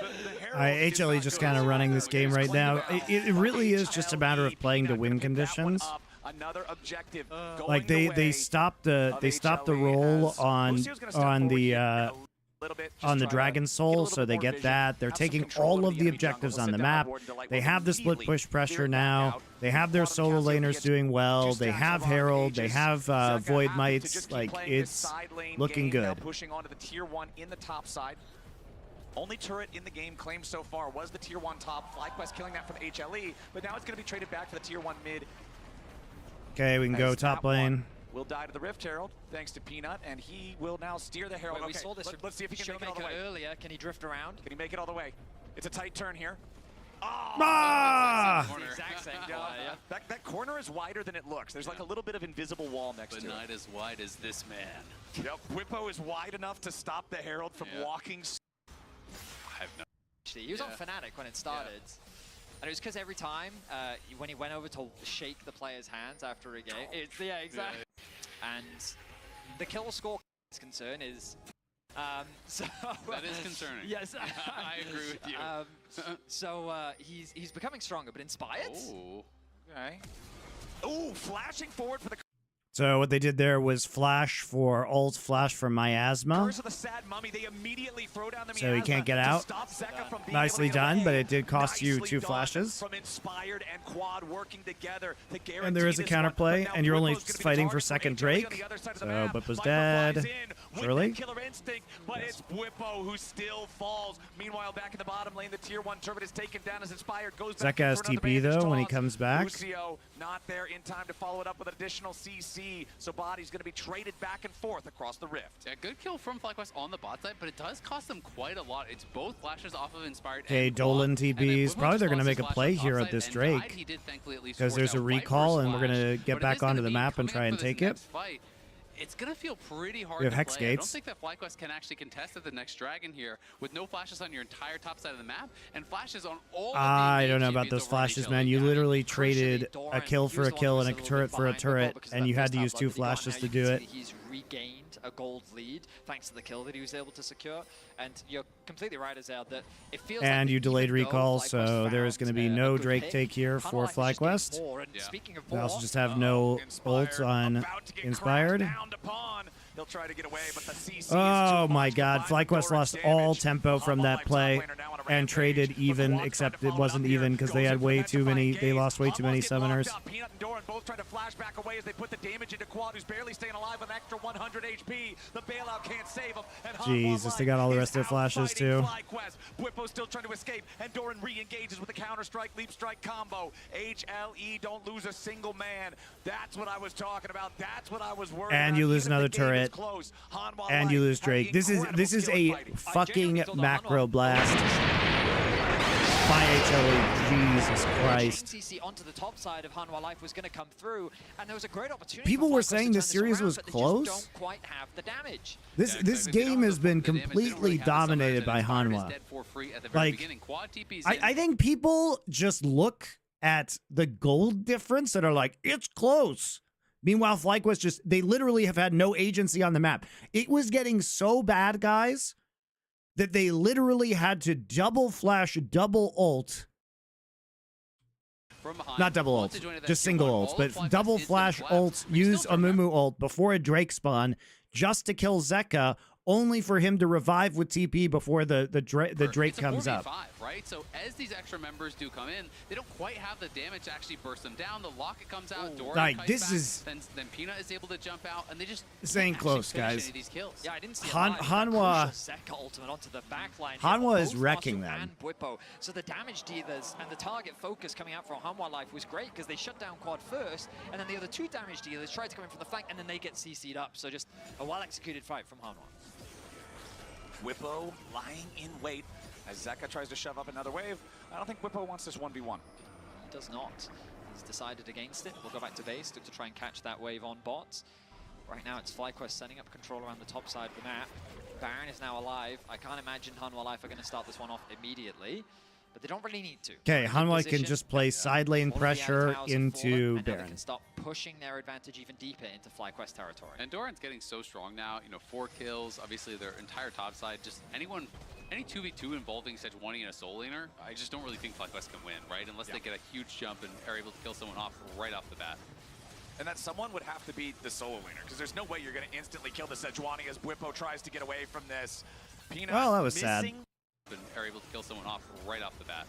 HLE just kind of running this game right now. It really is just a matter of playing to win conditions. Another objective. Like they stopped the roll on the little bit, on the try to Dragon get a Soul, little so bit they more get vision, that. They're have some taking control all over of the enemy objectives jungle. on We'll the sit down map. board and Delight They will have the split immediately push pressure clear it back now. out. They have their Bottom solo Casio laners gets doing well. two They stacks have of Herald. They Ages. have Zeka Void happy to Mites. just keep Like, playing this it's side lane looking game, now good. pushing onto the tier 1 in the top side. Only turret in the game claimed so far was the tier 1 top. FlyQuest killing that from HLE, but now it's going to be traded back for the tier 1 mid. Okay, we can go As top that one lane. will die to the Rift Herald, thanks to Peanut, and he will now steer the Herald. Wait, we Okay, saw this from let's see if he can make it all the Showmaker way. earlier. Can he drift around? Can he make it all the way? It's a tight turn here. Oh! Ah! It's the exact same Yeah, play, yeah. that corner is wider than it looks. There's like a little bit of invisible wall next But to not it. as wide as this man. Yep, Whippo is wide enough to stop the Herald from Yeah. walking. I have no. Actually, he was on Yeah. Fnatic when it started. And it was because every time when he went over to shake the player's hands after a game, it's yeah, exactly. And the kill score concern is so That is concerning. Yes, I agree with you. he's becoming stronger, but inspired. Oh. Okay. Ooh, flashing forward for the So what they did there was flash for ult, flash for miasma. Curse of the Sad Mummy. They immediately throw down the So he miasma can't get to out. stop Zeka from being Nicely able to get done, away. but it did cost you Nicely 2 done flashes. From Inspired and Quad working together to guarantee And there is a this one. counterplay, But now and you're only Whippo's gonna be the fighting for target second HLE on Drake. the other side of the So map. Whippo's Viper dead. flies in with Surely? that killer instinct, but Yes. it's Whippo who still falls. Meanwhile, back in the bottom lane, the tier 1 turret is taken down as Inspired goes back Zeka has for another TP bandage though when he toss. comes back. Lucio not there in time to follow it up with additional CC, so Body's going to be traded back and forth across the rift. Yeah, good kill from FlyQuest on the bot side, but it does cost them quite a lot. It's both flashes off of Inspired. Okay, and Dolan Quad, and then TPs. Whippo Probably just they're gonna lost make his a flash play on here top at this side and Drake. died. He did thankfully at least Because force there's a out Viper's recall, and we're flash. gonna But get it back is gonna onto the be map and coming try up and for this take it. next fight. It's going to feel pretty hard We have to Hex play. I don't gates. think that FlyQuest can actually contest at the next Dragon here with no flashes on your entire top side of the map and flashes on all of the I don't know champions about those over on flashes, HLE. man. You Yeah, literally Crucially, traded a Doran, kill he for was a the one kill who and a was turret for a little bit behind turret, because and of you that had to use first 2 outlet that he got. flashes Now to you do can it. see that he's regained a gold lead thanks to the kill that he was able to secure. And you're completely right, Azale, that it feels And like you even delayed though recall, FlyQuest so there is found, going to be a no good Drake pick, take here for Hunwell is just getting FlyQuest. more. And Yeah. speaking of They also more, just have no ult on about to get Inspired. crashed down to pawn. He'll try to get away, but the CC is Oh too my much to god, bind FlyQuest Doran's lost all damage. tempo from Humble that Life play top laner now on a and rampage, traded but even, Quad's trying except to it follow wasn't up here. even because they Goes had in for way the too many, petrifying they gaze. lost way too many Humbles get locked summoners. up. Peanut and Doran both trying to flash back away as they put the damage into Quad, who's barely staying alive with an extra 100 HP. The bailout can't save him. And Jesus, they got all the rest of their flashes too. Whippo's still trying to escape, and Doran re-engages with the counter-strike, leap-strike combo. HLE don't lose a single man. That's what I was talking about. That's what I was worried And about. you lose Even if another the game is turret. close, Hanwha And you Light lose has Drake. This is incredible a skill at fighting. fucking thought that macro Hanwha- blast by HLE. Jesus Christ. CC onto the top side of Hanwha Life was going to come through, and there was a great opportunity. People for were FlyQuest to saying turn this series around, was but they close. just don't quite have the damage. This Yeah, this exactly. They don't game have has the been damage. They don't completely really have the dominated summoners, by and Inspired is Hanwha. dead for free at the very Like, beginning. Quad TPs I in. think people just look at the gold difference and are like, it's close. Meanwhile, FlyQuest just, they literally have had no agency on the map. It was getting so bad, guys, that they literally had to double flash, double ult. From behind, Not double wants ult, to join at that just tier single one. ults, All but of FlyQuest double is gonna flash collapse. ult, We still use a turn back. Mumu ult before a Drake spawn just to kill Zeka, only for him to revive with TP before the Drake It's a comes 4v5, up. right? So as these extra members do come in, they don't quite have the damage to actually burst them down. The locket comes out, Doran Like, kites this back, is- then Peanut is able to jump out, and they just This ain't can't actually close, finish guys. any of these kills. Yeah, I didn't see Han- it live. Hanwha- Crucial Zeka ultimate onto the backline. Hanwha is Both wrecking Masu them. And Whippo. So the damage dealers and the target focus coming out from Hanwha Life was great because they shut down Quad first, and then the other 2 damage dealers tried to come in from the flank, and then they get CC'd up. So just a well-executed fight from Hanwha. Whippo lying in wait as Zeka tries to shove up another wave. I don't think Whippo wants this 1v1. He does not. He's decided against it. We'll go back to base, look to try and catch that wave on bot. Right now it's FlyQuest setting up control around the top side of the map. Baron is now alive. I can't imagine Hanwha Life are going to start this one off immediately, but they don't really need to. Okay, Good Hanwha can position. just play side lane All of the pressure anti-towers have into fallen, and now they Baron. can start pushing their advantage even deeper into FlyQuest territory. And Doran's getting so strong now, 4 kills, obviously their entire top side, just any 2v2 involving Sejuani and a soul laner, I just don't really think FlyQuest can win, right? Unless they get a huge jump and are able to kill someone off right off the bat. And that someone would have to be the solo laner, because there's no way you're going to instantly kill the Sejuani as Whippo tries to get away from this. Peanut Well, that was sad. missing, And are able to kill someone off right off the bat.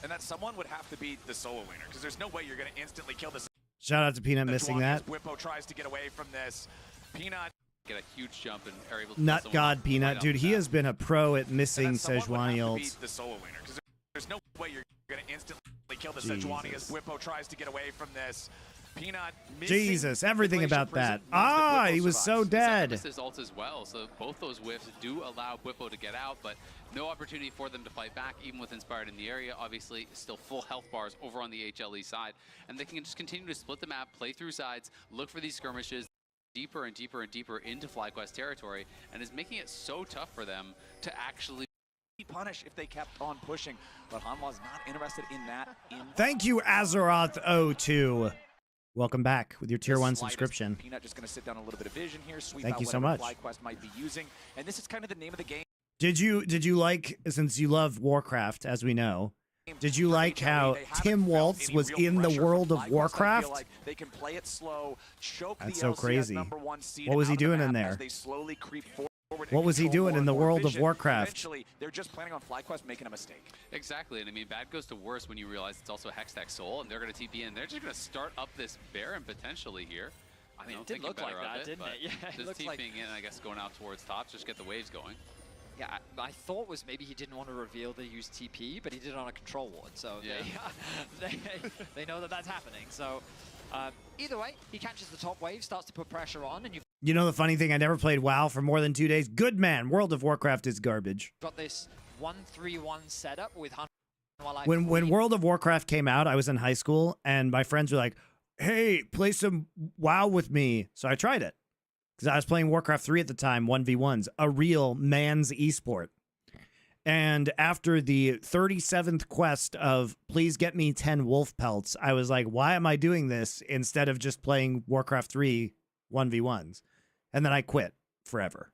and that someone would have to be the solo laner, because there's no way you're going to instantly kill this. Shout out to Peanut missing that. Whippo tries to get away from this. Peanut Get a huge jump and are able to kill Nut someone God off Peanut, right off dude. the He bat. has been a pro at and missing that someone would have Sejuani to be ults. the solo laner, because there's no way you're going to instantly kill the Jesus. Sejuani as Whippo tries to get away from this. Peanut missing Jesus, everything the Glacier about Prison that. means that Whippo He was so survives. dead. Missed his ult as well, so both those whiffs do allow Whippo to get out, but no opportunity for them to fight back, even with Inspired in the area. Obviously, still full health bars over on the HLE side, and they can just continue to split the map, play through sides, look for these skirmishes deeper and deeper and deeper into FlyQuest territory, and is making it so tough for them to actually Punish if they kept on pushing, but Hanwha's not interested in that. Thank you, Azeroth02. Welcome back with your tier the 1 slightest. subscription. Peanut just going to sit down a little bit of vision here, sweep Thank out you so whatever much. FlyQuest might be using, and this is kind of the name of the game. Did you like, since you love Warcraft, as we know, did you For like HLE, how they haven't Tim felt Waltz any was real in the pressure world from of FlyQuest. I Warcraft? feel like they can play it slow, choke That's the so LCS crazy. #1 seed What was out he of the doing in map there? as they slowly creep forward and What was he control doing more in the and more world of vision. Warcraft? Eventually, they're just planning on FlyQuest making a mistake. Exactly, and I mean, bad goes to worse when you realize it's also a Hextech Soul, and they're going to TP in. They're just going to start up this Baron potentially here. I mean, You know, it did thinking look like better of that, it, didn't but it? Yeah, it just looks TPing like. in, I guess, going out towards top, just get the waves going. Yeah, I thought was maybe he didn't want to reveal they used TP, but he did it on a control ward, so Yeah. they know that that's happening. So either way, he catches the top wave, starts to put pressure on, and you've You know the funny thing? I never played WoW for more than 2 days. Good man. World of Warcraft is garbage. got this 1-3-1 setup with Hanwha. When World of Warcraft came out, I was in high school, and my friends were like, hey, play some WoW with me. So I tried it. Because I was playing Warcraft 3 at the time, 1v1s, a real man's esport. And after the 37th quest of please get me 10 wolf pelts, I was like, why am I doing this instead of just playing Warcraft 3 1v1s? And then I quit forever.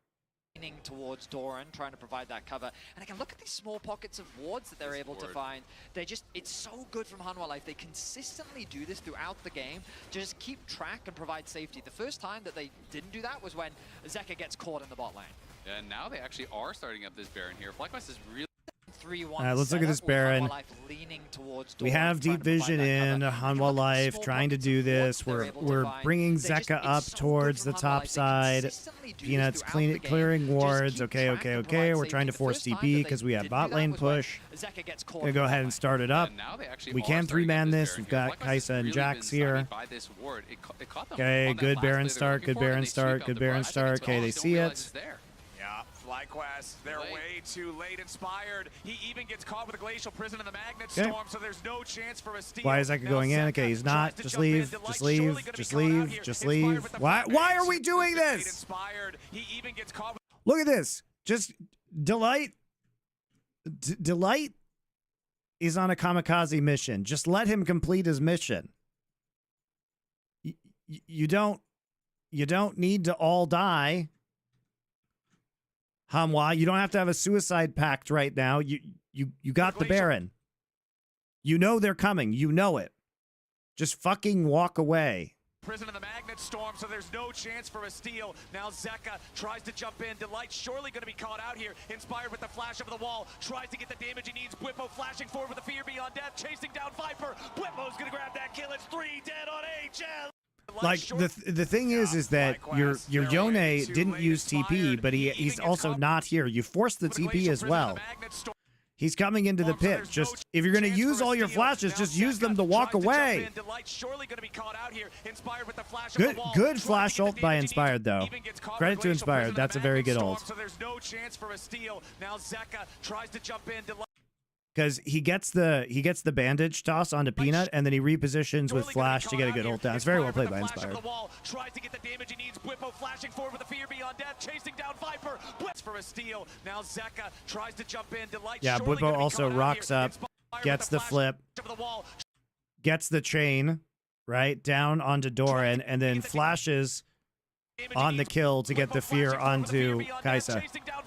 leaning towards Doran, trying to provide that cover. And again, look at these small pockets of wards that they're able to find. They just, it's so good from Hanwha Life. They consistently do this throughout the game to just keep track and provide safety. The first time that they didn't do that was when Zeka gets caught in the bot lane. And now they actually are starting up this Baron here. FlyQuest is really 3-1 let's look at this setup with Baron. Hanwha Life leaning towards We Doran, have trying deep to provide vision that in cover. Hanwha Look at the Life small trying to pockets do of wards this. they're We're able to we're find. bringing They just- Zeka it's up so good towards the from Hanwha top Life. They side. consistently do this Peanuts throughout clean, the game. clearing Just wards. keep Okay, track okay, and okay. provide We're trying to safety. The force first time TP that they because we have didn't bot do that lane was when push. Zeka gets caught Gonna in go the ahead bot and lane. start it up. And now they actually We are can starting to get 3-man this. Baron We've here. got FlyQuest has Kaisa and really Jax been here. stymied by this ward. It caught them Okay, on that good last Baron play they were start, looking good for, Baron and they start, sweep good out the Baron brush. I think start. it's Okay, all they don't see realize it. it's there. Yeah, FlyQuest, they're Late. way too late. Inspired. He even gets caught with a Glacial Prison in the Magnet Okay. Storm, so there's no chance for a steal. Why is Zeka Now going in? Zeka Okay, he's tries not. to Just jump in. leave. Delight's Just surely leave. gonna be Just caught out leave. here. Just Inspired leave. with the Why front are we edge. doing Great this? Inspired. He even gets caught with Look at this. Just Delight is on a kamikaze mission. Just let him complete his mission. You don't need to all die. Hanwha, you don't have to have a suicide pact right now. You got the Baron. You know they're coming. You know it. Just fucking walk away. Prison in the Magnet Storm, so there's no chance for a steal. Now Zeka tries to jump in. Delight surely going to be caught out here. Inspired with the flash over the wall. Tries to get the damage he needs. Whippo flashing forward with the fear beyond death. Chasing down Viper. Whippo's going to grab that kill. It's 3 dead on HL. Like the thing is that your Yone didn't use TP, but he's also not here. You force the TP as well. He's coming into the pit. Just if you're gonna use all your flashes, just use them to walk away. Good flash ult by Inspired though. Credit to Inspired. That's a very good ult. So there's no chance for a steal. Now Zeka tries to jump in. Because he gets the bandage toss onto Peanut, and then he repositions with Flash to get a good ult down. It's very well played by Inspired. Tries to get the damage he needs. Whippo flashing forward with the fear beyond death, chasing down Viper. Blitz for a steal. Now Zeka tries to jump in. Delight Yeah, surely Whippo gonna be also caught out rocks here. up, Inspired gets with the flash flip, over the wall. gets the chain, right, down onto Doran, and then flashes on the kill to get the fear onto Kaisa.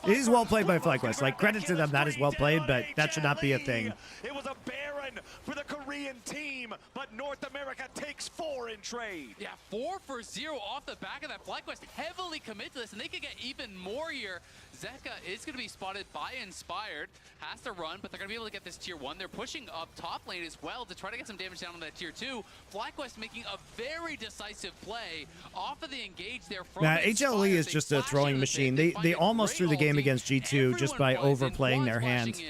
It is well played by FlyQuest. Like, credit to them, that is well played, but that should not be a thing. It was a Baron for the Korean team, but North America takes 4 in trade. Yeah, 4 for 0 off the back of that. FlyQuest heavily commit to this, and they could get even more here. Zeka is going to be spotted by Inspired, has to run, but they're going to be able to get this tier 1. They're pushing up top lane as well to try to get some damage down on that tier 2. FlyQuest making a very decisive play off of the engage there from Now, Inspired. HLE is just a throwing machine. They almost threw the game against G2 just by overplaying their hand.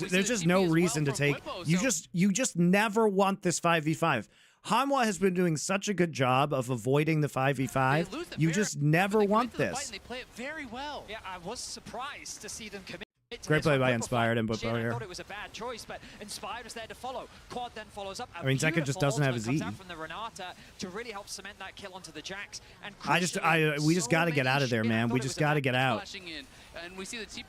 There's just no reason to take. You just never want this 5v5. Hanwha has been doing such a good job of avoiding the 5v5. You just never want this. They play it very well. Yeah, I was surprised to see them commit. Great play by Inspired and Bwipo here. I thought it was a bad choice, but Inspired was there to follow. Quad then follows up. I mean, Zeka just doesn't have his E. From the Renata to really help cement that kill onto the Jax. And we just got to get out of there, man. We just got to get out.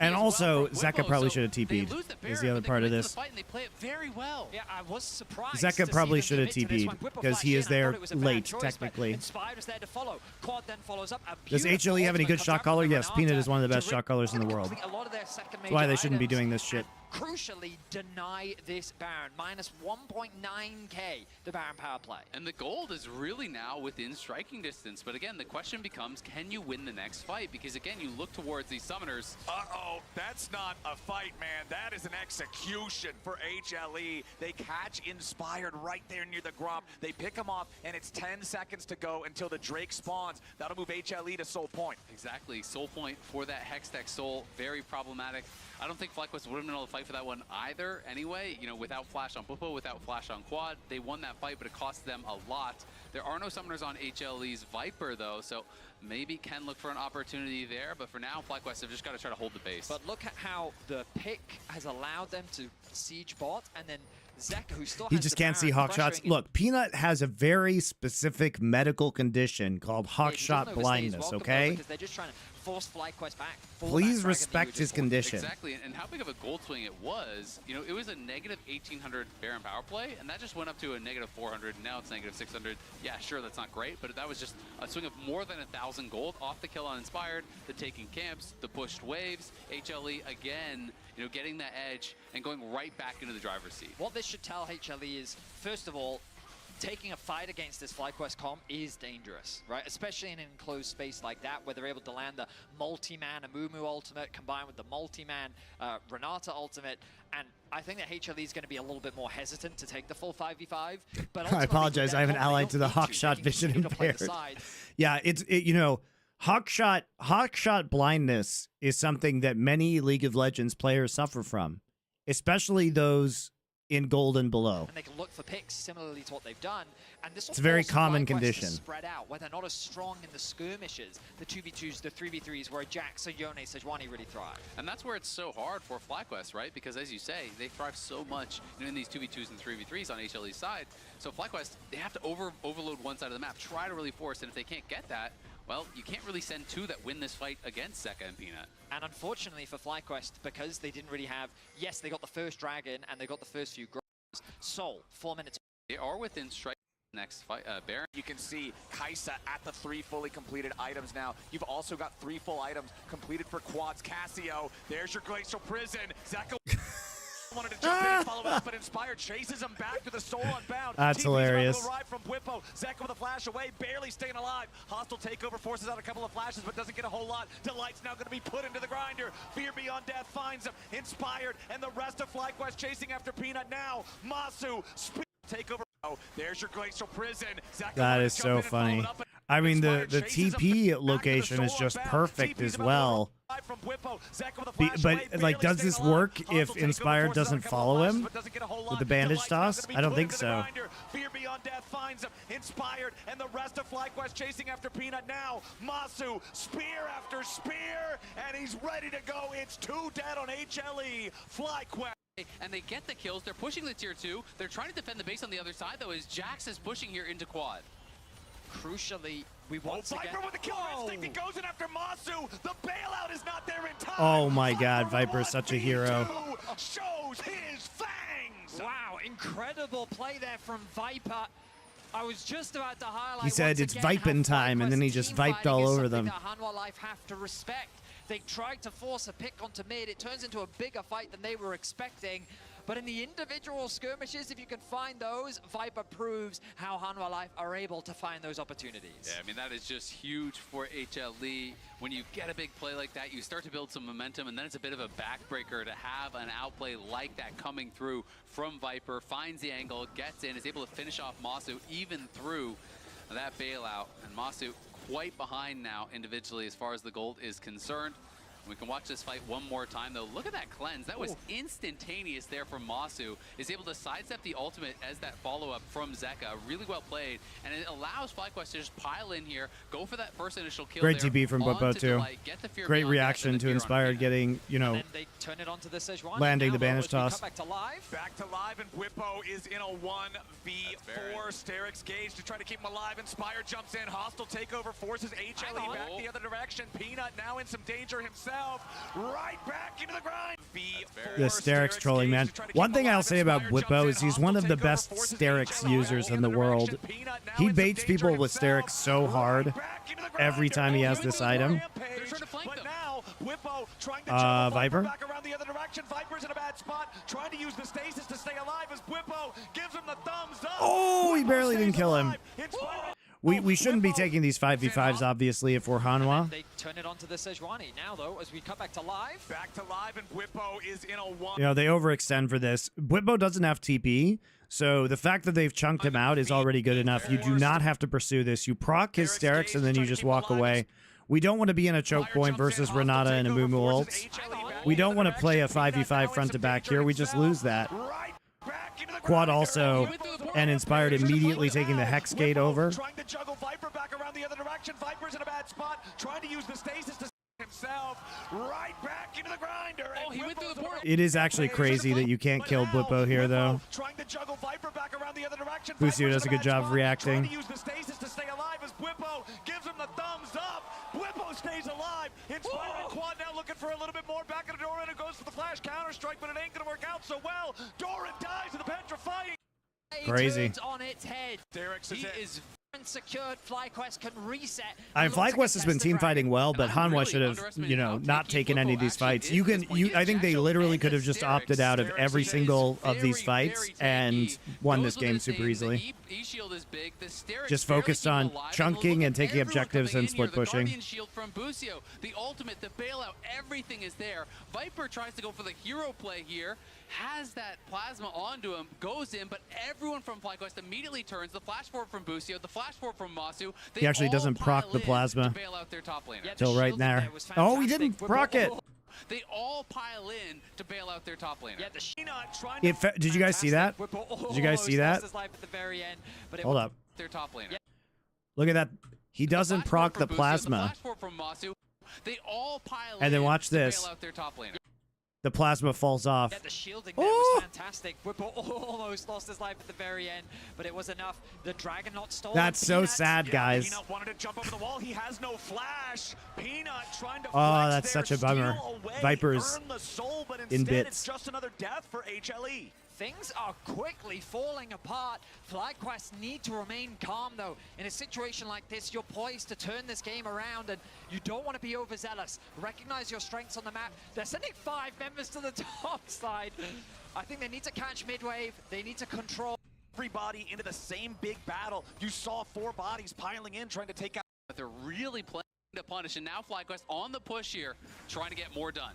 And also, Zeka probably should have TP'd. Is the other part of this. They play it very well. Yeah, I was surprised. Zeka probably should have TP'd because he is there late, technically. Inspired is there to follow. Quad then follows up. Does HLE have any good shot caller? Yes, Peanut is one of the best shot callers in the world. That's why they shouldn't be doing this shit. Crucially, deny this Baron. Minus 1.9k, the Baron power play. And the gold is really now within striking distance. But again, the question becomes, can you win the next fight? Because again, you look towards these summoners. Uh-oh, that's not a fight, man. That is an execution for HLE. They catch Inspired right there near the Gromp. They pick him off, and it's 10 seconds to go until the Drake spawns. That'll move HLE to Soul Point. Exactly. Soul Point for that Hextech Soul. Very problematic. I don't think FlyQuest would have been able to fight for that one either anyway. You know, without Flash on Bwipo, without Flash on Quad, they won that fight, but it cost them a lot. There are no summoners on HLE's Viper, though, so maybe can look for an opportunity there. But for now, FlyQuest have just got to try to hold the base. But look at how the pick has allowed them to siege bot, and then Zeka, who still he has just the can't see Baron hawk shots. pressuring him. Look, Peanut has a very specific medical condition called hawk shot blindness, okay? Because they're just trying to force FlyQuest back. Please respect his condition. Exactly, and how big of a gold swing it was. You know, it was a negative 1800 Baron power play, and that just went up to a negative 400, and now it's negative 600. Yeah, sure, that's not great, but that was just a swing of more than 1,000 gold off the kill on Inspired, the taking camps, the pushed waves. HLE, again, you know, getting that edge and going right back into the driver's seat. What this should tell HLE is, first of all, taking a fight against this FlyQuest comp is dangerous, right? Especially in an enclosed space like that, where they're able to land the multi-man Amumu ultimate combined with the multi-man Renata ultimate. And I think that HLE is going to be a little bit more hesitant to take the full 5v5. But I apologize. I have an ally to the hawk shot vision impaired. Yeah, you know, hawk shot blindness is something that many League of Legends players suffer from, especially those in gold and below. And they can look for picks similarly to what they've done. And this it's a very common FlyQuest condition. to spread out, where they're not as strong in the skirmishes, the 2v2s, the 3v3s, where Jax, Yone, Sejuani really thrive. And that's where it's so hard for FlyQuest, right? Because as you say, they thrive so much in these 2v2s and 3v3s on HLE's side. So FlyQuest, they have to overload one side of the map, try to really force, and if they can't get that, well, you can't really send two that win this fight against Zeka and Peanut. And unfortunately for FlyQuest, because they didn't really have, yes, they got the first dragon and they got the first few grows. Soul, 4 minutes. They are within strike next fight, Baron. You can see Kaisa at the 3 fully completed items now. You've also got 3 full items completed for quads. Cassio, there's your Glacial Prison. Zeka wanted to jump in and follow it up, but Inspired chases him back to the Soul Unbound. That's hilarious. Arrive from Bwipo. Zeka with a flash away, barely staying alive. Hostile takeover forces out a couple of flashes, but doesn't get a whole lot. Delight's now going to be put into the grinder. Fear Beyond Death finds him. Inspired, and the rest of FlyQuest chasing after Peanut now. Masu, takeover. Oh, there's your Glacial Prison. Zeka that is so funny. I mean, the TP location is just perfect as well. But, like, does this work if Inspired doesn't follow him with the bandage toss? I don't think so. Fear Beyond Death finds him. Inspired, and the rest of FlyQuest chasing after Peanut now. Masu, spear after spear, and he's ready to go. It's 2 dead on HLE. FlyQuest. And they get the kills. They're pushing the tier 2. They're trying to defend the base on the other side, though, as Jax is pushing here into quad. Crucially, we once again... Viper with the killer instinct. He goes in after Masu. The bailout is not there in time. Oh my God, Viper is such a hero. Shows his fangs. Wow, incredible play there from Viper. I was just about to highlight. He said it's Vipin time, and then he just viped all over them. That Hanwha Life have to respect. They tried to force a pick onto mid. It turns into a bigger fight than they were expecting. But in the individual skirmishes, if you can find those, Viper proves how Hanwha Life are able to find those opportunities. Yeah, I mean, that is just huge for HLE. When you get a big play like that, you start to build some momentum, and then it's a bit of a backbreaker to have an outplay like that coming through from Viper. Finds the angle, gets in, is able to finish off Masu even through that bailout. And Masu quite behind now individually as far as the gold is concerned. We can watch this fight one more time, though. Look at that cleanse. That was instantaneous there from Masu. Is able to sidestep the ultimate as that follow-up from Zeka. Really well played. And it allows FlyQuest to just pile in here, go for that first initial kill. Great there, TP from Bwipo, too. Great reaction to Inspired getting, you know, they turn it onto the Sejuani. landing now, the banish though, toss. Back to live. Back to live, and Bwipo is in a 1v4. Sterix Gage to try to keep him alive. Inspired jumps in. Hostile takeover forces HLE back the other direction. Peanut now in some danger himself. Right back into the grind. The Sterix trolling, man. One thing I'll say about Bwipo is he's one of the best Sterix users in the world. He baits people with Sterix so hard every time he has this item. Viper? Back around the other direction. Viper's in a bad spot, trying to use the stasis to stay alive as Bwipo gives him the thumbs up. Oh, he barely didn't kill him. We shouldn't be taking these 5v5s, obviously, if we're Hanwha. They turn it onto the Sejuani. Now, though, as we cut back to live. Back to live, and Bwipo is in a 1. You know, they overextend for this. Bwipo doesn't have TP, so the fact that they've chunked him out is already good enough. You do not have to pursue this. You proc his Sterix, and then you just walk away. We don't want to be in a choke point versus Renata and Amumu ults. We don't want to play a 5v5 front to back here. We just lose that. Quad also, and Inspired immediately taking the Hex Gate over. Trying to juggle Viper back around the other direction. Viper's in a bad spot, trying to use the stasis to himself. Right back into the grinder. Oh, he went through the portal. It is actually crazy that you can't kill Bwipo here, though. Trying to juggle Viper back around the other direction. Lucio does a good job of reacting. Trying to use the stasis to stay alive as Bwipo gives him the thumbs up. Bwipo stays alive. Inspired and Quad now looking for a little bit more. Back into Doran, who goes for the flash counter strike, but it ain't gonna work out so well. Doran dies to the petrifying. Crazy. On its head. He is secured. FlyQuest can reset. I mean, FlyQuest has been team fighting well, but Hanwha should have, you know, not taken any of these fights. I think they literally could have just opted out of every single of these fights and won this game super easily. Just focused on chunking and taking objectives and split pushing. The ultimate, the bailout, everything is there. Viper tries to go for the hero play here, has that plasma onto him, goes in, but everyone from FlyQuest immediately turns. The flash forward from Busio, the flash forward from Masu. He actually doesn't proc the plasma till right there. Oh, he didn't proc it. They all pile in to bail out their top laner. Did you guys see that? Did you guys see that? Hold up. Their top laner. Look at that. He doesn't proc the plasma. And then watch this. The plasma falls off. Yeah, the shielding there was fantastic. Bwipo almost lost his life at the very end, but it was enough. The dragon not stolen. That's so sad, guys. Peanut wanted to jump over the wall. He has no flash. Peanut trying to oh, that's such a bummer. Viper's in bits. It's just another death for HLE. Things are quickly falling apart. FlyQuest need to remain calm, though. In a situation like this, you're poised to turn this game around, and you don't want to be overzealous. Recognize your strengths on the map. They're sending 5 members to the top side. I think they need to catch mid-wave. They need to control everybody into the same big battle. You saw 4 bodies piling in, trying to take out. But they're really playing to punish, and now FlyQuest on the push here, trying to get more done.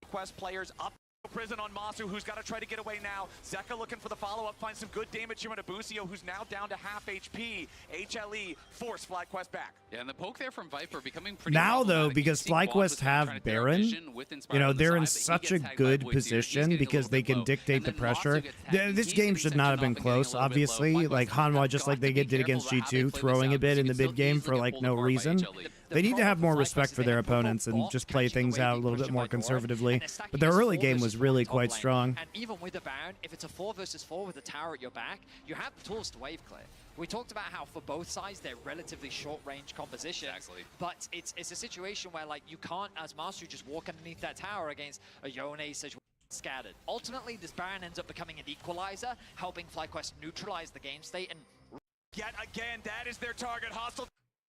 Quest players up. Prison on Masu, who's got to try to get away now. Zeka looking for the follow-up, finds some good damage here on Busio, who's now down to half HP. HLE force FlyQuest back. Yeah, and the poke there from Viper becoming pretty now, though, because FlyQuest have Baron, you know, they're in such a good position because they can dictate the pressure. This game should not have been close, obviously. Like, Hanwha, just like they did against G2, throwing a bit in the mid game for, like, no reason. They need to have more respect for their opponents and just play things out a little bit more conservatively. But their early game was really quite strong. And even with the Baron, if it's a 4 versus 4 with a tower at your back, you have the tools to wave clear. We talked about how for both sides they're relatively short-range compositions, but it's a situation where like you can't, as Masu, just walk underneath that tower against a Yone, Sejuani scattered. Ultimately, this Baron ends up becoming an equalizer, helping FlyQuest neutralize the game state, and yet again, that is their target. Hostile.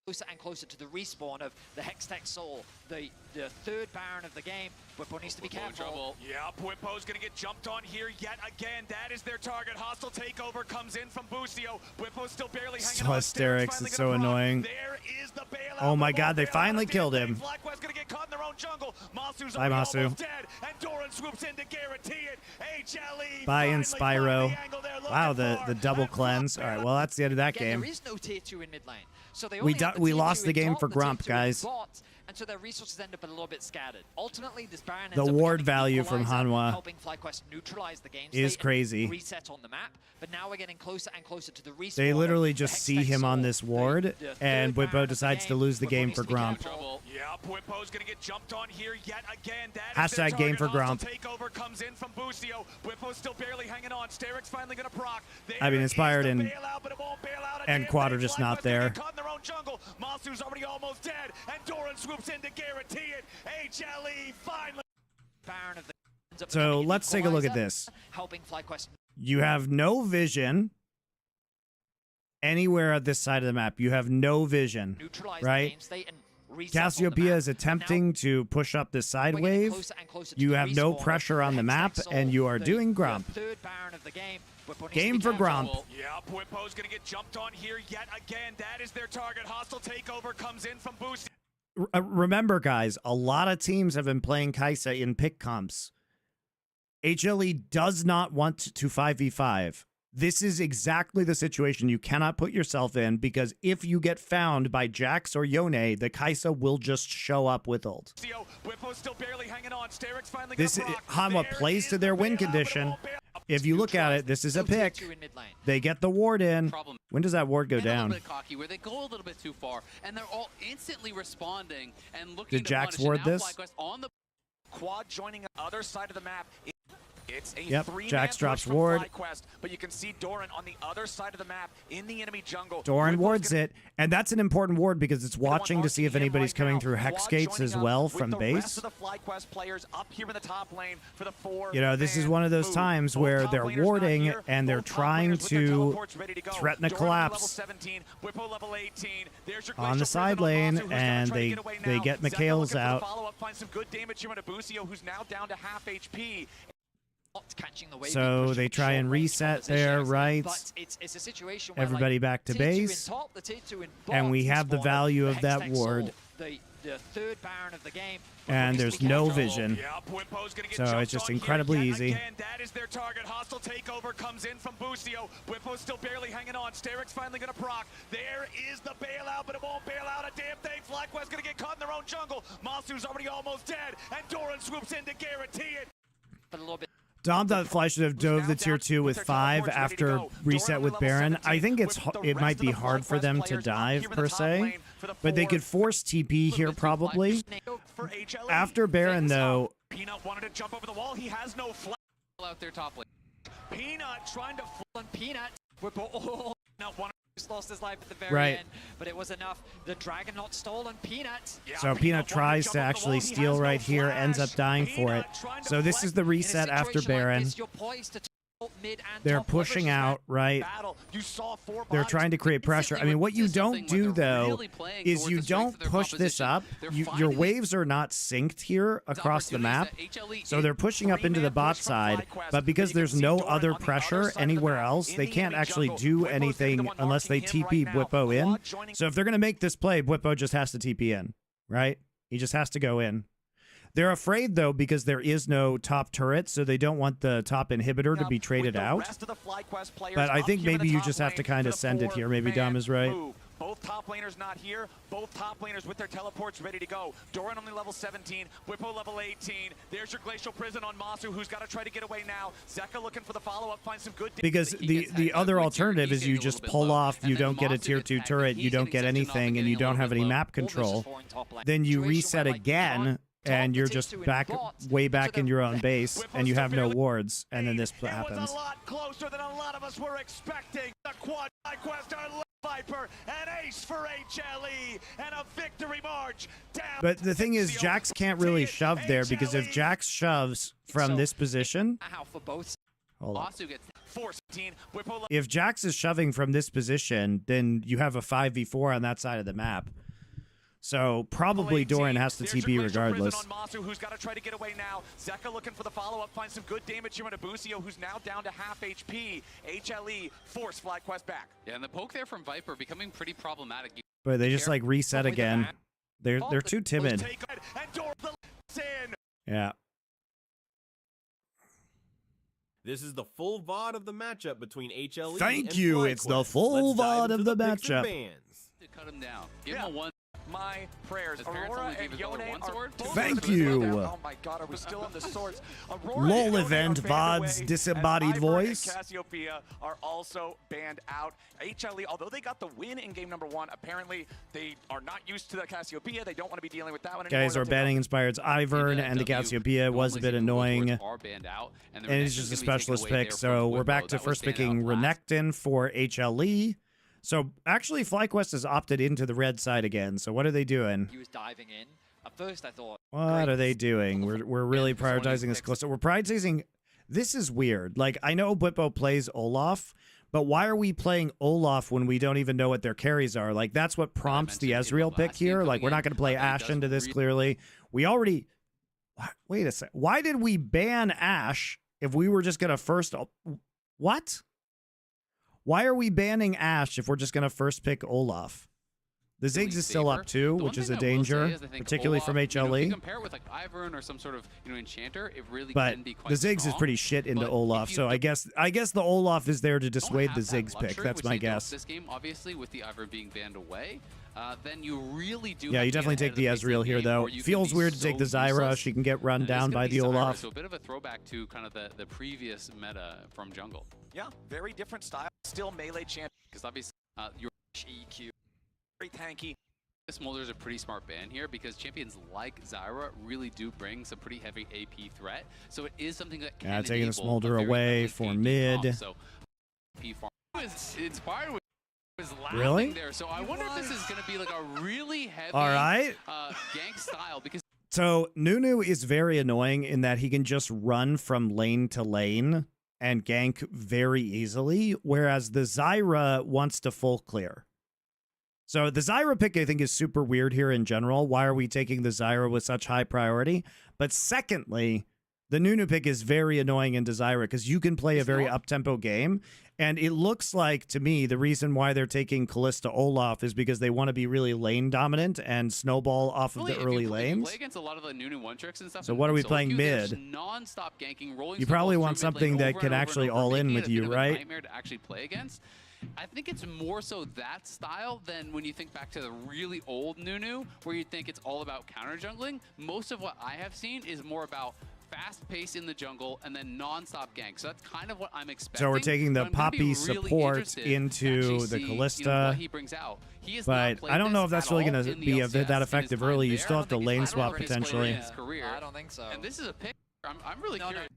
Closer and closer to the respawn of the Hextech Soul, the 3rd Baron of the game. Whippo needs to be Whippo in careful. trouble. Yep, Whippo's gonna get jumped on here yet again. That is their target. Hostile takeover comes in from Busio. Whippo's still barely hanging So on. hysterics, Finally it's gonna so proc. annoying. There is the bailout. Oh my but god, they won't bail out finally a damn killed thing. him. FlyQuest gonna get caught in their own jungle. Masu's Bye, already Masu. almost dead, and Doran swoops in to guarantee it. HLE Bye in finally find Spyro. the angle they're looking Wow, for. the double And cleanse. All right, well, that's the end of that Again, game. there is no tier 2 in mid lane. So they We only have the we tier lost 2 the in game top, for the tier Grump, 2 in guys. bot, and so their resources end up a little bit scattered. Ultimately, this Baron The ends up ward becoming value from equalizer, Hanwha helping FlyQuest neutralize the game is state and crazy. reset on the map. But now we're getting closer and closer to the respawn. They literally of the just see Hextech him on Soul, this ward, the and third Baron Whippo of the decides to game. lose the Whippo game needs for to be Grump. careful. Yep, Whippo's gonna get jumped on here yet again. That is Hashtag their game target. for Grump. Hostile takeover comes in from Busio. Whippo's still barely hanging on. Steric's finally gonna proc. I mean, There Inspired is the and- bailout, but it won't bail out a and damn Quad thing. are just not FlyQuest gonna there. get caught in their own jungle. Masu's already almost dead, and Doran swoops in to guarantee it. HLE finally. Baron of the ends up So becoming an let's take a look at equalizer, this. helping FlyQuest You have no vision anywhere at this side of the map. You have no vision, neutralize right? the game state and reset on the Cassiopeia map. is But now attempting to push up this side we're getting wave. closer and closer to You the have no respawn of pressure on the Hextech map, Soul, and you are doing Grump. the third Baron of the game. Whippo needs to Game be for careful. Grump. Yep, Whippo's gonna get jumped on here yet again. That is their target. Hostile takeover comes in from Busio. Remember, guys, a lot of teams have been playing Kai'Sa in pick comps. HLE does not want to 5v5. This is exactly the situation you cannot put yourself in, because if you get found by Jax or Yone, the Kai'Sa will just show up with ult. Whippo's still barely hanging on. Steric's finally This gonna proc. Hanwha There plays is to their the win bailout, but it condition. won't bail out. If you look at it, this is a No tier pick. 2 in mid lane. They get the ward in. Problem. When does that ward go And a down? little bit cocky, where they go a little bit too far, and they're all instantly responding and looking Did to Jax punish. ward And now this? FlyQuest on the Quad joining the other side of the map. It's a Yep, three-man Jax push drops from ward. FlyQuest, but you can see Doran on the other side of the map in the enemy jungle. Doran Whippo's wards gonna- it, and that's an important ward because it's Gonna want watching to see if RTM anybody's right coming now. through hex Quad gates joining as up well with from the base. rest of the FlyQuest players up here in the top lane for the four. You know, this is one of those times where they're warding and they're trying to threaten a collapse on the side lane, and they get Mikhail's out. Find some good damage here on Busio, who's now down to half HP. Not catching the wave So being pushed they from try and short range reset position. there, right? But it's a situation where Everybody like, back to tier 2 in base, top, the tier 2 in and we bot have the spawned value the of that Hextech ward. Soul, the third Baron of the game. And Whippo there's needs to be no careful. vision. Yep, Whippo's gonna get So jumped it's just on here incredibly yet easy. Again. That is their target. Hostile takeover comes in from Busio. Whippo's still barely hanging on. Steric's finally gonna proc. There is the bailout, but it won't bail out a damn thing. FlyQuest gonna get caught in their own jungle. Masu's already almost dead, and Doran swoops in to guarantee it. But a little bit. Dom.Fly should have dove the tier 2 with 5 after reset with Baron. I think it might be hard for them to dive per se, but they could force TP here probably. For HLE. After Baron though, Peanut wanted to jump over the wall. He has no flash. out their top lane. Peanut trying to On Peanut. Whippo Peanut wanted just lost his life at the very Right. end, but it was enough. The Dragon not stolen. Peanut. Yeah, so Peanut wanted tries jump to over the actually wall. He steal has no right here, ends flash. up dying for it. Peanut trying to So this flex. is the In a reset after situation like Baron. this, you're poised to top, mid, and They're top pushing leverage out, right? Battle. You saw four They're bodies. trying to create pressure. I mean, what you don't do though is you don't push this up. Your waves are not synced here across the map. So they're pushing up into the bot side, but because there's no other pressure anywhere else, they can't actually do anything unless they TP Whippo in. So if they're going to make this play, Whippo just has to TP in, right? He just has to go in. They're afraid, though, because there is no top turret, so they don't want the top inhibitor to be traded out. But I think maybe you just have to kind of send it here. Maybe Dom is right. Both top laners not here. Both top laners with their teleports ready to go. Doran only level 17. Whippo level 18. There's your Glacial Prison on Masu, who's got to try to get away now. Zeka looking for the follow-up, find some good... Because the other alternative is you just pull off, you don't get a tier 2 turret, you don't get anything, and you don't have any map control. Then you reset again, and you're just back way back in your own base, and you have no wards, and then this happens. It was a lot closer than a lot of us were expecting. The quad quest, our Viper, an ace for HLE, and a victory march down. But the thing is, Jax can't really shove there, because if Jax shoves from this position... How for both. Hold on. Masu gets 4-17. Whippo If Jax is shoving from this position, then you have a 5v4 on that side of the map. So probably Doran has to TP regardless. On Masu, who's got to try to get away now. Zeka looking for the follow-up, finds some good damage here on Abusio, who's now down to half HP. HLE force Flag Quest back. Yeah, and the poke there from Viper becoming pretty problematic. But they just like reset again. They're too timid. Yeah. This is the full VOD of the matchup between HLE Thank and you. FlyQuest. It's the full Let's dive VOD into of the picks and matchup. bans. To cut him down. Give him a one. My prayers. His parents Aurora only gave and his brother Yone one are sword? both Thank gonna be you. down. Oh my god, are we still on the swords? Aurora LOL and Yone event are banned VODs away, disembodied as Ivern voice. and Cassiopeia are also banned out. HLE, although they got the win in game number 1, apparently they are not used to the Cassiopeia. They don't want to be dealing with that one anymore. Guys are banning Inspired's Ivern, and the Cassiopeia was a bit annoying. And it's just a specialist pick, so we're back to first picking Renekton for HLE. So actually, FlyQuest has opted into the red side again. So what are they doing? He was diving in. At first, I thought, What are they doing? We're really prioritizing this closer. We're prioritizing. This is weird. Like, I know Bwipo plays Olaf, but why are we playing Olaf when we don't even know what their carries are? Like, that's what prompts the Ezreal pick here. Like, we're not going to play Ashe into this, clearly. We already... Wait a sec. Why did we ban Ashe if we were just going to first... What? Why are we banning Ashe if we're just going to first pick Olaf? The Ziggs is still up too, which is a danger, particularly from HLE. If you compare it with like Ivern or some sort of enchanter, it really but can be quite the Ziggs strong. is pretty shit into Olaf, so I guess the Olaf is there to dissuade the Ziggs pick. That's my guess. This game, obviously, with the Ivern being banned away, then you really do. Yeah, you definitely take the Ezreal here, though. Feels weird to take the Zyra. She can get run down by the Olaf. So a bit of a throwback to kind of the previous meta from jungle. Yeah, very different style. Still melee champ. Because obviously, your EQ. Very tanky. Smolder's a pretty smart ban here because champions like Zyra really do bring some pretty heavy AP threat. So it is something that can taking the enable Smolder a very away heavily for AP mid. comp. So AP farm was inspired with laughing Really? there. So I wonder if this is going to be like a really heavy All right. gank style because So Nunu is very annoying in that he can just run from lane to lane and gank very easily, whereas the Zyra wants to full clear. So the Zyra pick, I think, is super weird here in general. Why are we taking the Zyra with such high priority? But secondly, the Nunu pick is very annoying into Zyra because you can play a very up-tempo game. And it looks like, to me, the reason why they're taking Kalista Olaf is because they want to be really lane dominant and snowball off of the early lanes. You play against a lot of the Nunu one tricks and stuff. So what are we playing mid? Non-stop ganking, rolling. You probably want something that can actually all in with you, right? Nightmare to actually play against. I think it's more so that style than when you think back to the really old Nunu, where you think it's all about counter jungling. Most of what I have seen is more about fast pace in the jungle and then non-stop gank. So that's kind of what I'm expecting. So we're taking the Poppy support into the Kalista. What he brings out. He but I don't know if that's really going to be that effective early. You still have to lane swap potentially. I don't think so. And this is a pick. I'm really curious.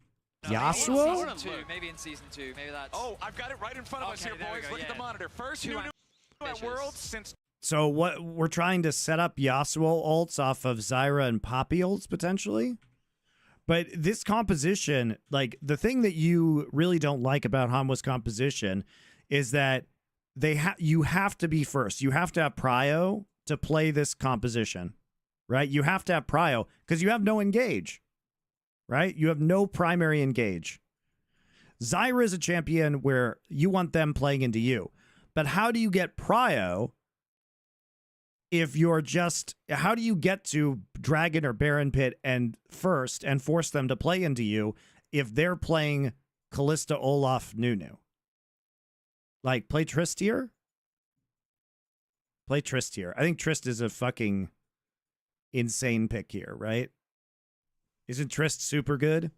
Yasuo? Maybe in season 2. Maybe that's... Oh, I've got it right in front of us here, boys. Look at the monitor. First Nunu at Worlds since... So what we're trying to set up Yasuo ults off of Zyra and Poppy ults potentially? But this composition, like the thing that you really don't like about Hanwha's composition is that you have to be first. You have to have prio to play this composition, right? You have to have prio because you have no engage, right? You have no primary engage. Zyra is a champion where you want them playing into you. But how do you get prio if you're just, how do you get to Dragon or Baron Pit and first and force them to play into you if they're playing Kalista, Olaf, Nunu? Like, play Trist here? Play Trist here. I think Trist is a fucking insane pick here, right? Isn't Trist super good?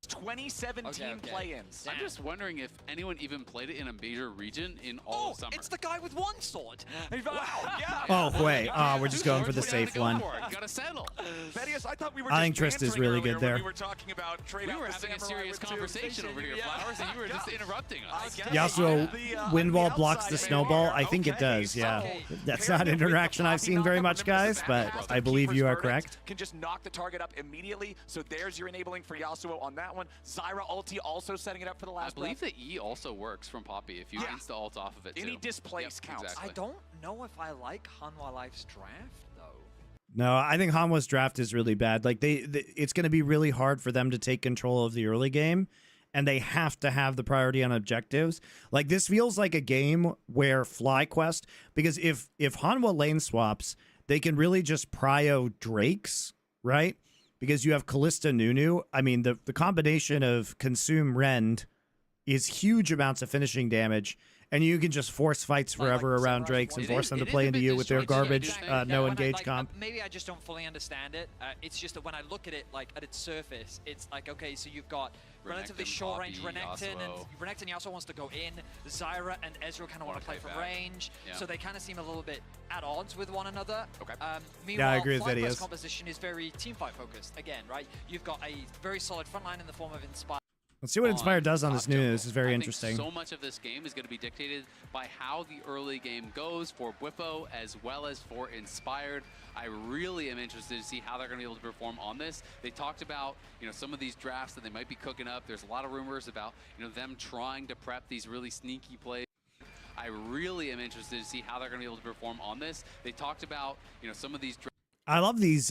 2017 play-ins. I'm just wondering if anyone even played it in a major region in all of summer. It's the guy with one sword. Wow, yeah. Oh, wait. We're just going for the safe one. Gotta settle. Thedius, I thought we were I think Trist is really good there. We were talking about we were having a serious conversation over here, Flowers, and you were just interrupting us. Yasuo wind wall blocks the snowball. I think it does, yeah. That's not an interaction I've seen very much, guys, but I believe you are correct. Can just knock the target up immediately, so there's your enabling for Yasuo on that one. Zyra ulti also setting it up for the last I believe the E also works from Poppy if you insta ult off of it too. Any displace counts. Exactly. I don't know if I like Hanwha Life's draft, though. No, I think Hanwha's draft is really bad. Like it's going to be really hard for them to take control of the early game, and they have to have the priority on objectives. Like this feels like a game where FlyQuest, because if Hanwha lane swaps, they can really just prio Drakes, right? Because you have Callista Nunu. I mean, the combination of consume rend is huge amounts of finishing damage. And you can just force fights forever around Drakes and force them to play into you with their garbage, no engage comp. Maybe I just don't fully understand it. It's just that when I look at it, like at its surface, it's like, okay, so you've got relatively short-range Renekton, and Renekton Yasuo wants to go in. Zyra and Ezreal kind of want to play from range, so they kind of seem a little bit at odds with one another. Okay. Meanwhile, I agree with FlyQuest's Videos. composition is very teamfight focused. Again, right? You've got a very solid front line in the form of Inspire. Let's see what Inspire does on this new. This is very interesting. So much of this game is going to be dictated by how the early game goes for Bwipo as well as for Inspired. I really am interested to see how they're going to be able to perform on this. They talked about, some of these drafts that they might be cooking up. There's a lot of rumors about, them trying to prep these really sneaky plays. I really am interested to see how they're going to be able to perform on this. They talked about, some of these I love these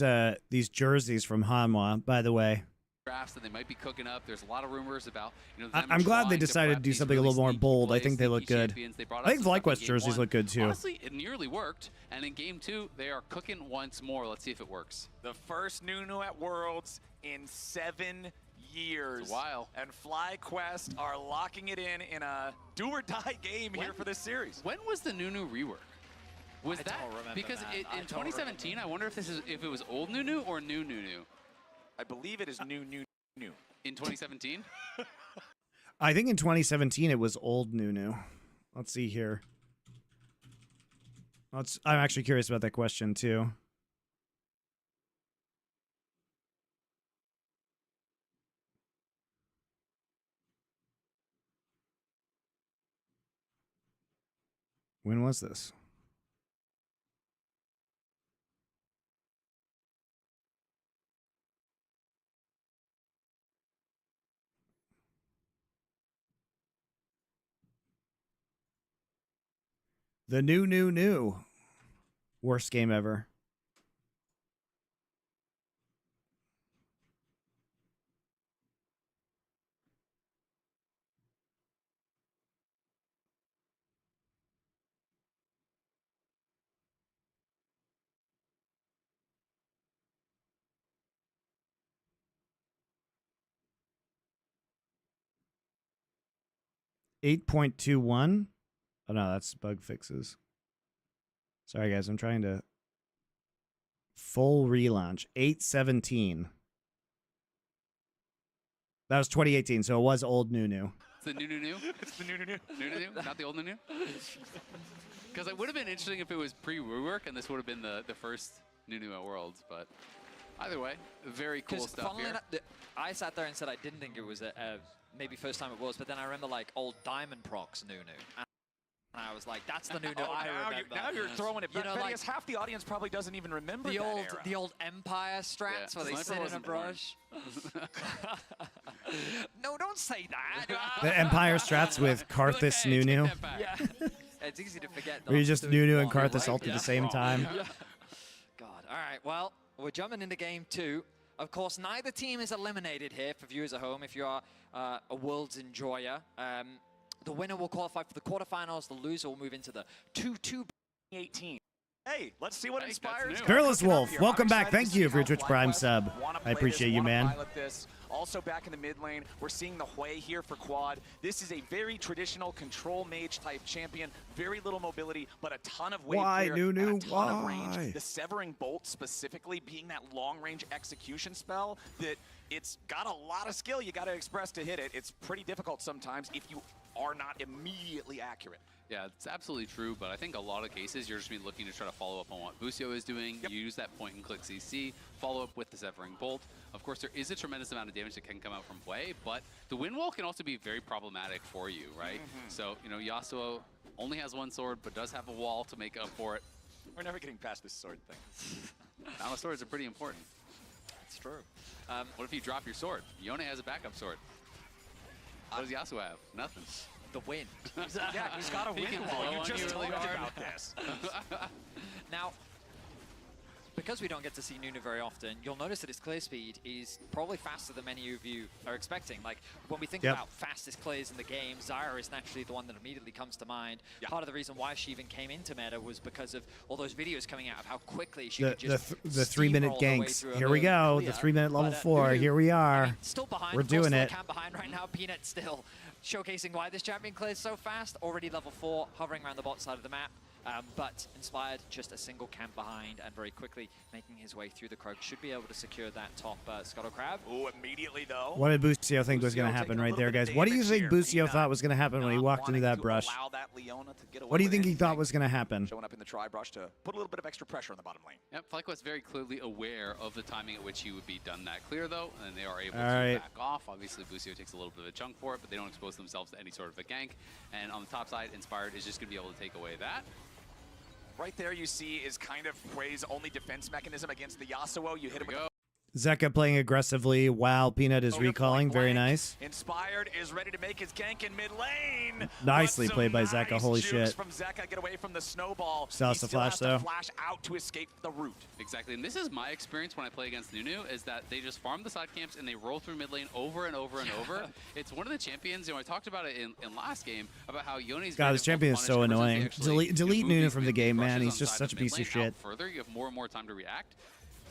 jerseys from Hanwha, by the way. drafts that they might be cooking up. There's a lot of rumors about, them I'm glad they trying to decided to prep do these something a really little more sneaky bold. I plays, think they look sneaky good. champions. They brought I out think some stuff in FlyQuest game jerseys 1. look good too. Honestly, it nearly worked, and in game 2, they are cooking once more. Let's see if it works. The first Nunu at Worlds in 7 years. It's a while. And FlyQuest are locking it in a do-or-die game here for this series. When was the Nunu rework? Was I that don't remember because that. in 2017? I wonder if if it was old Nunu or new Nunu. I believe it is new. In 2017? I think in 2017 it was old Nunu. Let's see here. I'm actually curious about that question too. When was this? The new. Worst game ever. .21. Oh no, that's bug fixes. Sorry guys, I'm trying to full relaunch. 8.17. That was 2018, so it was old Nunu. It's the new. It's the new. New, not the old Nunu? Because it would have been interesting if it was pre-rework, and this would have been the first Nunu at Worlds, but either way, very cool stuff here. I sat there and said I didn't think it was maybe first time it was, but then I remember like old Diamond Procs Nunu. And I was like, that's the Nunu I remember. Now you're throwing it back. Like, half the audience probably doesn't even remember the old Empire strats where they sit in a brush. No, don't say that. The Empire strats with Karthus Nunu. Yeah. It's easy to forget. Where you just Nunu and Karthus ult at the same time. God. All right. Well, we're jumping into game 2. Of course, neither team is eliminated here for viewers at home if you are a Worlds enjoyer. The winner will qualify for the quarterfinals. The loser will move into the 2-2 18. Hey, let's see what inspires. Fearless Wolf, welcome back. Thank you for your Twitch Prime sub. I appreciate you, man. Also back in the mid lane, we're seeing the Hui here for quad. This is a very traditional control mage type champion. Very little mobility, but a ton of wave clear and a ton of range. The Severing Bolt specifically being that long range execution spell that it's got a lot of skill you got to express to hit it. It's pretty difficult sometimes if you are not immediately accurate. Yeah, it's absolutely true, but I think a lot of cases you're just looking to try to follow up on what Busio is doing. Yep. You use that point and click CC, follow up with the Severing Bolt. Of course, there is a tremendous amount of damage that can come out from Hui, but the wind wall can also be very problematic for you, right? So, Yasuo only has one sword, but does have a wall to make up for it. We're never getting past this sword thing. Now, swords are pretty important. It's true. What if you drop your sword? Yone has a backup sword. What does Yasuo have? Nothing. The wind. Yeah, he's got a wind wall. You just talked about this. Now, because we don't get to see Nunu very often, you'll notice that his clear speed is probably faster than many of you are expecting. Like, when we think about fastest clears in the game, Zyra is naturally the one that immediately comes to mind. Part of the reason why she even came into meta was because of all those videos coming out of how quickly she could just the 3-minute ganks. Here we go, the 3-minute level 4. Here we are. I mean, still behind. We're doing it. Camp behind right now. Peanut still showcasing why this champion clears so fast. Already level 4, hovering around the bot side of the map. But Inspired just a single camp behind and very quickly making his way through the Croak. Should be able to secure that top Scuttle Crab. Ooh, immediately though. What did Busio think was going to happen right there, guys? What do you think Busio thought was going to happen when he walked into that brush? What do you think he thought was going to happen? Showing up in the tri-brush to put a little bit of extra pressure on the bottom lane. Yep, FlyQuest very clearly aware of the timing at which he would be done that clear, though, and they are able to back off. Obviously, Busio takes a little bit of a chunk for it, but they don't expose themselves to any sort of a gank. And on the top side, Inspired is just going to be able to take away that. Right there you see is kind of Quay's only defense mechanism against the Yasuo. You hit him with Zeka playing aggressively while Peanut is recalling. Very nice. Inspired is ready to make his gank in mid lane. Nicely played by Zeka. Holy shit. From Zeka, get away from the snowball. Still has to flash though. Flash out to escape the root. Exactly, and this is my experience when I play against Nunu, is that they just farm the side camps and they roll through mid lane over and over and over. It's one of the champions, you know, I talked about it in last game, about how Yone's God, this champion is so annoying. Delete Nunu from the game, man. He's just such a piece of shit. Further, you have more and more time to react.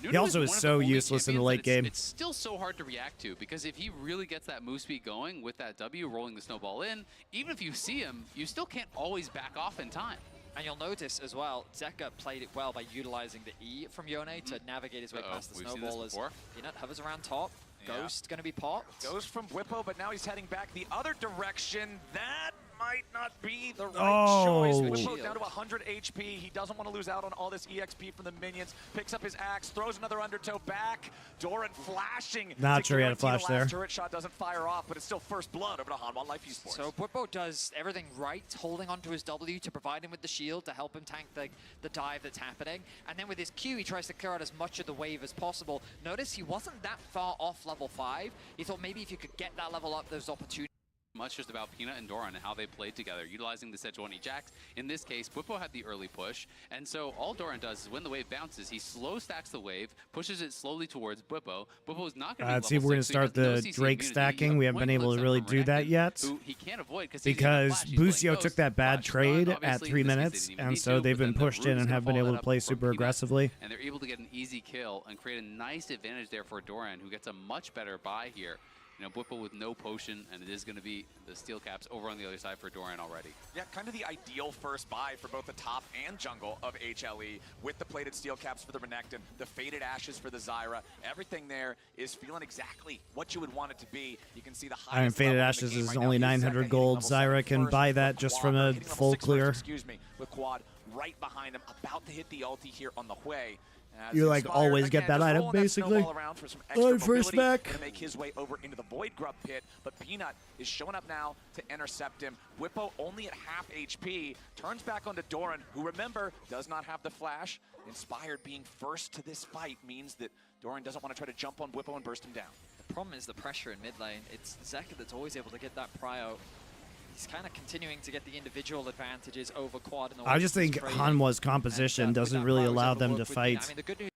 He also is so useless in the late game. It's still so hard to react to, because if he really gets that move speed going with that W, rolling the snowball in, even if you see him, you still can't always back off in time. And you'll notice as well, Zeka played it well by utilizing the E from Yone to navigate his way past the snowball as Peanut hovers around top. Ghost gonna be popped. Ghost from Whippo, but now he's heading back the other direction. That might not be the right choice. Whippo down to 100 HP. He doesn't want to lose out on all this EXP from the minions. Picks up his axe, throws another undertow back. Doran flashing. Not sure he had a flash there. Turret shot doesn't fire off, but it's still first blood over to Hanwha Life Esports. So Whippo does everything right, holding onto his W to provide him with the shield to help him tank the dive that's happening. And then with his Q, he tries to clear out as much of the wave as possible. Notice he wasn't that far off level 5. He thought maybe if you could get that level up, there's opportunity. Much just about Peanut and Doran and how they played together, utilizing the Sejuani Jax. In this case, Whippo had the early push, and so all Doran does is when the wave bounces, he slow stacks the wave, pushes it slowly towards Whippo. Whippo's not going to be let's see if we're going to start the Drake stacking. We haven't been able to really do that yet, he can't avoid because Busio took that bad trade at 3 minutes, and so they've been pushed in and have been able to play super aggressively. And they're able to get an easy kill and create a nice advantage there for Doran, who gets a much better buy here. You know, Whippo with no potion, and it is going to be the steel caps over on the other side for Doran already. Yeah, kind of the ideal first buy for both the top and jungle of HLE, with the plated steel caps for the Renekton, the faded ashes for the Zyra. Everything there is feeling exactly what you would want it to be. You can see the highest and faded ashes is only 900 gold. Zyra can buy that just from a full clear. Excuse me, with Quad right behind him, about to hit the ulti here on the way. You like always get that item basically. First back. To make his way over into the Void Grub pit, but Peanut is showing up now to intercept him. Whippo only at half HP, turns back onto Doran, who remember does not have the flash. Inspired being first to this fight means that Doran doesn't want to try to jump on Whippo and burst him down. The problem is the pressure in mid lane. It's Zeka that's always able to get that prio. He's kind of continuing to get the individual advantages over Quad. I just think Hanwha's composition doesn't really allow them to fight. I mean, the good news.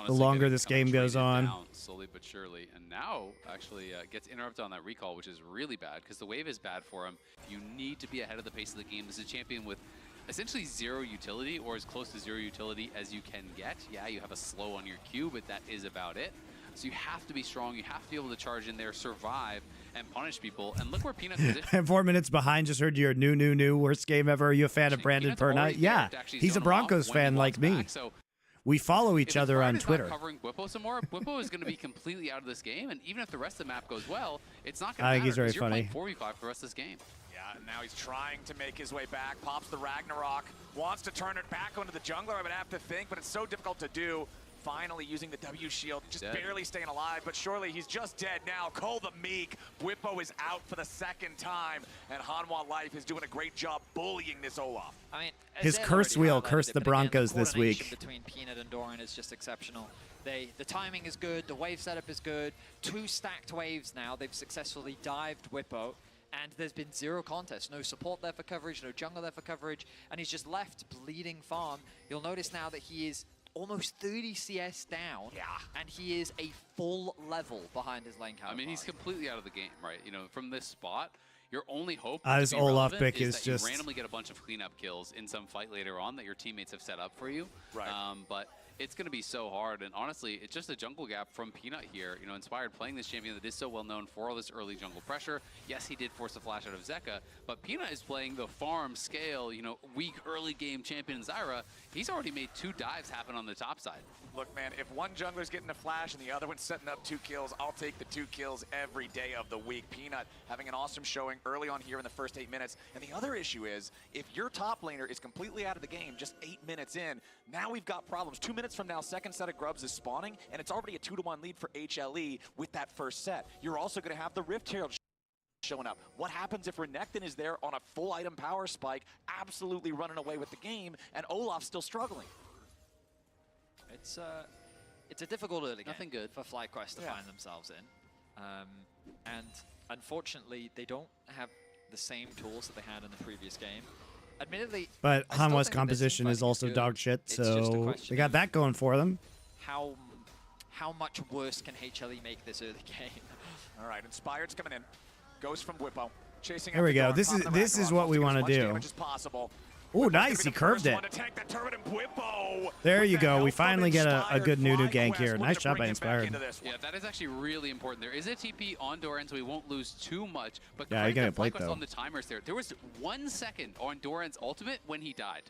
The longer this game goes on. Slowly but surely, and now actually gets interrupted on that recall, which is really bad because the wave is bad for him. You need to be ahead of the pace of the game. This is a champion with essentially zero utility, or as close to zero utility as you can get. Yeah, you have a slow on your Q, but that is about it. So you have to be strong. You have to be able to charge in there, survive, and punish people. And look where Peanut is. And 4 minutes behind, just heard your new worst game ever. Are you a fan of Brandon Perna? Yeah, he's a Broncos fan like me. So we follow each other on Twitter. Covering Whippo some more. Whippo is going to be completely out of this game, and even if the rest of the map goes well, it's not going to matter. I think he's very funny. You're playing 4v5 for the rest of this game. Yeah, and now he's trying to make his way back. Pops the Ragnarok, wants to turn it back onto the jungler. I would have to think, but it's so difficult to do. Finally using the W shield, just barely staying alive, but surely he's just dead now. Cole the Meek, Whippo is out for the second time, and Hanwha Life is doing a great job bullying this Olaf. I mean, his curse wheel cursed the Broncos this week. Between Peanut and Doran is just exceptional. The timing is good, the wave setup is good. 2 stacked waves now. They've successfully dived Whippo, and there's been zero contest. No support there for coverage, no jungle there for coverage, and he's just left bleeding farm. You'll notice now that he is almost 30 CS down, and he is a full level behind his lane counterpart. I mean, he's completely out of the game, right? You know, from this spot, your only hope This to be Olaf relevant pick is is that just you randomly get a bunch of cleanup kills in some fight later on that your teammates have set up for you. Right. But it's going to be so hard, and honestly, it's just a jungle gap from Peanut here. You know, Inspired playing this champion that is so well known for all this early jungle pressure. Yes, he did force a flash out of Zeka, but Peanut is playing the farm scale, you know, weak early game champion Zyra. He's already made 2 dives happen on the top side. Look, man, if one jungler's getting a flash and the other one's setting up 2 kills, I'll take the 2 kills every day of the week. Peanut having an awesome showing early on here in the first 8 minutes. And the other issue is, if your top laner is completely out of the game just 8 minutes in, now we've got problems. 2 minutes from now, second set of grubs is spawning, and it's already a 2-1 lead for HLE with that first set. You're also going to have the Rift Herald showing up. What happens if Renekton is there on a full item power spike, absolutely running away with the game, and Olaf's still struggling? It's a difficult early game. Nothing good for FlyQuest to find themselves in. And unfortunately, they don't have the same tools that they had in the previous game. Admittedly, But I still Hanwha's think that composition team is fighting also good. dog shit, It's just a so question they got of that going for them. How much worse can HLE make this early game? All right, Inspired's coming in. Goes from Whippo. Chasing There we after go. Dawn, This popping is the Ragnarok, what we wants want to to get as much do. damage as possible. Oh, Whippo's nice. gonna be He the curved first it. one to tank the turret, and Whippo There with you the go. help We from finally get a Inspired good Nunu FlyQuest. gank here. We're Nice gonna job by bring him back Inspired. into this one. Yeah, that is actually really important. There is a TP on Doran, so he won't lose too much. But Yeah, credit you to gotta plate, FlyQuest though. on the timers there. There was 1 second on Doran's ultimate when he died.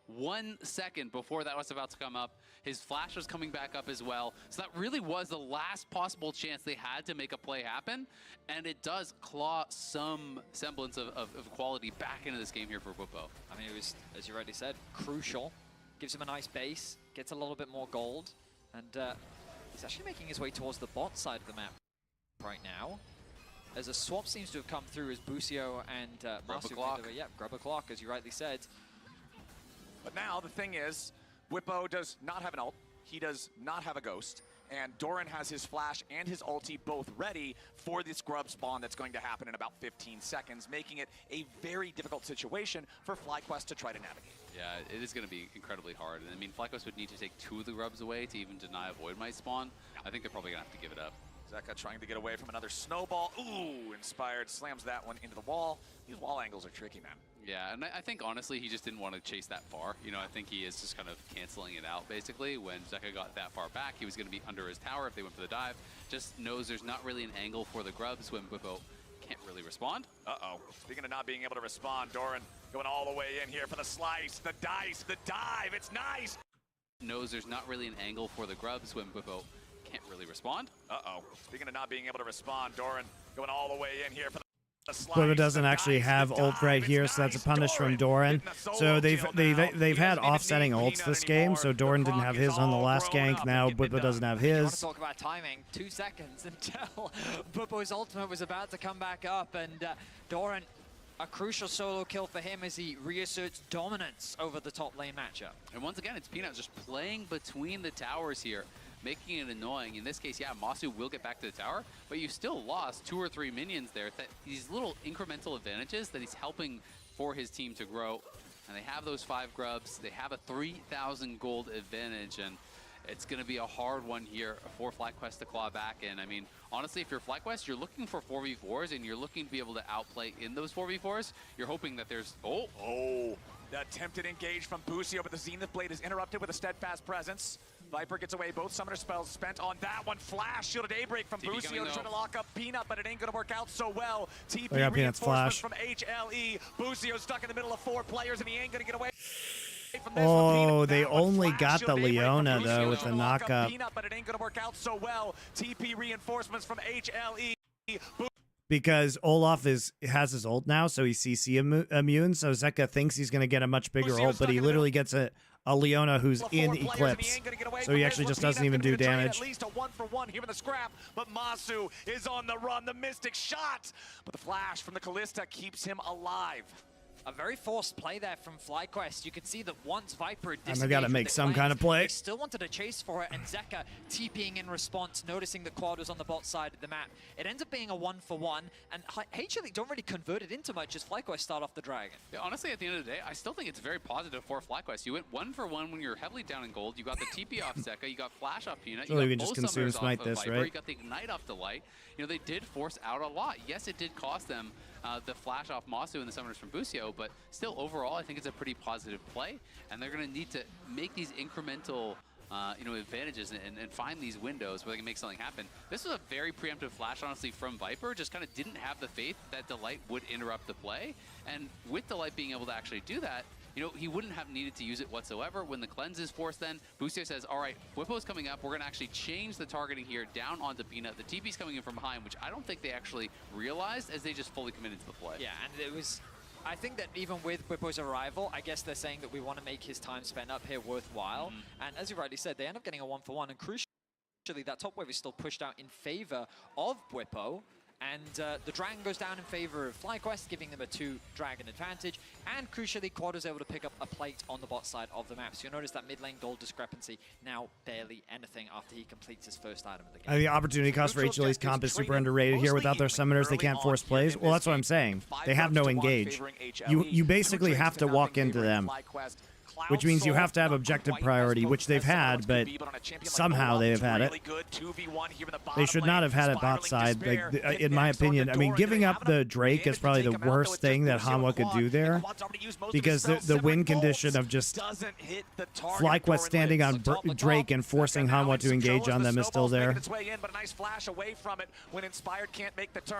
1 second before that was about to come up. His flash was coming back up as well. So that really was the last possible chance they had to make a play happen. And it does claw some semblance of quality back into this game here for Whippo. I mean, it was, as you rightly said, crucial. Gives him a nice base, gets a little bit more gold, and he's actually making his way towards the bot side of the map right now. As a swap seems to have come through as Busio and Masu clock. made their way- Yeah, grab a clock, as you rightly said. But now the thing is, Whippo does not have an ult. He does not have a ghost. And Doran has his flash and his ulti both ready for this grub spawn that's going to happen in about 15 seconds, making it a very difficult situation for FlyQuest to try to navigate. Yeah, it is going to be incredibly hard. And I mean, FlyQuest would need to take 2 of the grubs away to even deny a Void Might spawn. I think they're probably going to have to give it up. Zeka trying to get away from another snowball. Ooh, Inspired slams that one into the wall. These wall angles are tricky, man. Yeah, and I think honestly he just didn't want to chase that far. You know, I think he is just kind of canceling it out basically. When Zeka got that far back, he was going to be under his tower if they went for the dive. Just knows there's not really an angle for the grubs when Whippo can't really respond. Uh-oh. Speaking of not being able to respond, Doran going all the way in here for the slice, the dice, the dive. It's nice. Knows there's not really an angle for the grubs when Whippo can't really respond. Uh-oh. Speaking of not being able to respond, Doran going all the way in here for the slice. Whippo doesn't the actually dice, have the ult dive. right It's here, so that's a nice. punish from Doran. getting a solo So they've kill now. they've He had doesn't even offsetting need ults this Peanut game, anymore. so Doran The didn't clock have is his on the all last grown gank. up Now and getting it Whippo doesn't done. have You want to his. talk about timing? 2 seconds until Bubbo's ultimate was about to come back up, and Doran, a crucial solo kill for him as he reasserts dominance over the top lane matchup. And once again, it's Peanut just playing between the towers here, making it annoying. In this case, yeah, Masu will get back to the tower, but you still lost 2 or 3 minions there. These little incremental advantages that he's helping for his team to grow. And they have those 5 grubs. They have a 3,000 gold advantage, and it's going to be a hard one here for FlyQuest to claw back in. I mean, honestly, if you're FlyQuest, you're looking for 4v4s, and you're looking to be able to outplay in those 4v4s. You're hoping that there's... Oh, the attempted engage from Busio, but the Zenith Blade is interrupted with a steadfast presence. Viper gets away, both summoner spells spent on that one. Flash, shielded Daybreak from TP coming, Busio to try though. to lock up Peanut, but it ain't gonna work out so well. TP They got Peanut's reinforcements flash. from HLE. Busio stuck in the middle of 4 players, and he ain't gonna get away. From this one. Oh, Peanut, they that one only flash, got the shielded Daybreak from Leona, Busio though, to with try the to lock up knockup. Peanut, but it ain't gonna work out so well. TP reinforcements from HLE. Because Olaf has his ult now, so he's CC immune. So Zeka thinks he's going to get a much bigger ult, but he literally gets a Leona who's in Eclipse. So he actually just doesn't even do damage. At least a 1-for-1 here in the scrap, but Masu is on the run. The Mystic shot, but the flash from the Callista keeps him alive. A very forced play there from FlyQuest. You can see that once Viper had And they got to make some kind of play. They still wanted to chase for it, and Zeka TPing in response, noticing that Quad was on the bot side of the map. It ends up being a 1-for-1, and HLE don't really convert it into much as FlyQuest start off the Dragon. Yeah, honestly, at the end of the day, I still think it's very positive for FlyQuest. You went 1-for-1 when you're heavily down in gold. You got the TP off Zeka, you got Flash off Peanut, Really, we got just both consume summoners smite off of this, Viper, right? You got the Ignite off Delight. You know, they did force out a lot. Yes, it did cost them the flash off Masu and the summoners from Busio, but still overall I think it's a pretty positive play, and they're going to need to make these incremental advantages and find these windows where they can make something happen. This was a very preemptive flash, honestly, from Viper. Just kind of didn't have the faith that Delight would interrupt the play, and with Delight being able to actually do that, you know, he wouldn't have needed to use it whatsoever. When the cleanse is forced, then Busio says, all right, Whippo's coming up. We're going to actually change the targeting here down onto Peanut. The TP's coming in from behind, which I don't think they actually realized as they just fully committed to the play. Yeah, and it was... I think that even with Whippo's arrival, I guess they're saying that we want to make his time spent up here worthwhile. And as you rightly said, they end up getting a 1-for-1, and crucially, that top wave is still pushed out in favor of Whippo. And the Dragon goes down in favor of FlyQuest, giving them a 2-Dragon advantage. And crucially, Quad is able to pick up a plate on the bot side of the map. So you'll notice that mid lane gold discrepancy now barely anything after he completes his first item of the game. The opportunity cost for HLE's comp is super underrated here. Without their summoners, they can't force plays. Well, that's what I'm saying. They have no engage. You basically have to walk into them, which means you have to have objective priority, which they've had, but somehow they have had it. They should not have had it bot side, like, in my opinion. I mean, giving up the Drake is probably the worst thing that Hanwha could do there, because the win condition of just FlyQuest standing on Drake and forcing Hanwha to engage on them is still there.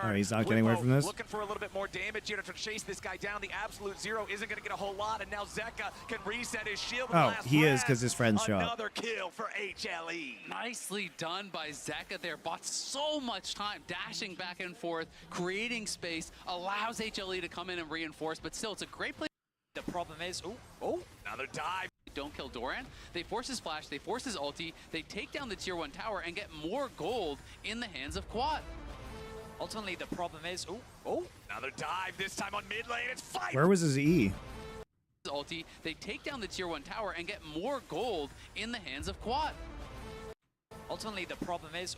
Oh, he's not getting away from this. Looking for a little bit more damage here to chase this guy down. The absolute zero isn't going to get a whole lot, and now Zeka can reset his shield. Oh, he is, because his friends show up. Another kill for HLE. Nicely done by Zeka there. Bought so much time, dashing back and forth, creating space, allows HLE to come in and reinforce, but still, it's a great play. The problem is, Another dive. Don't kill Doran. They force his flash, they force his ulti, they take down the tier 1 tower and get more gold in the hands of Quad. ultimately the problem is, Another dive, this time on mid lane, it's Viper. Where was his E? Ulti, they take down the tier 1 tower and get more gold in the hands of Quad. Ultimately the problem is,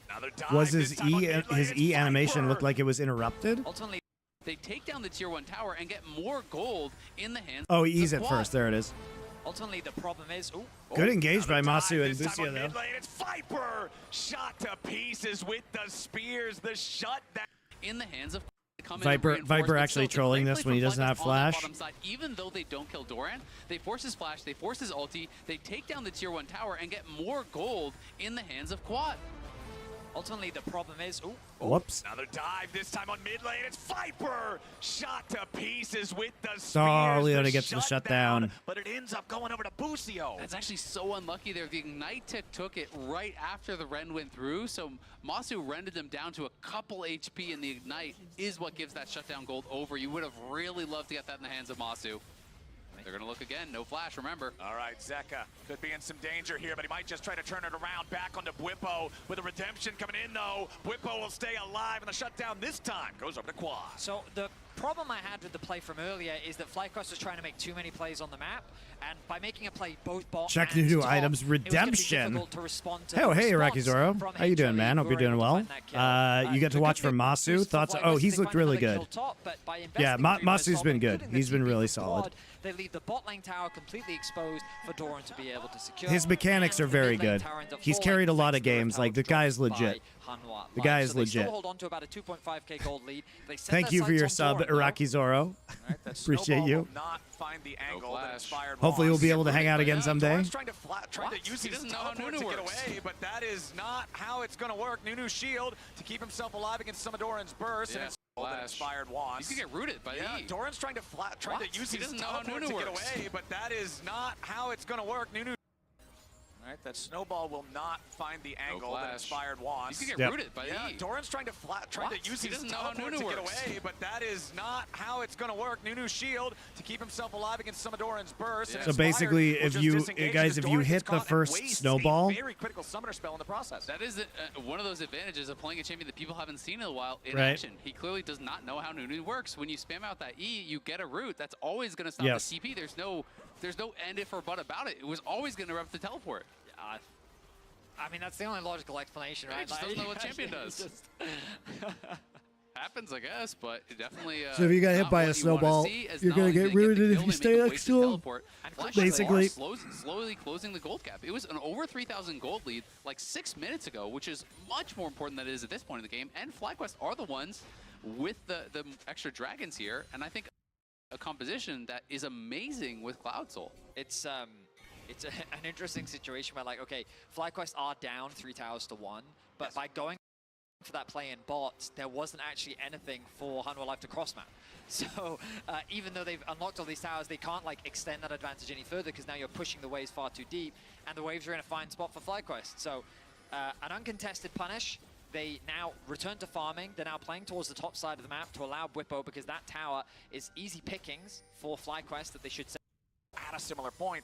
Another dive, Was his this time on E mid lane, his it's E animation Viper. looked like it was interrupted? ultimately They take down the tier 1 tower and get more gold in the hands Oh, of E's at Quad. first. There it is. ultimately the problem is, Good engage by Another Masu dive, and this time Busio on though. mid lane, it's Viper. Shot to pieces with the spears, the shutdown. In the hands of come in Viper- and reinforce, Viper but actually still, it's a trolling great this play when he from doesn't have FlyQuest on the flash. bottom side. Even though they don't kill Doran, they force his flash, they force his ulti, they take down the tier 1 tower and get more gold in the hands of Quad. ultimately the problem is, Whoops. Another dive, this time on mid lane, it's Viper. Shot to pieces with the spears. Oh, Leona gets the shutdown. But it ends up going over to Busio. That's actually so unlucky there. The Ignite tick took it right after the Ren went through, so Masu rendered them down to a couple HP, and the Ignite is what gives that shutdown gold over. You would have really loved to get that in the hands of Masu. They're going to look again. No flash, remember. All right, Zeka could be in some danger here, but he might just try to turn it around back onto Bwipo with a redemption coming in, though. Bwipo will stay alive, and the shutdown this time goes over to Quad. So the problem I had with the play from earlier is that FlyQuest was trying to make too many plays on the map, and by making a play both bot Check and new top, items, it was gonna be redemption. difficult to respond to Oh, hey, the Iraqi response Zoro. from How you doing, HLE, man? Hope who you're were doing able to well. find that kill. You get to The watch good from bit Masu. is for Thoughts? FlyQuest, Oh, they he's looked find really another good. kill top, but by Yeah, investing in previous Masu's top been and good. getting the He's been TP really for solid. Quad, they leave the bot lane tower completely exposed for Doran to be able to secure. His mechanics and are the very mid lane good. tower ends up He's falling carried a lot thanks of to the games. tower Like, the guy is dropped by legit. Hanwha The guy Live. is So they still legit. hold on to about a 2.5k gold lead. They set Thank their you for sights your on sub, Doran, though. Iraqi Zoro. All right, that Appreciate snowball you. will not find the angle that flash. inspired Hopefully, we'll be able to Moss. hang out again Yeah, someday. Doran's trying to What? use He his doesn't know how teleport Nunu to get works. away, but that is not how it's going to work. Nunu's shield to keep himself alive against some of Doran's bursts, Yeah, and it's that flash. inspired Wands. He's going to get rooted by Yeah, E. Doran's trying to What? use He his doesn't know how teleport Nunu to get works. away, but that is not how it's going to work. Nunu. All right, that snowball will not find the angle that flash. Inspired wants. He's gonna get rooted by Yeah, E. Doran's trying to use He his doesn't know how teleport Nunu to get works. away, but that is not how it's going to work. Nunu's shield to keep himself alive against some of Doran's bursts. Yeah. And So Inspired basically, will if just you disengage guys, as if you Doran hit gets the caught and first wastes snowball, a very critical summoner spell in the process. That is one of those advantages of playing a champion that people haven't seen in a while in Right. action. He clearly does not know how Nunu works. When you spam out that E, you get a root. That's always going to stop Yes. the CP. There's no end if or but about it. It was always going to rep the teleport. I mean, that's the only logical explanation, Yeah, right? he just doesn't know what champion it's does. just- Happens, I guess, but it definitely. So if you get hit not by what a you wanna snowball, see, as you're not gonna only get do they the rooted if kill, you they stay make a next wasted to him. teleport. And Flash Basically- are slowly closing the gold gap. It was an over 3,000 gold lead like 6 minutes ago, which is much more important than it is at this point in the game. And FlyQuest are the ones with the extra dragons here, and I think a composition that is amazing with Cloud Soul. It's an interesting situation where, like, okay, FlyQuest are down 3 towers to 1, but by going for that play in bot, there wasn't actually anything for Hanwha Life to cross map. So even though they've unlocked all these towers, they can't like extend that advantage any further because now you're pushing the waves far too deep, and the waves are in a fine spot for FlyQuest. So an uncontested punish. They now return to farming. They're now playing towards the top side of the map to allow Bwipo, because that tower is easy pickings for FlyQuest that they should say. At a similar point,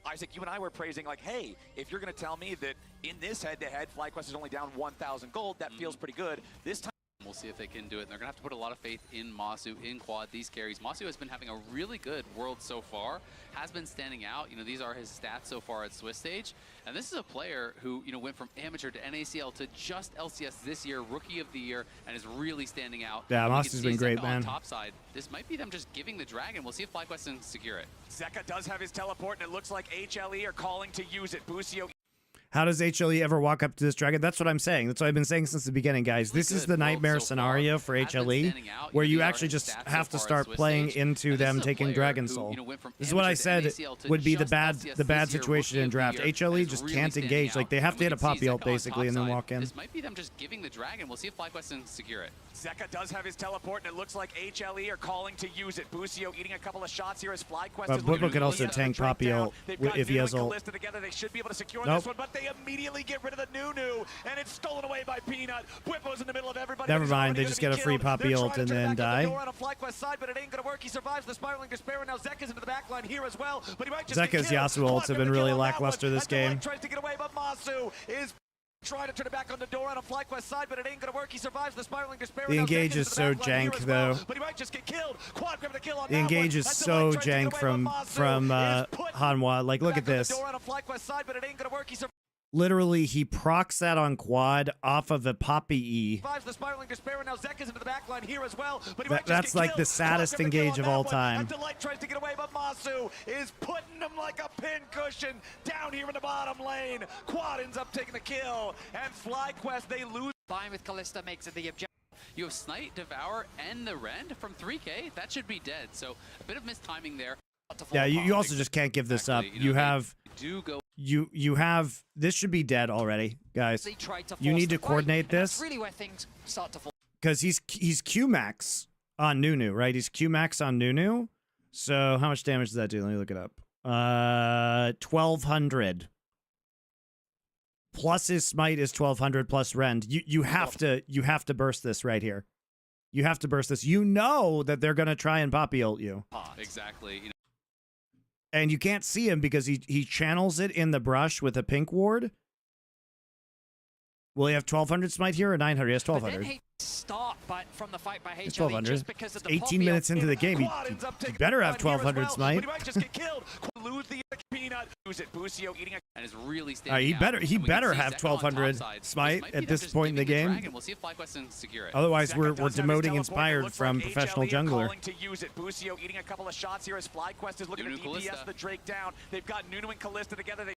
Isaac, you and I were praising, like, hey, if you're going to tell me that in this head-to-head, FlyQuest is only down 1,000 gold, that feels pretty good. This time, We'll see if they can do it. And they're going to have to put a lot of faith in Masu, in Quad, these carries. Masu has been having a really good world so far, has been standing out. You know, these are his stats so far at Swiss stage. And this is a player who, you know, went from amateur to NACL to just LCS this year, Rookie of the Year, and is really standing out. Yeah, And we can Masu's see been great, Zeka man. on top side. This might be them just giving the dragon. We'll see if FlyQuest can secure it. Zeka does have his teleport, and it looks like HLE are calling to use it. Busio. How does HLE ever walk up to this dragon? That's what I'm saying. That's what I've been saying since the beginning, guys. This is the nightmare scenario for HLE, where you actually just have to start playing into them taking Dragon Soul. This is what I said would be the bad situation in draft. HLE just can't engage. Like, they have to hit a Poppy ult, basically, and then walk in. This might be them just giving the dragon. We'll see if FlyQuest can secure it. Zeka does have his teleport, and it looks like HLE are calling to use it. Busio eating a couple of shots here as FlyQuest But is looking Bwipo to can also lead tank the Drake Poppy down. ult They've got if he Nunu has and ult. Kalista together. They should be able to secure Nope. this one, but they immediately get rid of the Nunu, and it's stolen away by Peanut. Bwipo's in the middle of everybody. Never but he's mind, already they gonna just be get a free killed. Poppy They're ult trying and to turn then back on die. the door on a FlyQuest side, but it ain't gonna work. He survives the Spiraling Despair, and now Zeka's into the backline here as well, but he might just Zeka's get killed. Yasuo ults have been really lackluster this game. Tries to get away, but Masu is trying to turn it back on the door on a FlyQuest side, but it ain't gonna work. He survives the Spiraling Despair. The Now engage Zeka's is into so the backline here jank, as well, though. but he might just get killed. Quad grab the kill on The that engage one. is That's the so light tries to get jank away, but from Masu is putting Hanwha. Like, look back at on the this. door on a FlyQuest side, but it ain't gonna work. He Literally, he procs that on Quad off of a Poppy E. survives the Spiraling Despair, and now Zeka's into the backline here as well, but he That- might just that's get like killed. the saddest Quad grab the kill engage on of all that one. time. And Delight tries to get away, but Masu is putting him like a pin cushion down here in the bottom lane. Quad ends up taking the kill, and FlyQuest, they lose. Buying with Kalista makes it the objective. You have Smite, Devour, and the Rend from 3K. That should be dead. So a bit of mistiming there. Yeah, you also just can't give this up. Exactly. You know, they have do go you have this should be dead already, guys. They tried to You force need the to fight, coordinate and that's this. really where things start to fall. Because he's Q max on Nunu, right? He's Q max on Nunu. So how much damage does that do? Let me look it up. 1,200. Plus his smite is 1,200 plus rend. You have to burst this right here. You have to burst this. You know that they're gonna try and Poppy ult you, exactly. You know, and you can't see him because he channels it in the brush with a pink ward. Will he have 1,200 smite here or 900? He has But 1,200. then start from the fight by It's HLE 1,200. just because of the 18 Poppy minutes ult. into the game. He Quad ends up taking better the have backline here as 1,200 well, smite. But he might just get killed. Lose the Peanut. Use it. Busio eating a and is really standing He out. better And we can see have Zeka on 1,200 top side. smite This might be at them this just point in the giving game. dragon. We'll see if FlyQuest can secure it. Otherwise, Zeka we're does have his demoting teleport. It inspired looks from like professional HLE are jungler. calling to use it. Busio eating a couple of shots here as FlyQuest is looking Nunu, to DPS Kalista. the Drake down. They've got Nunu and Kalista together. They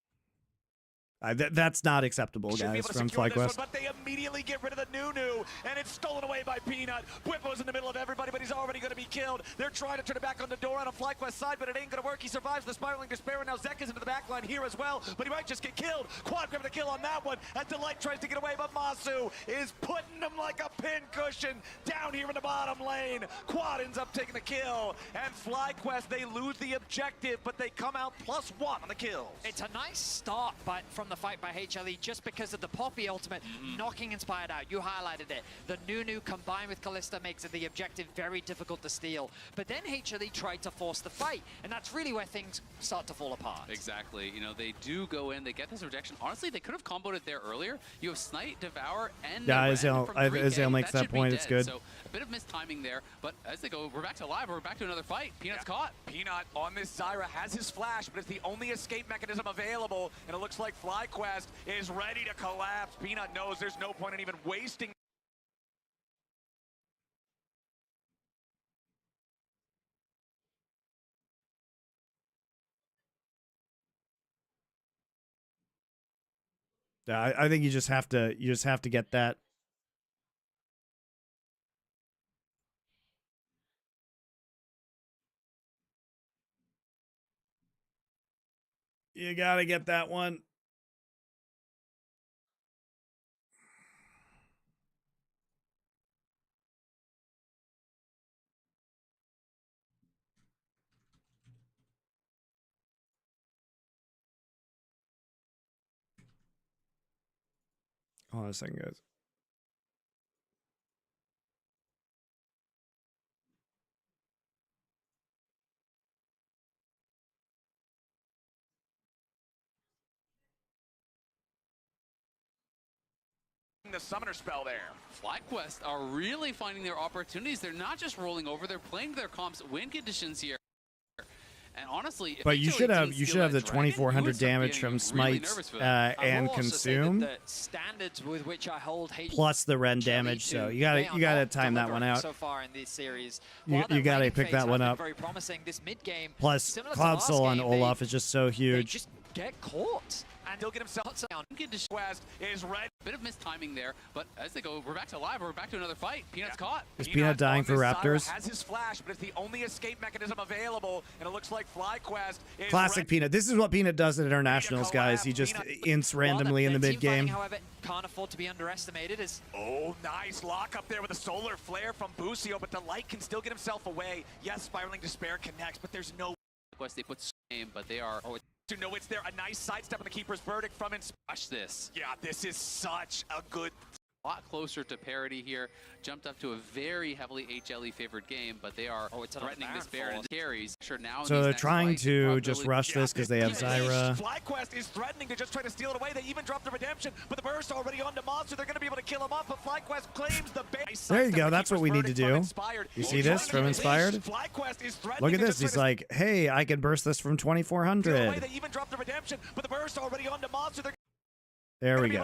That's not acceptable, should be guys, able to from secure this one, FlyQuest. but they immediately get rid of the Nunu, and it's stolen away by Peanut. Bwipo's in the middle of everybody, but he's already going to be killed. They're trying to turn it back on the door on a FlyQuest side, but it ain't going to work. He survives the spiraling despair, and now Zek is into the back line here as well, but he might just get killed. Quad grabbing the kill on that one as Delight tries to get away, but Masu is putting him like a pin cushion down here in the bottom lane. Quad ends up taking the kill, and FlyQuest, they lose the objective, but they come out +1 on the kills. It's a nice start but from the fight by HLE just because of the Poppy ultimate knocking Inspired out. You highlighted it. The Nunu combined with Kalista makes it the objective very difficult to steal. But then HLE tried to force the fight, and that's really where things start to fall apart. Exactly. You know, they do go in, they get this rejection. Honestly, they could have comboed it there earlier. You have Snipe, Devour, and Azale makes that point. It's good. So a bit of missed timing there, but as they go, we're back to live, we're back to another fight. Peanut's caught. Peanut on this Zyra has his flash, but it's the only escape mechanism available, and it looks like FlyQuest is ready to collapse. Peanut knows there's no point in even wasting. Yeah, I think you just have to get that. You gotta get that one. Hold on a second, guys. The summoner spell there. FlyQuest are really finding their opportunities. They're not just rolling over, they're playing their comps win conditions here. And honestly, but you should have the 2400 damage from Smite and Consume, the standards with which I hold plus the Ren damage. So you gotta time that one out. So far in this series, you gotta pick that one up. Very promising. This mid game, plus Cloud Soul on Olaf is just so huge. They just get caught. And he'll get himself down. West is red. Bit of missed timing there, but as they go, we're back to live, we're back to another fight. Peanut's caught. Is Peanut dying for Raptors? Has his flash, but it's the only escape mechanism available, and it looks like FlyQuest is classic Peanut. This is what Peanut does at internationals, guys. He just ints randomly in the mid game. However, can't afford to be underestimated. Oh, nice lock up there with a solar flare from Busio, but Delight can still get himself away. Yes, Spiraling Despair connects, but there's no. They put game, but they are. To know it's there, a nice sidestep on the keeper's verdict from Watch this. Yeah, this is such a good. A lot closer to parity here. Jumped up to a very heavily HLE favored game, but they are threatening this Baron and carries. Sure, now so they're trying to just rush this because they have Zyra. FlyQuest is threatening to just try to steal it away. They even dropped the redemption, but the burst already onto Monster. They're going to be able to kill him off, but FlyQuest claims the base. There you go. That's what we need to do. You see this from Inspired? Look at this. He's like, hey, I can burst this from 2400. They even dropped the redemption, but the burst already onto Monster. There we go.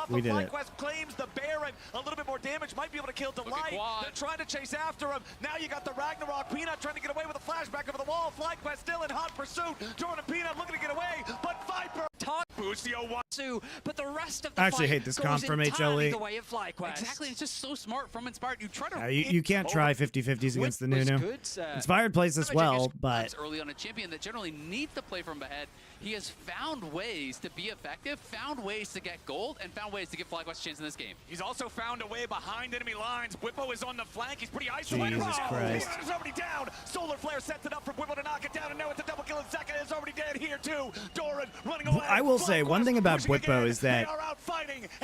We did it. FlyQuest claims the Baron. A little bit more damage. Might be able to kill Delight. They're trying to chase after him. Now you got the Ragnarok. Peanut trying to get away with a flashback over the wall. FlyQuest still in hot pursuit. Jordan Peanut looking to get away, but Viper. Busio won. But the rest of the I actually hate this comp from HLE. The way of FlyQuest. Exactly. It's just so smart from Inspired. You try to. You can't try 50-50s against the Nunu. Inspired plays this well, but early on a champion that generally needs to play from ahead. He has found ways to be effective, found ways to get gold, and found ways to give FlyQuest a chance in this game. He's also found a way behind enemy lines. Bwipo is on the flank. He's pretty isolated. Jesus Christ. Peanut is already down. Solar Flare sets it up for Bwipo to knock it down, and now it's a double kill, and Zeka is already dead here too. Doran running away. I will say one thing about Bwipo is that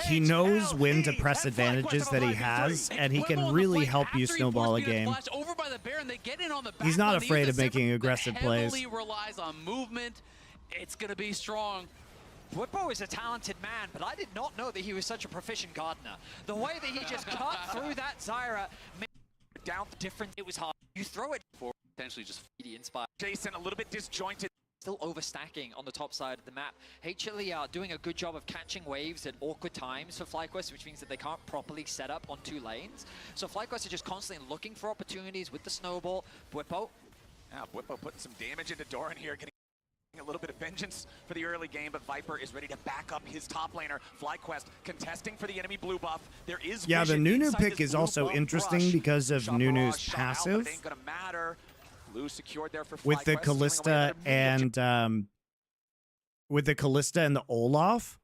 he knows when to press advantages that he has, and he can really help you snowball a game. He's not afraid of making aggressive plays. Heavily relies on movement. It's going to be strong. Bwipo is a talented man, but I did not know that he was such a proficient gardener. The way that he just cut through that Zyra made down the difference. It was hard. You throw it for potentially just inspired. Jason a little bit disjointed. Still overstacking on the top side of the map. HLE are doing a good job of catching waves at awkward times for FlyQuest, which means that they can't properly set up on 2 lanes. So FlyQuest are just constantly looking for opportunities with the snowball. Bwipo. Now Bwipo putting some damage into Doran here, getting A little bit of vengeance for the early game, but Viper is ready to back up his top laner. FlyQuest contesting for the enemy blue buff. There is Yeah, the vision Nunu inside pick this is blue also buff interesting rush. because of Shot Nunu's barrage, shot out, but passive it ain't gonna matter. Blue secured there for with the FlyQuest, swinging away Kalista another media and the Olaf,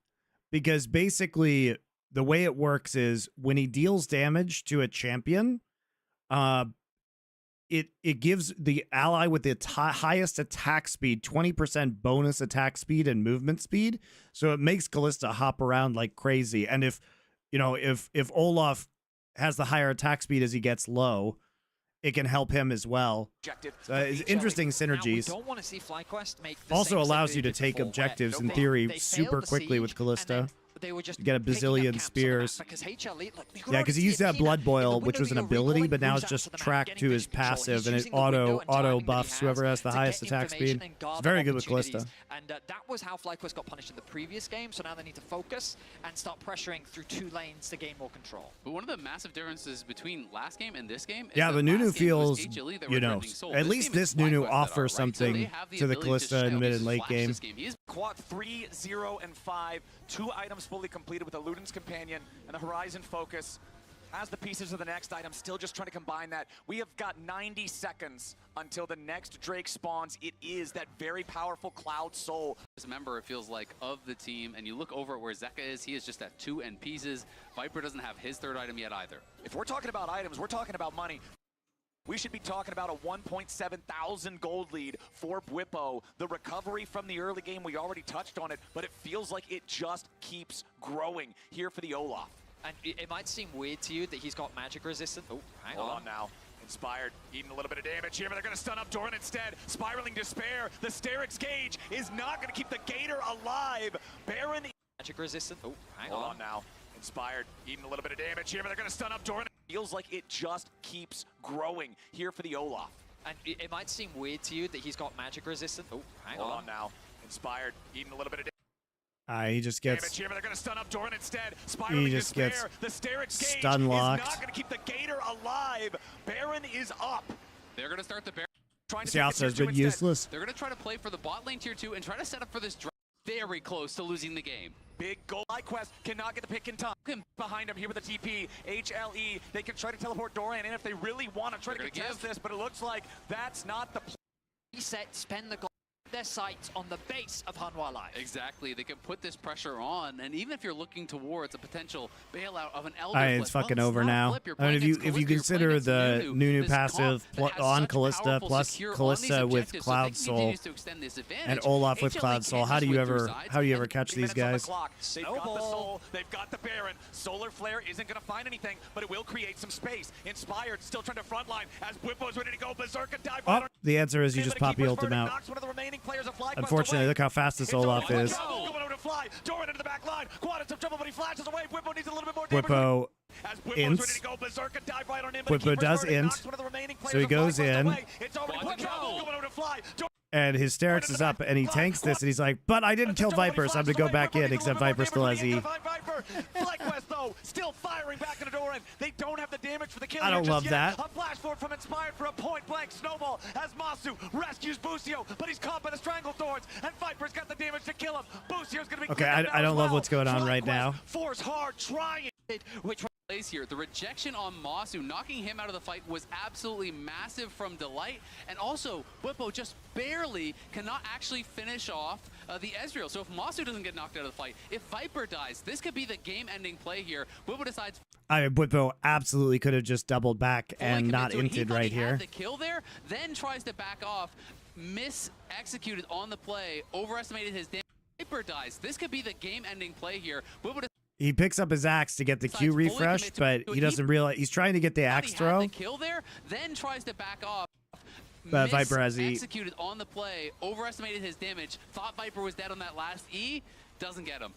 because basically the way it works is when he deals damage to a champion, it gives the ally with the highest attack speed 20% bonus attack speed and movement speed. So it makes Kalista hop around like crazy. And if Olaf has the higher attack speed as he gets low, it can help him as well. So it's interesting synergies. Now, we don't want to see FlyQuest make the Also same allows mistake you they to did take before, objectives where in theory they super failed the quickly with siege, and Kalista. then they were just You get a picking up bazillion camps on the spears. map because HLE, look, you could Yeah, already because he see used that Athena Blood in the Boil, window which was that an you're ability, recalling, but now moves it's out just to the map, tracked getting to his vision control. passive, He's and it using the window and auto timing that buffs he whoever has the to highest get attack information speed. and guard It's very the good with opportunities. Kalista. And that was how FlyQuest got punished in the previous game, so now they need to focus and start pressuring through 2 lanes to gain more control. But one of the massive differences between last game and this game is Yeah, that the Nunu last game it was feels, HLE that you were know, defending Soul. at This least game is this Nunu FlyQuest that are, offers right? So something they have the to the ability Kalista shut in down mid these and late flashes game. this He is Quad 3, 0, and 5. 2 items fully completed with Eluden's Companion and the Horizon Focus. As the pieces of the next item, still just trying to combine that. We have got 90 seconds until the next Drake spawns. It is that very powerful Cloud Soul. this member, it feels like, of the team, and you look over at where Zeka is, he is just at 2 end pieces. Viper doesn't have his 3rd item yet either. If we're talking about items, we're talking about money. We should be talking about a 1.7 thousand gold lead for Bwipo. The recovery from the early game, we already touched on it, but it feels like it just keeps growing here for the Olaf. And it might seem weird to you that he's got magic resistance. Oh, hang Hold on. on now. Inspired, eating a little bit of damage here, but they're going to stun up Doran instead. Spiraling Despair. The Sterix Gauge is not going to keep the Gator alive. Baron. Magic resistance. Oh, hang Hold on. on now. Inspired, eating a little bit of damage here, but they're going to stun up Doran. Feels like it just keeps growing here for the Olaf. And it might seem weird to you that he's got magic resistance. Oh, hang Hold on. on now. Inspired, eating a little bit of He just damage gets here, but they're going to stun up Doran instead. Spiraling just Despair. gets The Sterix Gauge stun is locked. not going to keep the Gator alive. Baron is up. They're going to start the bear. Trying to See, take also the has tier been 2 instead. useless. They're going to try to play for the bot lane tier 2 and try to set up for this draft. Very close to losing the game. Big goal. FlyQuest cannot get the pick in time. Behind him here with the TP. HLE, they can try to teleport Doran in if they really want to try They're to gonna contest give. this, but it looks like that's not the plan. Reset, spend the gold. Their sights on the base of Hanwha Life. Exactly. They can put this pressure on, and even if you're looking towards a potential bailout of an Elder It's Flip, fucking well, over not a now. flip. You're I mean, playing if you against Kalista, you're consider playing the against Nunu this passive comp that has on such Kalista powerful plus secure on these Kalista with objectives, so Cloud if he Soul continues to extend this advantage, and Olaf with HLE Cloud Soul, can't how do just you win through ever sides. catch 3 these minutes on the guys? clock. They've got the Snowball. Soul, they've got the Baron. Solar Flare isn't going to find anything, but it will create some space. Inspired, still trying to frontline as Bwipo's ready to go berserk and dive Oh, right on. the answer is you just pop your ultimate out. Knocks one of the remaining players of FlyQuest Unfortunately, away. look how fast this It's Olaf over. is. Going over to Fly. Doran into the back line. Quad in some trouble, but he flashes away. Bwipo needs a little bit more damage. Bwipo As Bwipo's ints. ready to go berserk and dive right on him. but Bwipo he does keeps int. knocks one of the remaining So he players of goes FlyQuest in. away. It's already Quad put control. going over to Fly. And his Sterix is up, and he tanks this, and he's like, but I didn't kill Viper, so I'm going to go back in, except Viper still has E. FlyQuest, though, still firing back into Doran. They don't have the damage for the kill I don't here love just yet. that. A flash forward from Inspired for a point-blank snowball as Masu rescues Busio, but he's caught by the Strangle Thorns, and Viper's got the damage to kill him. Busio's going to be Okay, cleared I now don't as love well. what's going on right FlyQuest now. Force hard, trying. Which Plays here. The rejection on Masu, knocking him out of the fight, was absolutely massive from Delight, and also Bwipo just barely cannot actually finish off the Ezreal. So if Masu doesn't get knocked out of the fight, if Viper dies, this could be the game-ending play here. Bwipo decides Bwipo absolutely could have just doubled back fully and commit not to it. He inted thought right he had here. the kill there, then tries to back off, executed on the play, overestimated his damage. Viper dies. This could be the game-ending play here. Bwipo He picks up his axe to get the Q fully refreshed, commit to but it. he doesn't realize he's trying to get the thought axe he had throw. the kill there, then tries to back off. But Viper has E. Executed on the play, overestimated his damage, thought Viper was dead on that last E, doesn't get him.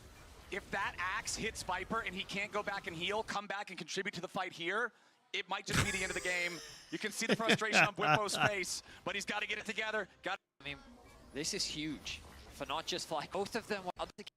If that axe hits Viper and he can't go back and heal, come back and contribute to the fight here, it might just be the end of the game. You can see the frustration on Bwipo's face, but he's got to get it together. I mean, this is huge for not just Fly. Both of them were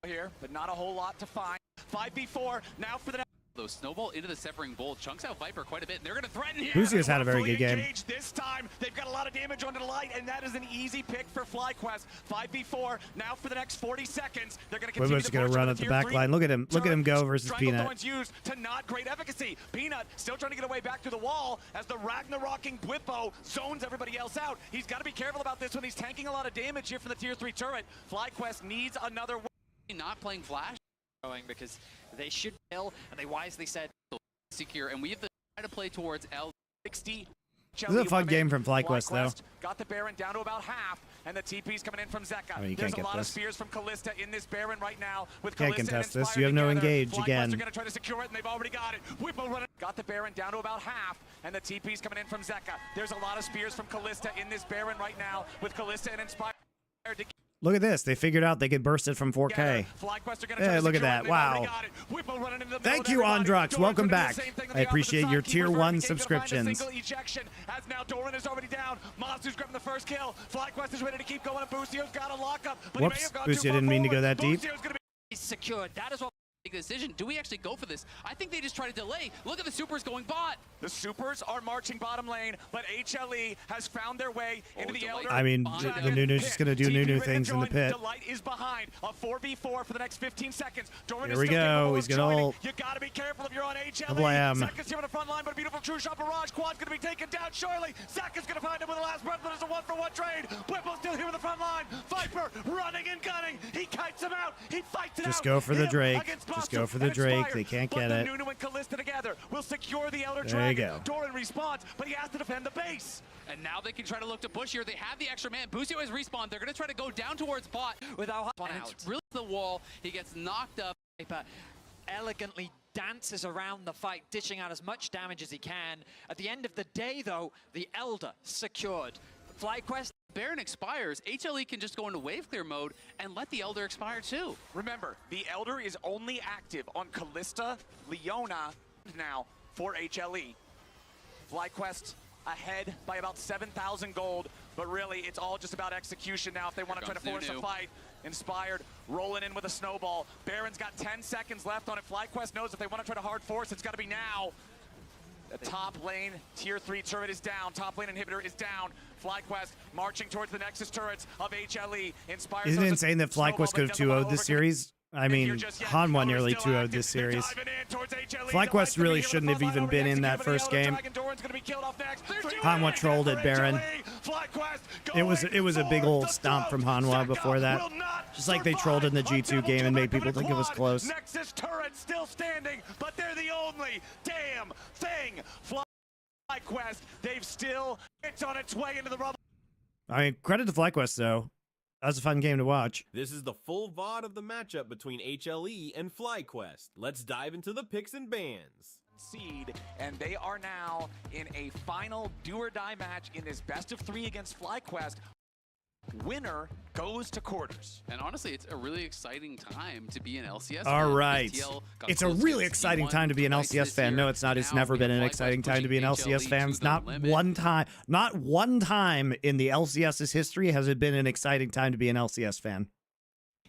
Here, but not a whole lot to find. 5v4 now for the Those snowball into the severing bowl, chunks out Viper quite a bit, and they're going to threaten here. Buzio's had a very good game. This time, they've got a lot of damage onto the light, and that is an easy pick for FlyQuest. 5v4, now for the next 40 seconds. They're going to continue to going to run at the back line. Look at him. Look at him go versus Peanut. Used to not great efficacy. Peanut still trying to get away back through the wall as the Ragnaroking Bwippo zones everybody else out. He's got to be careful about this when he's tanking a lot of damage here from the tier 3 turret. FlyQuest needs another. Not playing Flash. Going because they should kill, and they wisely said secure, and we have to try to play towards L60. This is a fun game from FlyQuest, though. Got the Baron down to about half, and the TP's coming in from Zeka. I mean, you There's can't a get lot this. of spears from Callista in this Baron right now. With Can't Callista contest and this. You have no together. engage FlyQuest again. are going to try to secure it, and they've already got it. Whippo running. Got the Baron down to about half, and the TP's coming in from Zeka. There's a lot of spears from Callista in this Baron right now, with Callista and Inspired to Look at this. They figured out they could burst it from 4K. Hey, look at that. Wow. Thank you, Androx. Welcome back. I appreciate your tier 1 subscriptions. As now Doran is already down. Masu's grabbing the first kill. FlyQuest is ready to keep going, and Buzio's got a lockup. Whoops. Bucio didn't mean to go that deep. he's secured. That is what make a decision. Do we actually go for this? I think they just try to delay. Look at the supers going bot. The supers are marching bottom lane, but HLE has found their way into the Elder. I mean, the Nunu's just going to do Nunu things in the pit. Delight is behind. A 4v4 for the next 15 seconds. Doran Here we go. He's going to ult. You got to be careful if you're on HLE. Blam. Zaka's here on the front line, but a beautiful true shot barrage. Quad's going to be taken down shortly. Zaka's going to find him with the last breath, but it's a 1-for-1 trade. Whipple's still here with the front line. Viper running and gunning. He kites him out. He fights it out. Just go for the Drake. Just go for the Drake. They can't get it. Nunu and Callista together will secure the Elder There you Dragon. go. Doran responds, but he has to defend the base. And now they can try to look to push here. They have the extra man. Buzio has respawned. They're going to try to go down towards bot without one and out. it's really the wall. He gets knocked up. Viper elegantly dances around the fight, dishing out as much damage as he can. At the end of the day, though, the Elder secured. FlyQuest. Baron expires. HLE can just go into wave clear mode and let the Elder expire too. Remember, the Elder is only active on Callista, Leona now for HLE. FlyQuest ahead by about 7,000 gold, but really it's all just about execution now if they want to try to force a fight. Inspired, rolling in with a snowball. Baron's got 10 seconds left on it. FlyQuest knows if they want to try to hard force, it's got to be now. The top lane, tier 3 turret is down. Top lane inhibitor is down. FlyQuest marching towards the Nexus turrets of HLE. Inspired. Isn't it insane that FlyQuest could have 2-0'd this series? I mean, Hanwha nearly 2-0'd this series. FlyQuest really shouldn't have even been in that first game. Hanwha trolled at Baron. It was a big old stomp from Hanwha before that. Just like they trolled in the G2 game and made people think it was close. Nexus turret still standing, but they're the only damn thing. FlyQuest, they've still, it's on its way into the rubble. I mean, credit to FlyQuest, though. That was a fun game to watch. This is the full VOD of the matchup between HLE and FlyQuest. Let's dive into the picks and bans. Seed, and they are now in a final do-or-die match in this best-of-3 against FlyQuest. Winner goes to quarters. And honestly, it's a really exciting time to be an LCS All fan. right. TL It's a really exciting time to be an LCS fan. No, it's not. It's never been an exciting time to be an LCS fan. Not one time. Not one time in the LCS's history has it been an exciting time to be an LCS fan.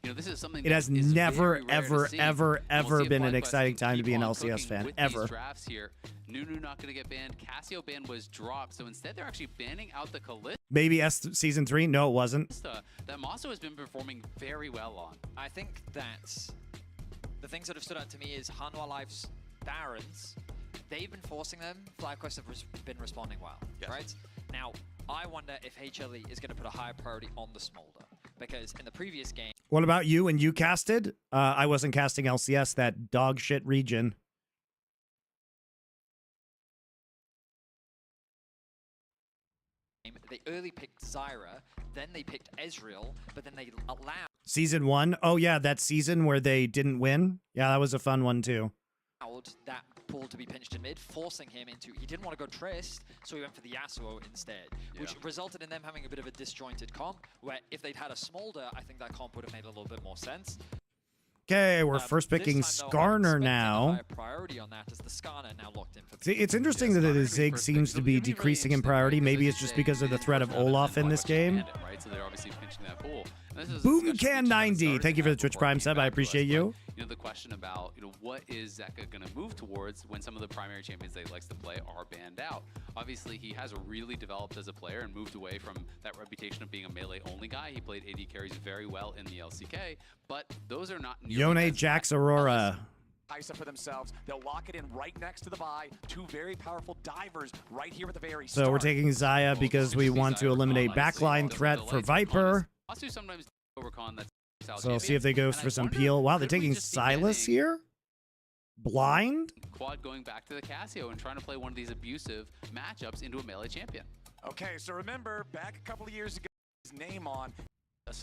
You know, this is something it has never, ever been an exciting time to be an LCS fan. Ever. Drafts here. Nunu not going to get banned. Cassio ban was dropped. So instead, they're actually banning out the Callista. Maybe Season 3? No, it wasn't. That Maso has been performing very well on. I think that the things that have stood out to me is Hanwha Life's Barons. They've been forcing them. FlyQuest have been responding well, right? Now, I wonder if HLE is going to put a higher priority on the Smolder. Because in the previous game... What about you when you casted? I wasn't casting LCS, that dog shit region. They early picked Zyra, then they picked Ezreal, but then they allowed... Season 1? Oh yeah, that season where they didn't win? Yeah, that was a fun one too. That pool to be pinched in mid, forcing him into... He didn't want to go Trist, so he went for the Yasuo instead, which resulted in them having a bit of a disjointed comp, where if they'd had a Smolder, I think that comp would have made a little bit more sense. Okay, we're first picking Skarner now. Priority on that as the Skarner now locked in for See, it's interesting that the Zig seems to be decreasing in priority. Maybe it's just because of the threat of Olaf in this game. So they're obviously pinching that pool. Boomcan90, thank you for the Twitch Prime sub. I appreciate you. the question about, what is Zeka going to move towards when some of the primary champions that he likes to play are banned out. Obviously, he has really developed as a player and moved away from that reputation of being a melee-only guy. He played AD carries very well in the LCK, but those are not Yone Jax Aurora. Kaisa for themselves. They'll lock it in right next to the buy. Two very powerful divers right here at the very start. So we're taking Xayah because we want to eliminate backline threat for Viper. So we'll see if they go for some peel. Wow, they're taking Silas here? Blind? Quad going back to the Casio and trying to play one of these abusive matchups into a melee champion. Okay, so remember, back a couple of years ago, his name on.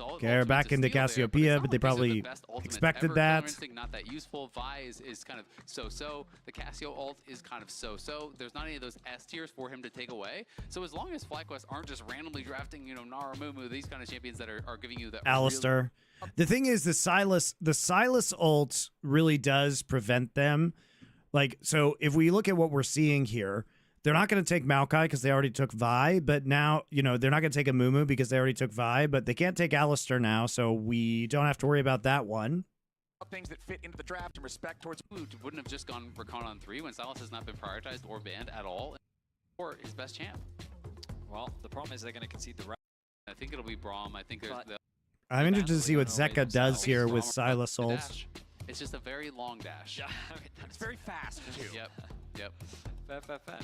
Okay, we're back into Cassiopeia, but they probably expected that. Not that useful. Vi is kind of so-so. The Cassio ult is kind of so-so. There's not any of those S tiers for him to take away. So as long as FlyQuest aren't just randomly drafting, Nara, Mumu, these kind of champions that are giving you that. Alistair. The thing is, the Silas ult really does prevent them. Like, so if we look at what we're seeing here, they're not going to take Maokai because they already took Vi, but now, they're not going to take a Mumu because they already took Vi, but they can't take Alistair now, so we don't have to worry about that one. Things that fit into the draft and respect towards wouldn't have just gone Rakan on 3 when Silas has not been prioritized or banned at all, or his best champ. Well, the problem is they're going to concede the round. I think it'll be Braum. I think there's I'm interested to see what Zeka does here with Silas ult. It's just a very long dash. Yeah, I mean, it's very fast, too. Yep. Fair.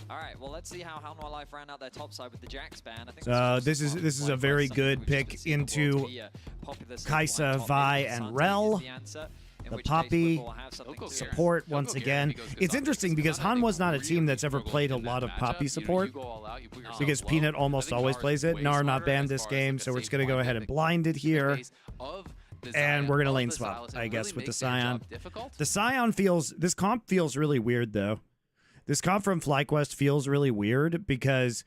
All right, well, let's see how Hanwha Life ran out their top side with the Jax ban. I think this is a very good pick into Kaisa, Vi, and Rel. The Poppy support once again. It's interesting because Hanwha's not a team that's ever played a lot of Poppy support because Peanut almost always plays it. Nar not banned this game, so we're just going to go ahead and blind it here. And we're going to lane swap, I guess, with the Scion. The Scion this comp feels really weird, though. This comp from FlyQuest feels really weird because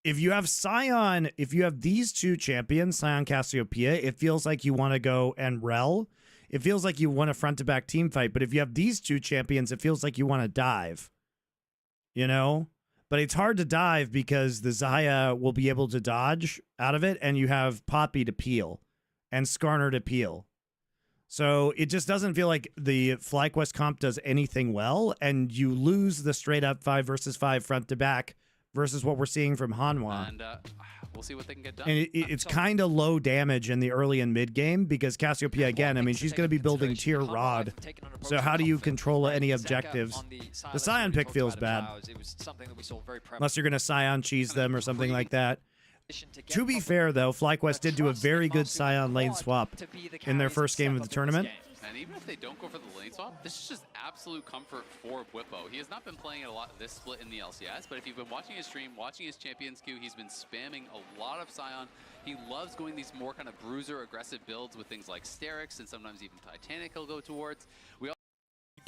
if you have Scion, if you have these two champions, Scion, Cassiopeia, it feels like you want to go and Rel. It feels like you want a front-to-back team fight. But if you have these two champions, it feels like you want to dive. But it's hard to dive because the Xayah will be able to dodge out of it, and you have Poppy to peel and Skarner to peel. So it just doesn't feel like the FlyQuest comp does anything well, and you lose the straight-up 5 versus 5 front-to-back versus what we're seeing from Hanwha. And we'll see what they can get done. And it's kind of low damage in the early and mid-game because Cassiopeia, again, I mean, she's going to be building tier Rod. So how do you control any objectives? The Scion pick feels bad. Unless you're going to Scion cheese them or something like that. To be fair, though, FlyQuest did do a very good Scion lane swap in their first game of the tournament. And even if they don't go for the lane swap, this is just absolute comfort for Bwipo. He has not been playing it a lot this split in the LCS, but if you've been watching his stream, watching his champions queue, he's been spamming a lot of Scion. He loves going these more kind of bruiser aggressive builds with things like Sterix and sometimes even Titanic he'll go towards. You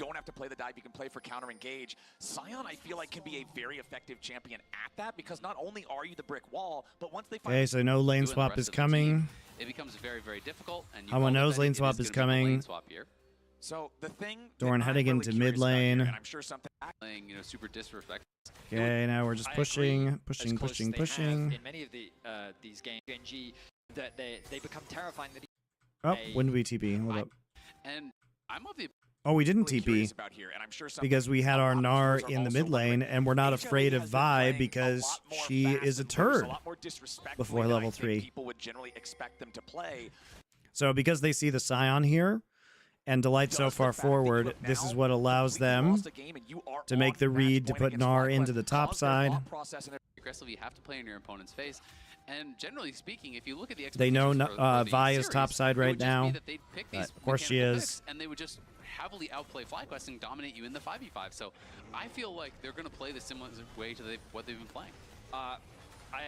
don't have to play the dive, you can play for counter engage. Scion, I feel like, can be a very effective champion at that because not only are you the brick wall, but once they find okay, so no lane swap is coming. It becomes very, very difficult. And Hanwha knows lane swap is coming. So the thing Dorn heading into mid lane. And I'm sure something playing, super disrespectful. Okay, now we're just pushing. In many of these games, GNG, that they become terrifying. Oh, when do we TP? Hold up. And I'm of the Oh, we didn't TP because we had our Gnar in the mid lane, and we're not afraid of Vi because she is a turd before level 3. So because they see the Scion here and Delight so far forward, this is what allows them to make the read to put Gnar into the top side. Aggressively, you have to play in your opponent's face. And generally speaking, if you look at the they know Vi is top side right now. Of course she is. And they would just heavily outplay FlyQuest and dominate you in the 5v5. So I feel like they're going to play the similar way to what they've been playing. I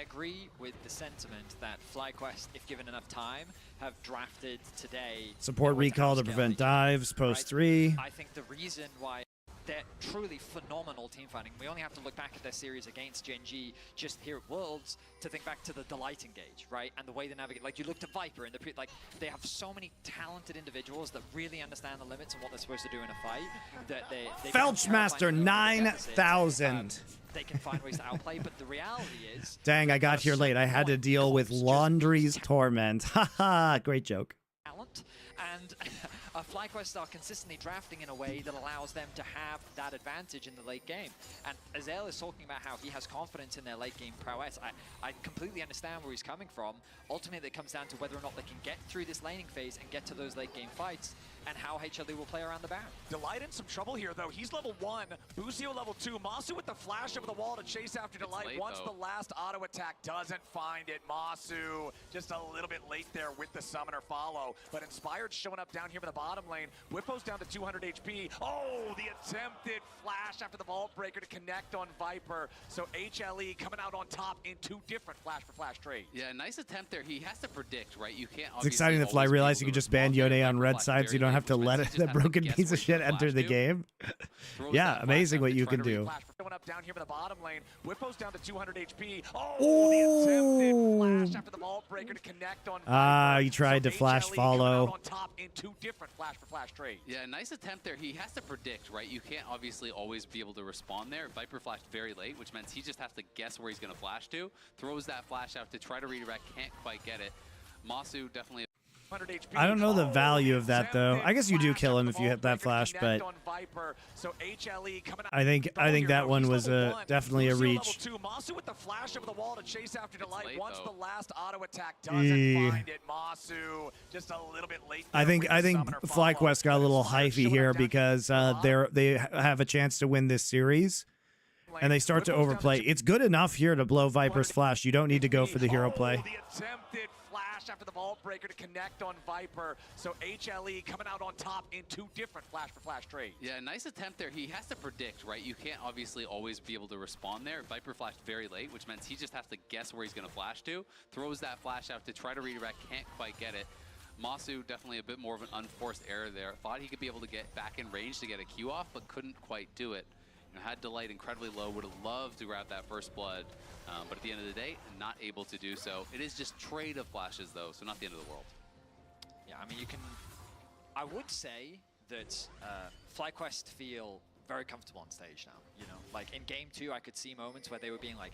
agree with the sentiment that FlyQuest, if given enough time, have drafted today. Support recall to prevent dives, post 3. I think the reason why they're truly phenomenal team fighting. We only have to look back at their series against GNG just here at Worlds to think back to the Delight engage, right? And the way they navigate. Like, you look to Viper and they have so many talented individuals that really understand the limits and what they're supposed to do in a fight. That they Felchmaster 9,000. They can find ways to outplay, but the reality is... Dang, I got here late. I had to deal with Laundry's Torment. Haha, great joke. Talent. And FlyQuest are consistently drafting in a way that allows them to have that advantage in the late game. And Azael is talking about how he has confidence in their late game prowess. I completely understand where he's coming from. Ultimately, it comes down to whether or not they can get through this laning phase and get to those late game fights, and how HLE will play around the Baron. Delight in some trouble here, though. He's level 1, Busio level 2. Masu with the flash over the wall to chase after Delight. Late, Once though. the last auto attack doesn't find it, Masu just a little bit late there with the summoner follow. But Inspired showing up down here in the bottom lane. Whippo's down to 200 HP. Oh, the attempted flash after the Vault Breaker to connect on Viper. So HLE coming out on top in 2 different flash-for-flash trades. Yeah, nice attempt there. He has to predict, right? You can't. It's exciting that Fly realized you could just ban Yone on red side, so you don't have to let that broken piece of shit enter the game. Yeah, amazing what you can do. Showing up down here in the bottom lane. Whippo's down to 200 HP. Oh, the attempted flash after the Vault Breaker to connect on Viper. He tried to So flash HLE follow. coming out on top in 2 different flash-for-flash trades. Yeah, nice attempt there. He has to predict, right? You can't obviously always be able to respond there. Viper flashed very late, which means he just has to guess where he's going to flash to. Throws that flash out to try to redirect, can't quite get it. Masu definitely. I don't know the value of that though. I guess you do kill him if you hit that flash, but I think that one was definitely a reach. Masu with the flash over the wall to chase after Delight. Once the last auto attack doesn't find it, Masu just a little bit late. I think FlyQuest got a little hyphy here because they have a chance to win this series, and they start to overplay. It's good enough here to blow Viper's flash. You don't need to go for the hero play. The attempted flash after the Vault Breaker to connect on Viper. So HLE coming out on top in 2 different flash-for-flash trades. Yeah, nice attempt there. He has to predict, right? You can't obviously always be able to respond there. Viper flashed very late, which means he just has to guess where he's going to flash to. Throws that flash out to try to redirect, can't quite get it. Masu definitely a bit more of an unforced error there. Thought he could be able to get back in range to get a Q off, but couldn't quite do it. Had Delight incredibly low, would have loved to grab that first blood, but at the end of the day, not able to do so. It is just trade of flashes though, so not the end of the world. Yeah, I mean, I would say that FlyQuest feel very comfortable on stage now, you know? Like, in Game 2, I could see moments where they were being, like,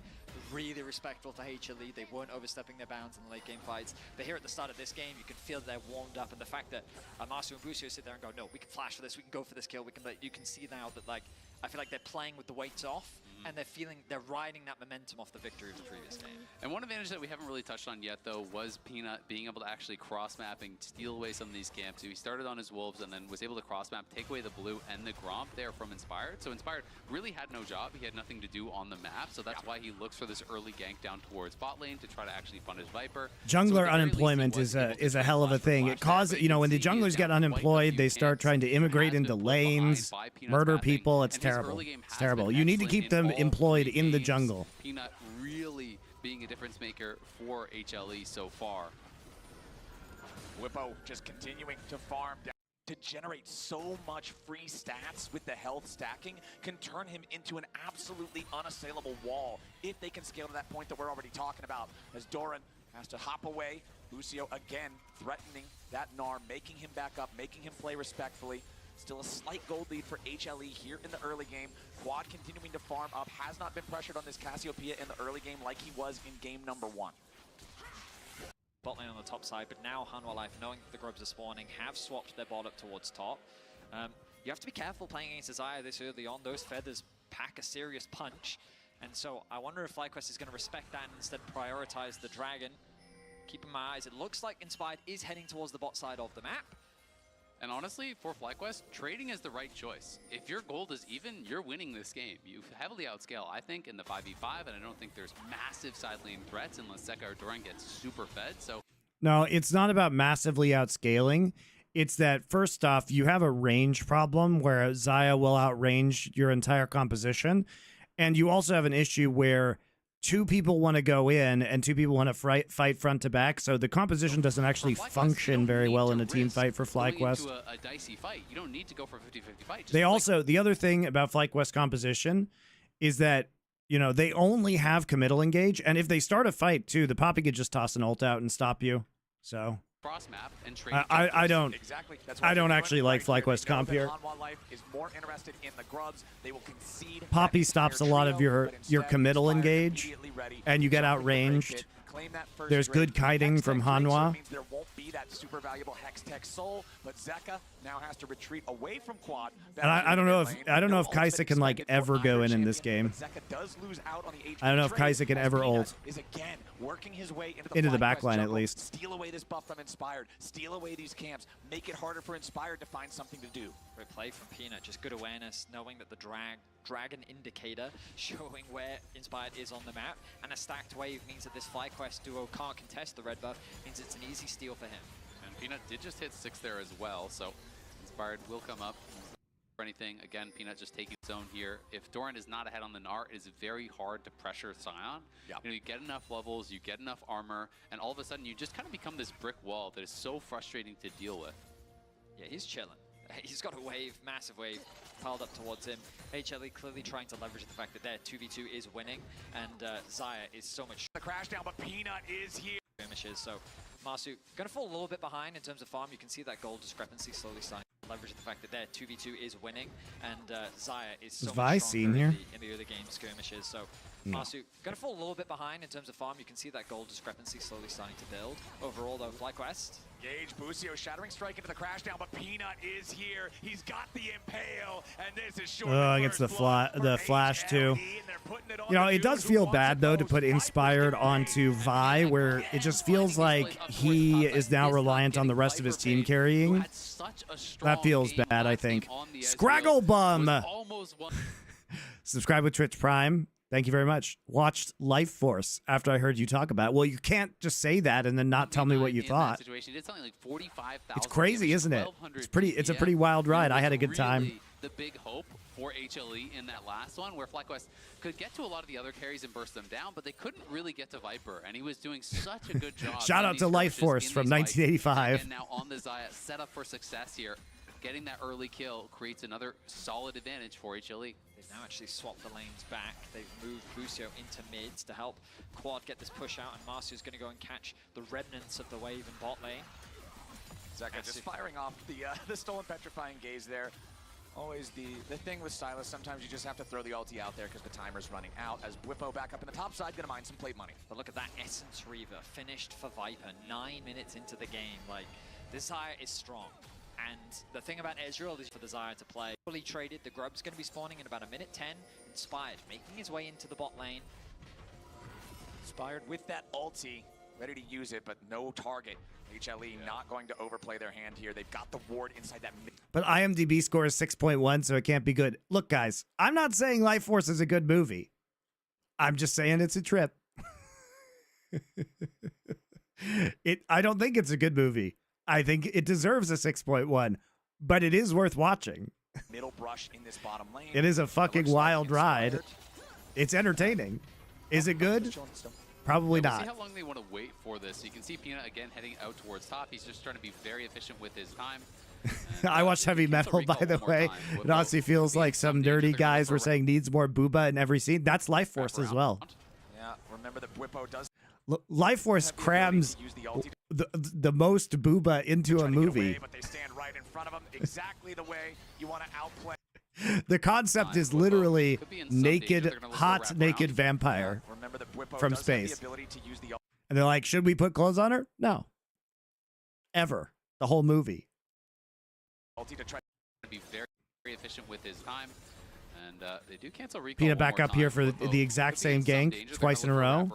really respectful to HLE. They weren't overstepping their bounds in the late game fights. But here at the start of this game, you can feel they're warmed up, and the fact that Masu and Busio sit there and go, no, we can flash for this, we can go for this kill, you can see now that, like, I feel like they're playing with the weights off, and they're riding that momentum off the victory of the previous game. And one advantage that we haven't really touched on yet, though, was Peanut being able to actually cross-mapping, steal away some of these camps. He started on his Wolves and then was able to cross-map, take away the blue and the Gromp there from Inspired. So Inspired really had no job. He had nothing to do on the map, so that's why he looks for this early gank down towards bot lane to try to actually fund his Viper. Jungler unemployment is a hell of a thing. It causes, when the junglers get unemployed, they start trying to immigrate into lanes, murder people. It's terrible. It's terrible. You need to keep them employed in the jungle. Peanut really being a difference maker for HLE so far. Whippo just continuing to farm down. To generate so much free stats with the health stacking can turn him into an absolutely unassailable wall if they can scale to that point that we're already talking about. As Doran has to hop away, Busio again threatening that Gnar, making him back up, making him play respectfully. Still a slight gold lead for HLE here in the early game. Quad continuing to farm up, has not been pressured on this Cassiopeia in the early game like he was in game number 1. Bot lane on the top side, but now Hanwha Life, knowing that the Grubs are spawning, have swapped their bot up towards top. You have to be careful playing against Xayah this early on. Those feathers pack a serious punch, and so I wonder if FlyQuest is going to respect that and instead prioritize the dragon. Keeping my eyes, it looks like Inspired is heading towards the bot side of the map. And honestly, for FlyQuest, trading is the right choice. If your gold is even, you're winning this game. You heavily outscale, I think, in the 5v5, and I don't think there's massive side lane threats unless Sekka or Doran gets super fed, so... No, it's not about massively outscaling. It's that, first off, you have a range problem where Xayah will outrange your entire composition, and you also have an issue where 2 people want to go in and 2 people want to fight front to back, so the composition doesn't actually function very well in a team fight for FlyQuest. A dicey fight. You don't need to go for a 50-50 fight. They also, the other thing about FlyQuest composition is that, they only have committal engage, and if they start a fight too, the Poppy could just toss an ult out and stop you. So cross map and trade. I don't. Exactly. I don't actually like FlyQuest comp here. Is more interested in the Grubs. They will concede. Poppy stops a lot of your committal engage, and you get outranged. claim that first There's grade. good kiting Hex from Tech breaks, so Hanwha. it means there won't be that super valuable Hex Tech soul, but Zeka now has to retreat away from quad. And I don't know if Kaisa can like ever go in this game. Zeka does lose out on the HP I don't know if trade, Kaisa can as ever Peanut ult. is again working his way Into the FlyQuest back line, at jungle, least. steal away this buff from Inspired, steal away these camps, make it harder for Inspired to find something to do. Great play from Peanut, just good awareness, knowing that the dragon indicator showing where Inspired is on the map, and a stacked wave means that this FlyQuest duo can't contest the red buff, means it's an easy steal for him. And Peanut did just hit 6 there as well, so Inspired will come up for anything. Again, Peanut just taking zone here. If Doran is not ahead on the Gnar, it is very hard to pressure Sion. Yep. You know, you get enough levels, you get enough armor, and all of a sudden you just kind of become this brick wall that is so frustrating to deal with. Yeah, he's chilling. He's got a wave, massive wave, piled up towards him. HLE clearly trying to leverage the fact that their 2v2 is winning, and Xayah is so much The crash down, but Peanut is here. skirmishes. So Marsu going to fall a little bit behind in terms of farm. You can see that gold discrepancy slowly starting to leverage the fact that their 2v2 is winning, and Xayah is so Is much Vi stronger seen here? in the early game skirmishes. So No. Marsu going to fall a little bit behind in terms of farm. You can see that gold discrepancy slowly starting to build. Overall though, FlyQuest. Gage, Busio, shattering strike into the crash down, but Peanut is here. He's got the impale, and this is short. Against the flash too. You know, it does feel bad though to put Inspired onto Vi, where it just feels like he is now reliant on the rest of his team carrying. That feels bad, I think. Scraggle Bum! Subscribe with Twitch Prime. Thank you very much. Watched Life Force after I heard you talk about it. Well, you can't just say that and then not tell me what you thought. It's crazy, isn't it? It's a pretty wild ride. I had a good time. The big hope for HLE in that last one, where FlyQuest could get to a lot of the other carries and burst them down, but they couldn't really get to Viper, and he was doing such a good job. Shout out to Life Force from 1985. And now on the Xayah, set up for success here. Getting that early kill creates another solid advantage for HLE. They've now actually swapped the lanes back. They've moved Busio into mids to help Quad get this push out, and Marsu's going to go and catch the remnants of the wave in bot lane. Zeka just firing off the stolen petrifying gaze there. Always the thing with Silas, sometimes you just have to throw the ulti out there because the timer's running out. As Bwipo back up in the top side, gonna mine some plate money. But look at that Essence Reaver, finished for Viper, 9 minutes into the game. Like, this Xayah is strong. And the thing about Ezreal is for the Xayah to play. Fully traded, the Grub's gonna be spawning in about a minute 10. Inspired, making his way into the bot lane. Inspired with that ulti, ready to use it, but no target. HLE not going to overplay their hand here. They've got the ward inside that mid. But IMDb score is 6.1, so it can't be good. Look, guys, I'm not saying Life Force is a good movie. I'm just saying it's a trip. I don't think it's a good movie. I think it deserves a 6.1, but it is worth watching. Middle brush in this bottom lane. It is a fucking wild ride. It's entertaining. Is it good? Probably We'll not. see how long they want to wait for this. You can see Peanut again heading out towards top. He's just trying to be very efficient with his time. And, I watched Heavy Metal, by the way. It honestly feels like some dirty guys were saying needs more booba in every scene. That's Life Force as well. Yeah, remember that Bwipo does Life Force crams the most booba into a movie. but they stand right in front of him, exactly the way you want to outplay. The concept is literally naked, hot, naked vampire Remember that Bwipo from does have the space. ability to use the And they're like, should we put clothes on her? No. Ever. The whole movie. ulti to try to be very, very efficient with his time. And they do cancel recall. Peanut back up here for the exact same gank twice in a row.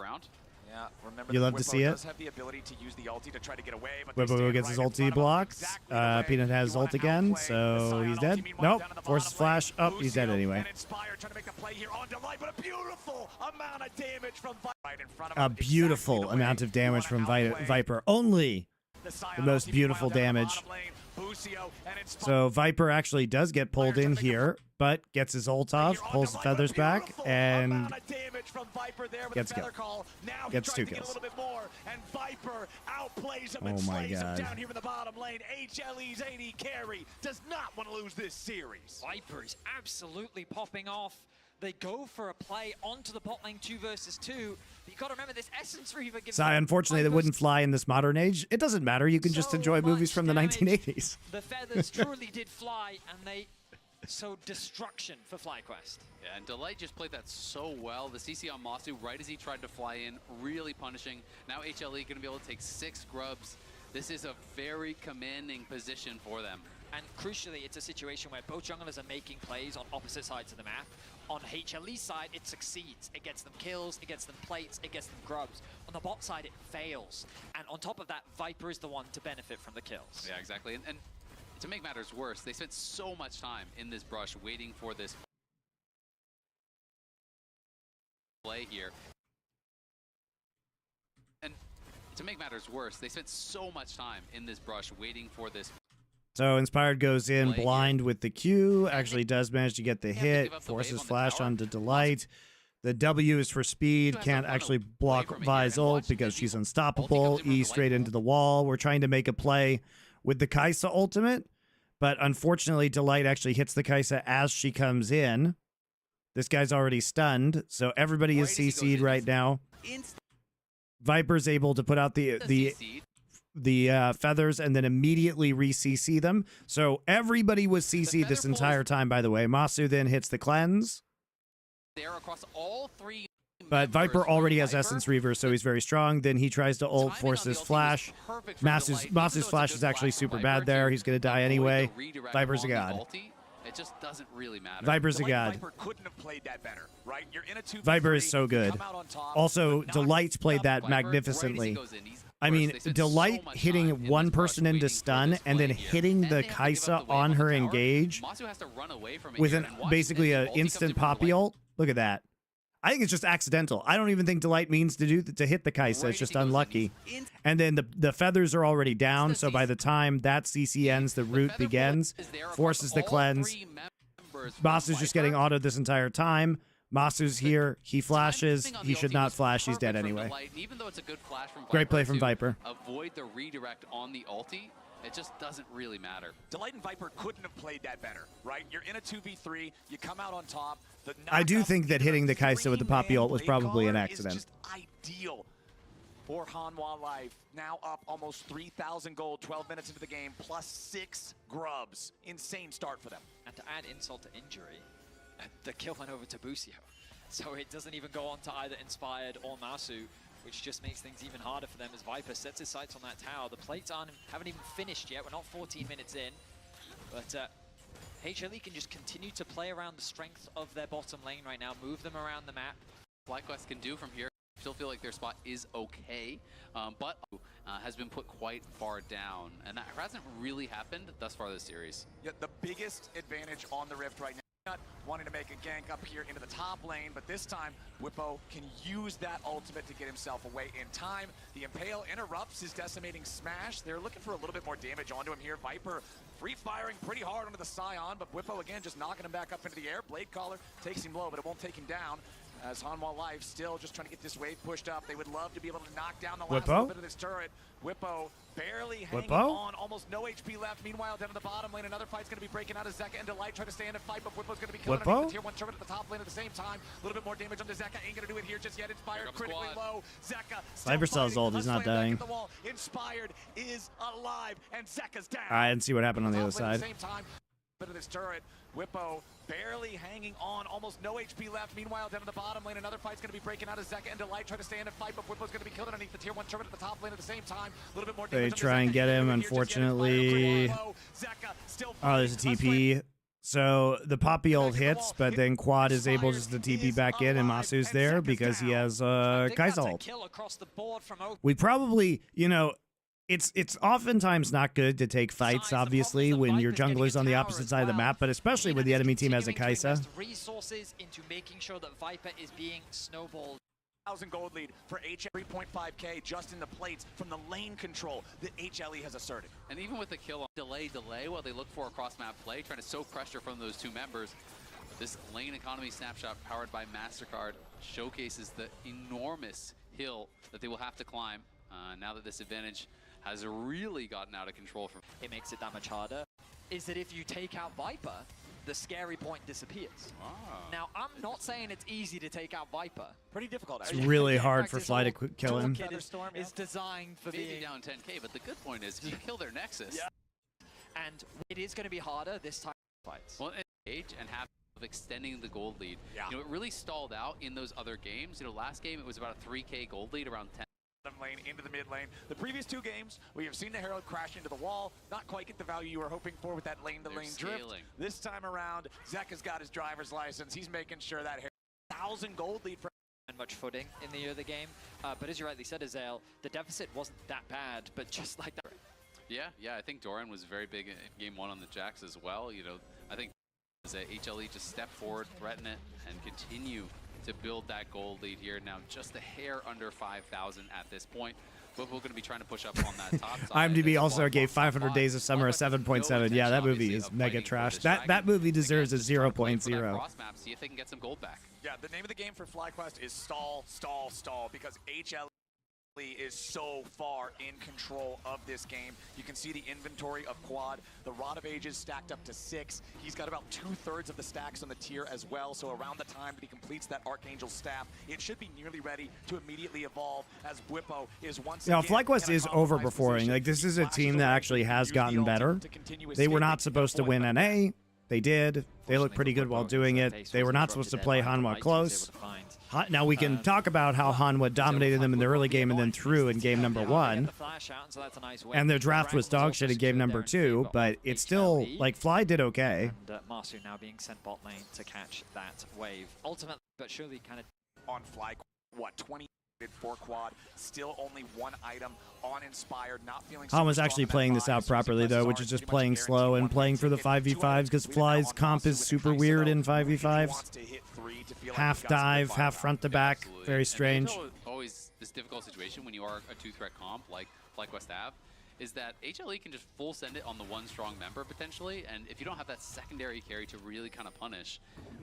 Yeah, remember You that love to Bwipo see it. does have the ability to use the ulti to try to get away, but they Bwipo stand gets his right in ulti front of him, blocked. exactly the way Peanut has you ult wanna again, outplay so the he's Sion dead. ulti. Meanwhile, Nope. down in the Forces bottom flash. lane, Oh, he's dead Busio anyway. and Inspire trying to make the play here on Delight, but a beautiful amount of damage from Viper right in front of A him, beautiful exactly the amount way of damage you from wanna outplay Viper. Only the Sion the most ulti. beautiful Meanwhile, down in the damage. bottom lane, Busio and Inspire. So Viper actually does get pulled in here, but gets his ult off, pulls the feathers back, and gets a kill. Gets 2 kills. And Viper outplays him Oh and my slays him God. down here in the bottom lane. HLE's AD carry does not want to lose this series. Viper is absolutely popping off. They go for a play onto the bot lane 2 versus 2. But you got to remember this Essence Reaver gives. So unfortunately, that Viper's wouldn't fly in this modern age. It doesn't matter. You can just so enjoy movies much from the damage. 1980s. The feathers truly did fly, and they So destruction for FlyQuest. Yeah, and Delight just played that so well. The CC on Masu right as he tried to fly in, really punishing. Now HLE going to be able to take 6 grubs. This is a very commanding position for them. And crucially, it's a situation where both junglers are making plays on opposite sides of the map. On HLE's side, it succeeds. It gets them kills, it gets them plates, it gets them grubs. On the bot side, it fails. And on top of that, Viper is the one to benefit from the kills. Yeah, exactly. And to make matters worse, they spent so much time in this brush waiting for this play here. And to make matters worse, they spent so much time in this brush waiting for this. So Inspired goes in blind with the Q, actually does manage to get the hit, forces flash onto Delight. The W is for speed, can't actually block Vi's ult because she's unstoppable. E straight into the wall. We're trying to make a play with the Kai'Sa ultimate, but unfortunately Delight actually hits the Kai'Sa as she comes in. This guy's already stunned, so everybody is CC'd right now. Viper's able to put out the feathers and then immediately re-CC them. So everybody was CC'd this entire time, by the way. Masu then hits the cleanse. They're across all 3. But Viper already has Essence Reaver, so he's very strong. Then he tries to ult, forces flash. Masu's flash is actually super bad there. He's going to die anyway. Viper's a god. It just doesn't really matter. Viper's a god. Viper couldn't have played that better, right? You're in a 2v3, Viper is so good. Also, Delight's played that magnificently. I mean, Delight hitting one person into stun and then hitting the Kai'Sa on her engage with basically an instant poppy ult. Look at that. I think it's just accidental. I don't even think Delight means to hit the Kai'Sa. It's just unlucky. And then the feathers are already down, so by the time that CC ends, the root begins, forces the cleanse. Masu's just getting autoed this entire time. Masu's here. He flashes. He should not flash. He's dead anyway. Great play from Viper. Avoid the redirect on the ulti. It just doesn't really matter. Delight and Viper couldn't have played that better, right? You're in a 2v3. You come out on top. I do think that hitting the Kai'Sa with the poppy ult was probably an accident. Is just ideal for Hanwha Life. Now up almost 3,000 gold, 12 minutes into the game, plus 6 grubs. Insane start for them. And to add insult to injury, the kill went over to Busio. So it doesn't even go on to either Inspired or Masu, which just makes things even harder for them as Viper sets his sights on that tower. The plates haven't even finished yet. We're not 14 minutes in. But HLE can just continue to play around the strength of their bottom lane right now, move them around the map. FlyQuest can do from here. Still feel like their spot is okay, but has been put quite far down. And that hasn't really happened thus far this series. Yeah, the biggest advantage on the Rift right now. Not wanting to make a gank up here into the top lane, but this time Whippo can use that ultimate to get himself away in time. The Impale interrupts his decimating smash. They're looking for a little bit more damage onto him here. Viper free firing pretty hard onto the Scion, but Whippo again just knocking him back up into the air. Blade Caller takes him low, but it won't take him down. As Hanwha Life still just trying to get this wave pushed up. They would love to be able to knock down the last little bit of this turret. Whippo barely hanging on, almost no HP left. Meanwhile, down in the bottom lane, another fight's going to be breaking out as Zeka and Delight try to stay in and fight, but Whippo's going to be killing the tier 1 turret at the top lane at the same time. A little bit more damage on the Zeka. Ain't going to do it here just yet. Inspired critically low. Zeka Viper sells ult. He's not dying. Inspired is alive, and Zeka's down. I didn't see what happened on the other side. Bit of this turret. Whippo barely hanging on, almost no HP left. Meanwhile, down in the bottom lane, another fight's going to be breaking out as Zeka and Delight try to stay in and fight, but Whippo's going to be killed underneath the tier 1 turret at the top lane at the same time. A little bit more damage. They try and get him, unfortunately. Oh, there's a TP. So the poppy ult hits, but then Quad is able just to TP back in, and Masu's there because he has Kai'Sa ult. We probably, you know, it's oftentimes not good to take fights, obviously, when your jungler's on the opposite side of the map, but especially when the enemy team has a Kai'Sa. Resources into making sure that Viper is being snowballed. 1,000 gold lead for HLE, 3.5k just in the plates from the lane control that HLE has asserted. And even with the kill on delay while they look for a cross-map play, trying to soak pressure from those two members, this lane economy snapshot powered by MasterCard showcases the enormous hill that they will have to climb now that this advantage has really gotten out of control. It makes it that much harder. Is that if you take out Viper, the scary point disappears. Ah. Now, I'm not saying it's easy to take out Viper. Pretty difficult. It's really hard for Fly to kill him. Is designed for being down 10k, but the good point is if you kill their Nexus. And it is going to be harder this time. Fights. Well, and have of extending the gold lead. Yeah. You know, it really stalled out in those other games. You know, last game it was about a 3K gold lead, around 10. Lane into the mid lane. The previous 2 games, we have seen the Herald crash into the wall, not quite get the value you were hoping for with that lane-to-lane drift. This time around, Zek has got his driver's license. He's making sure that 1,000 gold lead for and much footing in the early game. But as you rightly said, Azael, the deficit wasn't that bad, but just like that. Yeah, I think Doran was very big in game 1 on the Jax as well. You know, I think as a HLE just step forward, threaten it, and continue to build that gold lead here. Now just a hair under 5,000 at this point. But we're going to be trying to push up on that top side. IMDb also gave 500 Days of Summer a 7.7. Yeah, that movie is mega trash. That movie deserves a 0.0. See if they can get some gold back. Yeah, the name of the game for FlyQuest is stall, stall, stall, because HLE is so far in control of this game. You can see the inventory of Quad. The Rod of Ages stacked up to 6. He's got about 2/3 of the stacks on the tier as well. So around the time that he completes that Archangel staff, it should be nearly ready to immediately evolve as Bwipo is once again. FlyQuest is overperforming. Like, this is a team that actually has gotten better. They were not supposed to win NA. They did. They looked pretty good while doing it. They were not supposed to play Hanwha close. Now we can talk about how Hanwha dominated them in the early game and then threw in game number 1. And their draft was dog shit in game number 2, but it's still, like, Fly did okay. And Marsu now being sent bot lane to catch that wave. Ultimately, but surely kind of on Fly, what, 20 for Quad, still only 1 item on Inspired, not feeling Han was actually playing this out properly, though, which is just playing slow and playing for the 5v5s, because Fly's comp is super weird in 5v5s. Half dive, half front to back, very strange. Always this difficult situation when you are a 2-threat comp like FlyQuest have, is that HLE can just full send it on the 1 strong member potentially, and if you don't have that secondary carry to really kind of punish,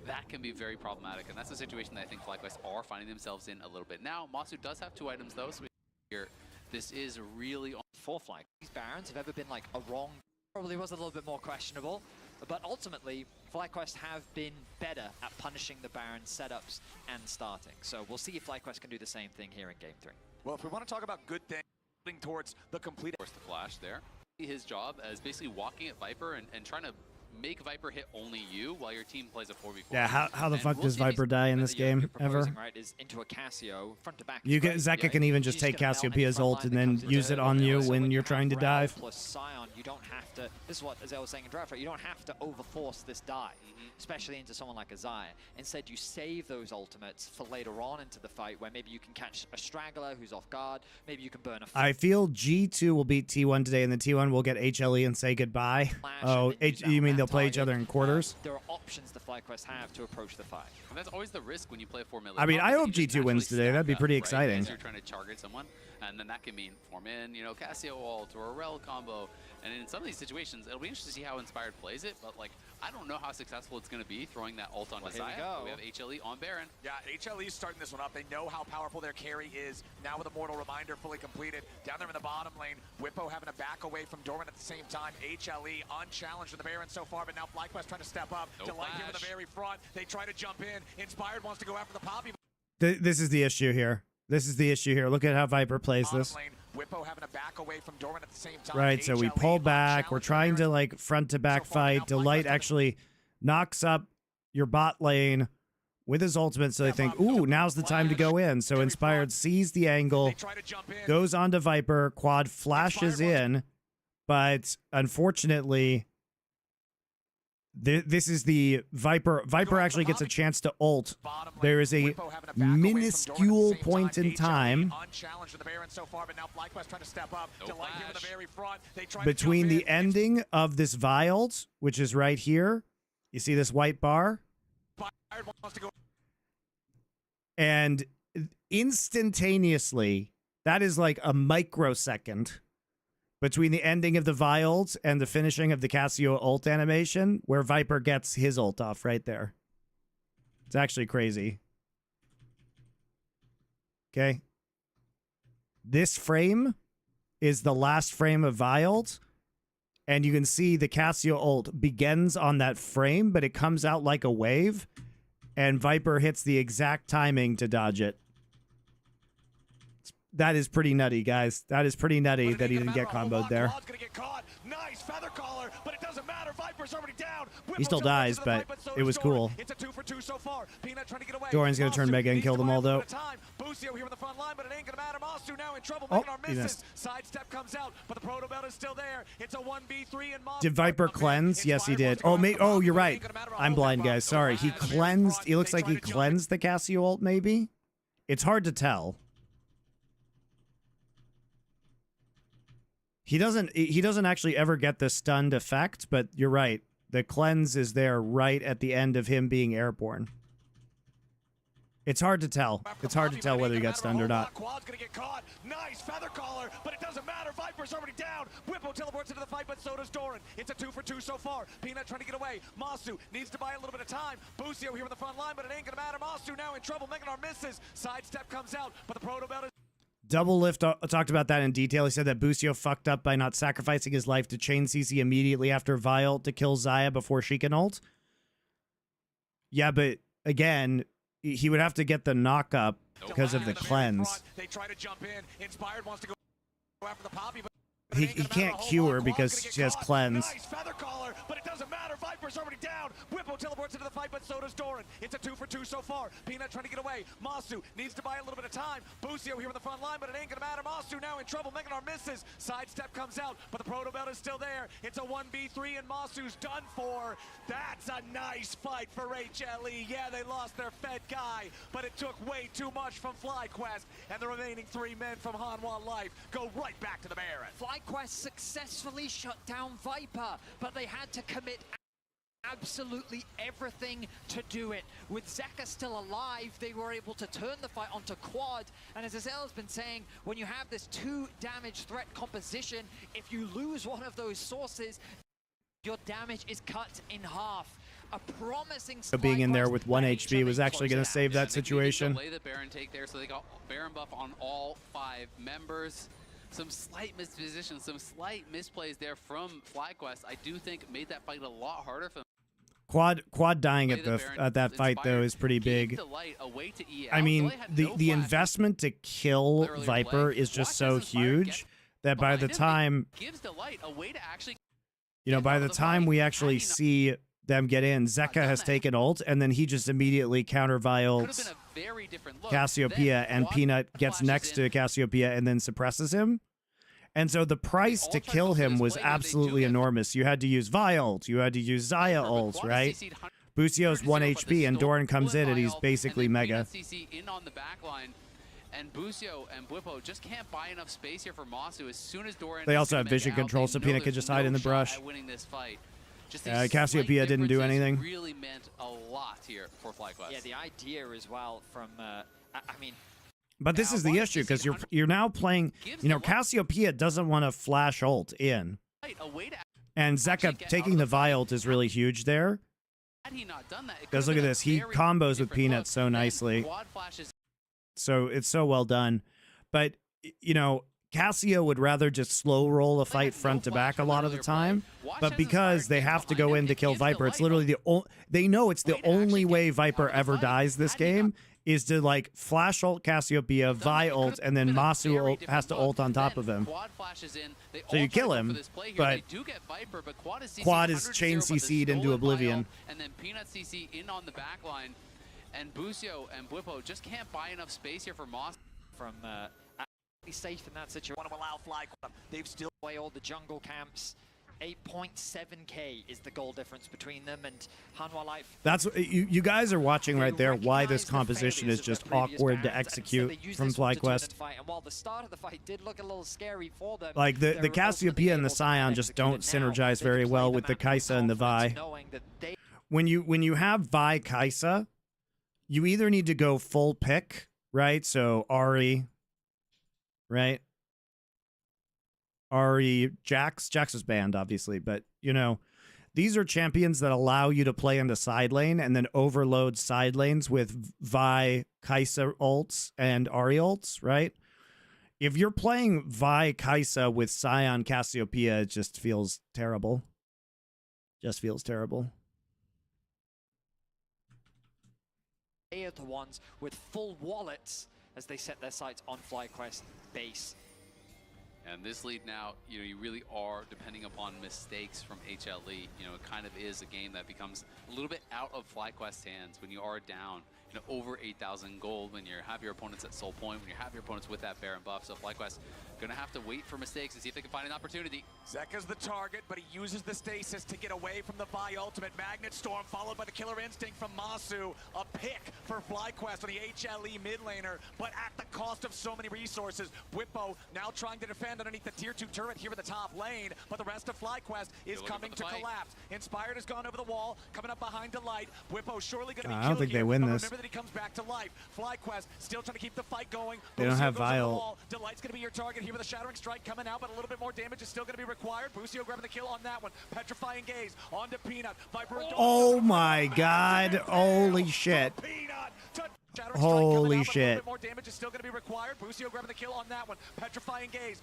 that can be very problematic, and that's a situation that I think FlyQuest are finding themselves in a little bit now. Masu does have 2 items though, so here this is really on for Fly. These Barons have ever been like a wrong, probably was a little bit more questionable, but ultimately FlyQuest have been better at punishing the Baron setups and starting. So we'll see if FlyQuest can do the same thing here in game 3. Well, if we want to talk about good things, towards the complete force the flash there. His job as basically walking at Viper and trying to make Viper hit only you while your team plays a 4v4. Yeah, how the fuck does Viper die in this game ever? Right, is into a Cassio, front to back. Zeka can even just take Cassiopeia's ult and then use it on you when you're trying to dive. Plus Scion, you don't have to. This is what Azael was saying in draft, right? You don't have to overforce this dive, especially into someone like Azaya. Instead, you save those ultimates for later on into the fight, where maybe you can catch a straggler who's off guard. Maybe you can burn a. I feel G2 will beat T1 today, and then T1 will get HLE and say goodbye. Oh, you mean they'll play each other in quarters? There are options the FlyQuest have to approach the fight. And that's always the risk when you play 4 melee. I mean, I hope G2 wins today. That'd be pretty exciting. You're trying to target someone, and then that can mean form in, you know, Cassio ult or a Rel combo. And in some of these situations, it'll be interesting to see how Inspired plays it, but like, I don't know how successful it's going to be throwing that ult on Messiah. We have HLE on Baron. Yeah, HLE is starting this one up. They know how powerful their carry is. Now with Immortal Reminder fully completed. Down there in the bottom lane, Bwipo having to back away from Dorman at the same time. HLE unchallenged in the Baron so far, but now FlyQuest trying to step up. Delight here in the very front. They try to jump in. Inspired wants to go after the Poppy. This is the issue here. This is the issue here. Look at how Viper plays this. Bwipo having to back away from Dorman at the same time. Right, so we pull back. We're trying to like front to back fight. Delight actually knocks up your bot lane with his ultimate, so they think, ooh, now's the time to go in. So Inspired sees the angle, goes on to Viper, Quad flashes in, but unfortunately, this is the Viper. Viper actually gets a chance to ult. There is a minuscule point in time between the ending of this Vild, which is right here. You see this white bar? And instantaneously, that is like a microsecond between the ending of the Vild and the finishing of the Cassio ult animation, where Viper gets his ult off right there. It's actually crazy. Okay. This frame is the last frame of Vild, and you can see the Cassio ult begins on that frame, but it comes out like a wave, and Viper hits the exact timing to dodge it. That is pretty nutty, guys. That is pretty nutty that he didn't get comboed there. get caught. Nice feather collar, but it doesn't matter. Viper's already down. He still dies, but it was cool. It's a 2 for 2 so far. Peanut trying to get away. Doran's gonna turn Mega and kill them all, though. Busio here in the front line, but it ain't gonna matter. Masu now in trouble. Oh, Making our he misses. missed. Sidestep comes out, but the proto belt is still there. It's a 1v3 and Did Viper cleanse? Yes, he did. Oh, you're right. I'm blind, guys. Sorry. He cleansed. He looks like he cleansed the Cassio ult, maybe? It's hard to tell. He doesn't actually ever get the stunned effect, but you're right. The cleanse is there right at the end of him being airborne. It's hard to tell. It's hard to tell whether he got stunned or not. Quad's gonna get caught. Nice feather collar, but it doesn't matter. Viper's already down. Whippo teleports into the fight, but so does Doran. It's a 2 for 2 so far. Peanut trying to get away. Masu needs to buy a little bit of time. Busio here in the front line, but it ain't gonna matter. Masu now in trouble, making our misses. Sidestep comes out, but the proto belt is Double Lift talked about that in detail. He said that Busio fucked up by not sacrificing his life to chain CC immediately after Vi ult to kill Xayah before she can ult. Yeah, but again, he would have to get the knock up because of the cleanse. They try to jump in. Inspired wants to go after the Poppy, but He can't Q her because she has cleanse. Nice feather collar, but it doesn't matter. Viper's already down. Whippo teleports into the fight, but so does Doran. It's a 2 for 2 so far. Peanut trying to get away. Masu needs to buy a little bit of time. Busio here in the front line, but it ain't gonna matter. Masu now in trouble, making our misses. Sidestep comes out, but the proto belt is still there. It's a 1v3 and Masu's done for. That's a nice fight for HLE. Yeah, they lost their Fed guy, but it took way too much from FlyQuest, and the remaining 3 men from Hanwha Life go right back to the Baron. FlyQuest successfully shut down Viper, but they had to commit absolutely everything to do it. With Zeka still alive, they were able to turn the fight onto Quad, and as Azel has been saying, when you have this 2 damage threat composition, if you lose one of those sources, your damage is cut in half. A promising being in there with 1 HP was actually going to save that situation. Delay the Baron take there, so they got Baron buff on all 5 members. Some slight mispositions, some slight misplays there from FlyQuest. I do think made that fight a lot harder for them. Quad dying at that fight though is pretty big. I mean, the investment to kill Viper is just so huge that by the time by the time we actually see them get in, Zeka has taken ult, and then he just immediately counter vials Cassiopeia, and Peanut gets next to Cassiopeia and then suppresses him. And so the price to kill him was absolutely enormous. You had to use Vi ult, you had to use Xayah ult, right? Busio's 1 HP, and Doran comes in, and he's basically Mega. And Busio and Whippo just can't buy enough space here for Masu. As soon as Doran they also have vision control, so Peanut could just hide in the brush. Cassiopeia didn't do anything. Really meant a lot here for FlyQuest. Yeah, the idea as well from, I mean... But this is the issue, because you're now playing, Cassiopeia doesn't want to flash ult in. And Zeka taking the Vi ult is really huge there. Because look at this, he combos with Peanut so nicely. So it's so well done. But, Cassio would rather just slow roll a fight front to back a lot of the time, but because they have to go in to kill Viper, it's literally they know it's the only way Viper ever dies this game is to flash ult Cassiopeia, Vi ult, and then Masu has to ult on top of him. So you kill him, but Quad is chain CC'd into oblivion. And then Peanut CC in on the back line, and Busio and Whippo just can't buy enough space here for Moss. From safe in that situation. Want to allow FlyQuest. They've still away all the jungle camps. 8.7k is the goal difference between them and Hanwha Life. That's you guys are watching right there why this composition is just awkward to execute from FlyQuest. And while the start of the fight did look a little scary for them, like the Cassiopeia and the Scion just don't synergize very well with the Kai'Sa and the Vi. When you have Vi Kai'Sa, you either need to go full pick, right? So Ahri, right? Ahri, Jax was banned, obviously, but, these are champions that allow you to play into side lane and then overload side lanes with Vi, Kai'Sa ults and Ahri ults, right? If you're playing Vi, Kai'Sa with Scion, Cassiopeia, it just feels terrible. Just feels terrible. They are the ones with full wallets as they set their sights on FlyQuest base. And this lead now, you really are depending upon mistakes from HLE. It kind of is a game that becomes a little bit out of FlyQuest's hands when you are down, over 8,000 gold, when you have your opponents at soul point, when you have your opponents with that Baron buff. So FlyQuest gonna have to wait for mistakes and see if they can find an opportunity. Zeka's the target, but he uses the stasis to get away from the Vi ultimate. Magnet Storm followed by the Killer Instinct from Masu. A pick for FlyQuest on the HLE mid laner, but at the cost of so many resources. Bwipo now trying to defend underneath the tier 2 turret here in the top lane, but the rest of FlyQuest is coming to collapse. Inspired has gone over the wall, coming up behind Delight. Bwipo surely going to be killed. I don't think they win this. Remember that he comes back to life. FlyQuest still trying to keep the fight going. They don't have Vial. Delight's going to be your target here with a Shattering Strike coming out, but a little bit more damage is still going to be required. Busio grabbing the kill on that one. Petrifying Gaze onto Peanut. Viper. Oh my God! Holy shit! Holy shit! More damage is still going to be required. Busio grabbing the kill on that one. Petrifying Gaze.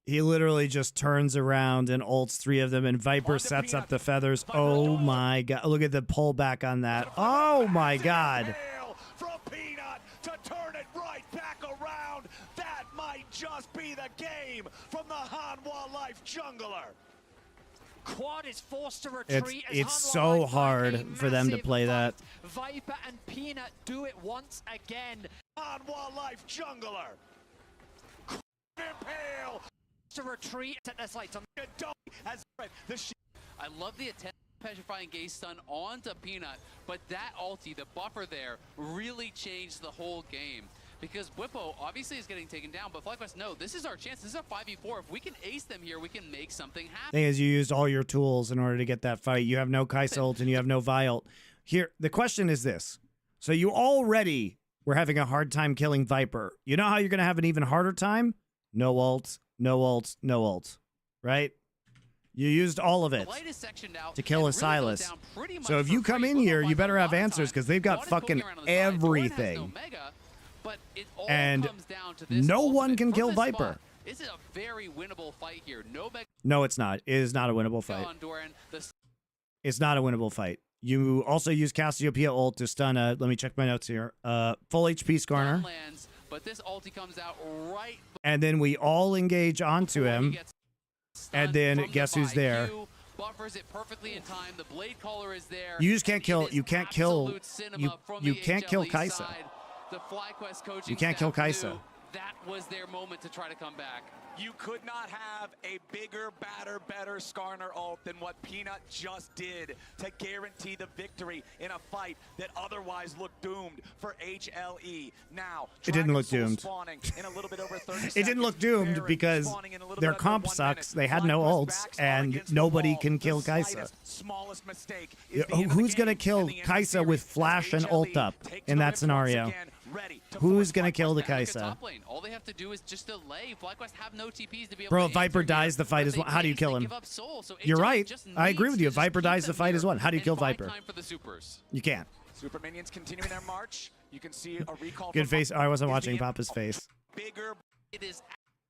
He literally just turns around and ults 3 of them, and Viper sets up the feathers. Oh my God! Look at the pullback on that. Oh my God! From Peanut to turn it right back around. That might just be the game from the Hanwha Life Jungler. Quad is forced to retreat. It's so hard for them to play that. Viper and Peanut do it once again. Hanwha Life Jungler. Impale. To retreat at this light. I love the attempt. Petrifying Gaze stun onto Peanut, but that ulti, the buffer there, really changed the whole game. Because Bwipo obviously is getting taken down, but FlyQuest, no, this is our chance. This is a 5v4. If we can ace them here, we can make something happen. Thing is, you used all your tools in order to get that fight. You have no Kai'Sa ult and you have no Vi ult. Here, the question is this. So you already were having a hard time killing Viper. You know how you're going to have an even harder time? No ult, no ult, no ult. Right? You used all of it to kill a Silas. So if you come in here, you better have answers because they've got fucking everything. And no one can kill Viper. This is a very winnable fight here. No, it's not. It is not a winnable fight. It's not a winnable fight. You also use Cassiopeia ult to stun a, let me check my notes here, full HP Skarner. But this ulti comes out right. And then we all engage onto him. And then guess who's there? Buffers it perfectly in time. The Blade Caller is there. You just can't kill. You can't kill. You can't kill Kai'Sa. The FlyQuest coaching you can't kill Kai'Sa. That was their moment to try to come back. You could not have a bigger, badder, better Skarner ult than what Peanut just did to guarantee the victory in a fight that otherwise looked doomed for HLE. Now, it didn't look doomed. In a little bit over 30 it didn't look doomed because their comp sucks. They had no ults, and nobody can kill Kai'Sa. Who's going to kill Kai'Sa with flash and ult up in that scenario? Who's going to kill the Kai'Sa? All they have to do is just delay. FlyQuest have no TPs to be able Bro, to if Viper dies, the fight is one. How do you kill him? You're right. I agree with you. If Viper dies, the fight is one. How do you kill Viper? You can't. Super minions continuing their march. You can see a recall. Good face. Oh, I wasn't watching Papa's face. Bigger. It is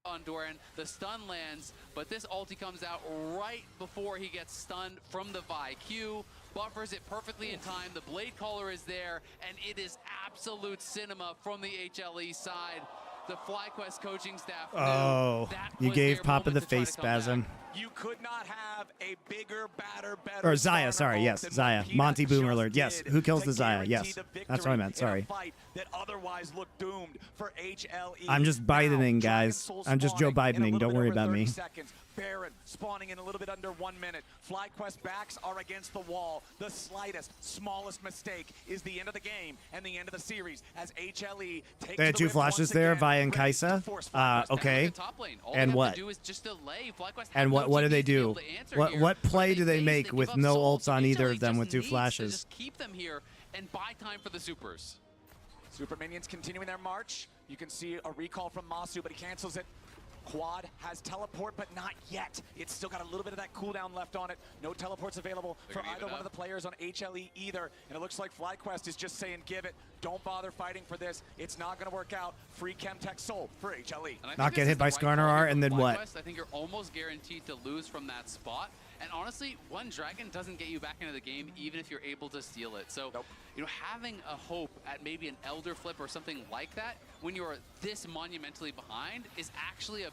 on Doran. The stun lands, but this ulti comes out right before he gets stunned from the Vi. Q buffers it perfectly in time. The Blade Caller is there, and it is absolute cinema from the HLE side. The FlyQuest coaching staff. Oh, you gave Papa the face spasm. You could not have a bigger, badder, better. Or Xayah, sorry, yes, Xayah. Monty Boomer alert. Yes, who kills the Xayah? Yes, that's what I meant. Sorry. That otherwise looked doomed for HLE. I'm just Bidening, guys. I'm just Joe Bidening. Don't worry about me. Baron spawning in a little bit under 1 minute. FlyQuest backs are against the wall. The slightest, smallest mistake is the end of the game and the end of the series as HLE takes. They had 2 flashes there, Vi and Kai'Sa. Okay. And what? And what do they do? What play do they make with no ults on either of them with 2 flashes? Just keep them here and buy time for the supers. Super minions continuing their march. You can see a recall from Masu, but he cancels it. Quad has teleport, but not yet. It's still got a little bit of that cooldown left on it. No teleports available for either one of the players on HLE either. And it looks like FlyQuest is just saying, give it. Don't bother fighting for this. It's not going to work out. Free Chemtech sold for HLE. Not get hit by Skarner R, and then what? I think you're almost guaranteed to lose from that spot. And honestly, one dragon doesn't get you back into the game, even if you're able to steal it. So, having a hope at maybe an Elder Flip or something like that, when you're this monumentally behind, is actually a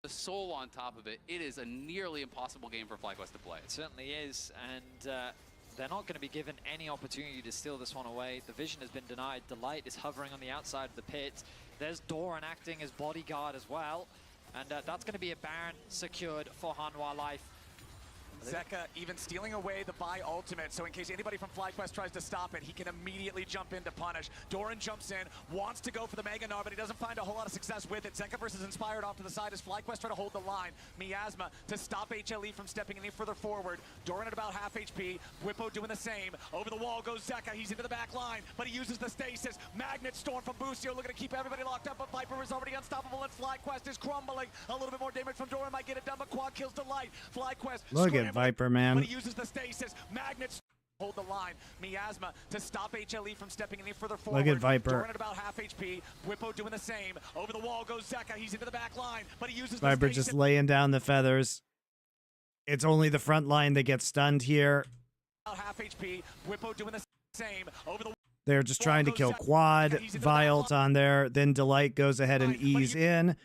the soul on top of it, it is a nearly impossible game for FlyQuest to play. It certainly is, and they're not going to be given any opportunity to steal this one away. The vision has been denied. Delight is hovering on the outside of the pit. There's Doran acting as bodyguard as well, and that's going to be a Baron secured for Hanwha Life. Zeka even stealing away the buy ultimate, so in case anybody from FlyQuest tries to stop it, he can immediately jump in to punish. Doran jumps in, wants to go for the Mega Gnar, but he doesn't find a whole lot of success with it. Zeka versus Inspired off to the side as FlyQuest try to hold the line. Miasma to stop HLE from stepping any further forward. Doran at about half HP. Whippo doing the same. Over the wall goes Zeka. He's into the back line, but he uses the stasis. Magnet Storm from Busio looking to keep everybody locked up, but Viper is already unstoppable, and FlyQuest is crumbling. A little bit more damage from Doran might get it done, but quad kills Delight. FlyQuest Look at Viper, man. But he uses the stasis. Magnets hold the line. Miasma to stop HLE from stepping any further forward. Look at Viper. Doran at about half HP. Whippo doing the same. Over the wall goes Zeka. He's into the back line, but he uses Viper the stasis. just laying down the feathers. It's only the front line that gets stunned here. About half HP. Whippo doing the same. Over the They're just trying to kill quad. Vialt on there. Then Delight goes ahead and ease in.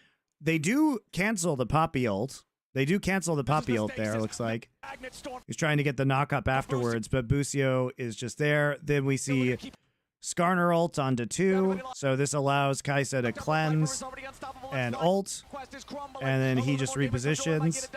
They do cancel the Poppy ult. They do cancel the Poppy ult there, looks like. He's trying to get the knock-up afterwards, but Busio is just there. Then we see Skarner ult onto 2, so this allows Kaisa to cleanse and ult, and then he just repositions.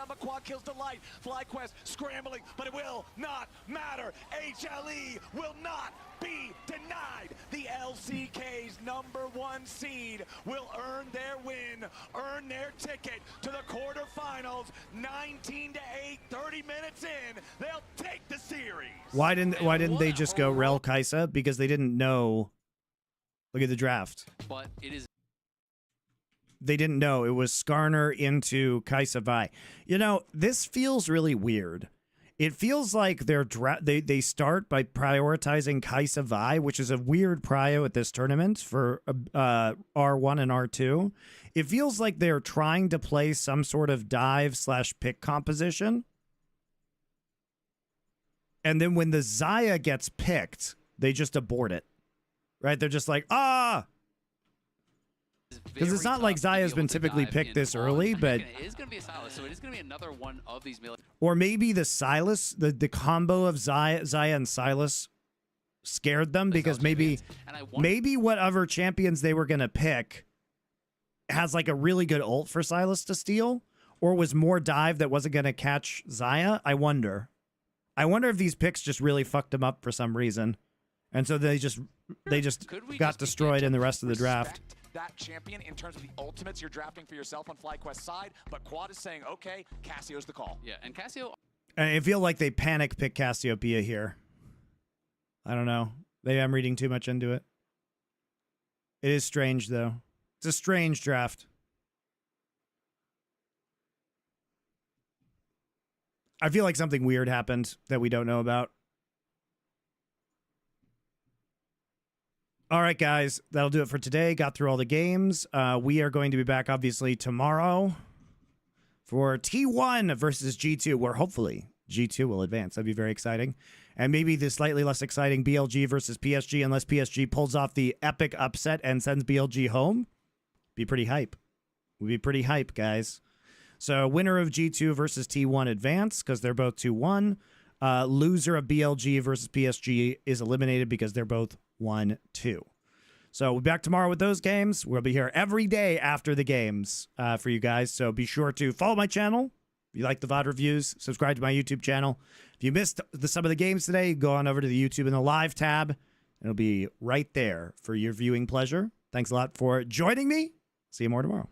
FlyQuest scrambling, but it will not matter. HLE will not be denied. The LCK's #1 seed will earn their win, earn their ticket to the quarterfinals. 19-8, 30 minutes in, they'll take the series. Why didn't they just go Rel Kaisa? Because they didn't know. Look at the draft. But it is. They didn't know it was Skarner into Kaisa Vi. You know, this feels really weird. It feels like they start by prioritizing Kaisa Vi, which is a weird prio at this tournament for R1 and R2. It feels like they're trying to play some sort of dive/pick composition. And then when the Xayah gets picked, they just abort it. Right? They're just like, ah! Because it's not like Xayah's been typically picked this early, but... It is going to be a Sylas, so it is going to be another one of these melee. Or maybe the Sylas, the combo of Xayah and Sylas scared them, because maybe whatever champions they were going to pick has like a really good ult for Sylas to steal, or was more dive that wasn't going to catch Xayah. I wonder if these picks just really fucked them up for some reason. And so they just got destroyed in the rest of the draft. That champion in terms of the ultimates you're drafting for yourself on FlyQuest's side, but Quad is saying, okay, Cassio's the call. Yeah, and Cassio... I feel like they panic pick Cassiopeia here. I don't know. Maybe I'm reading too much into it. It is strange, though. It's a strange draft. I feel like something weird happened that we don't know about. All right, guys, that'll do it for today. Got through all the games. We are going to be back, obviously, tomorrow for T1 versus G2, where hopefully G2 will advance. That'd be very exciting. And maybe the slightly less exciting BLG versus PSG, unless PSG pulls off the epic upset and sends BLG home. Be pretty hype. Would be pretty hype, guys. So winner of G2 versus T1 advance, because they're both 2-1. Loser of BLG versus PSG is eliminated because they're both 1-2. So we'll be back tomorrow with those games. We'll be here every day after the games for you guys. So be sure to follow my channel. If you like the VOD reviews, subscribe to my YouTube channel. If you missed some of the games today, go on over to the YouTube in the live tab. It'll be right there for your viewing pleasure. Thanks a lot for joining me. See you more tomorrow.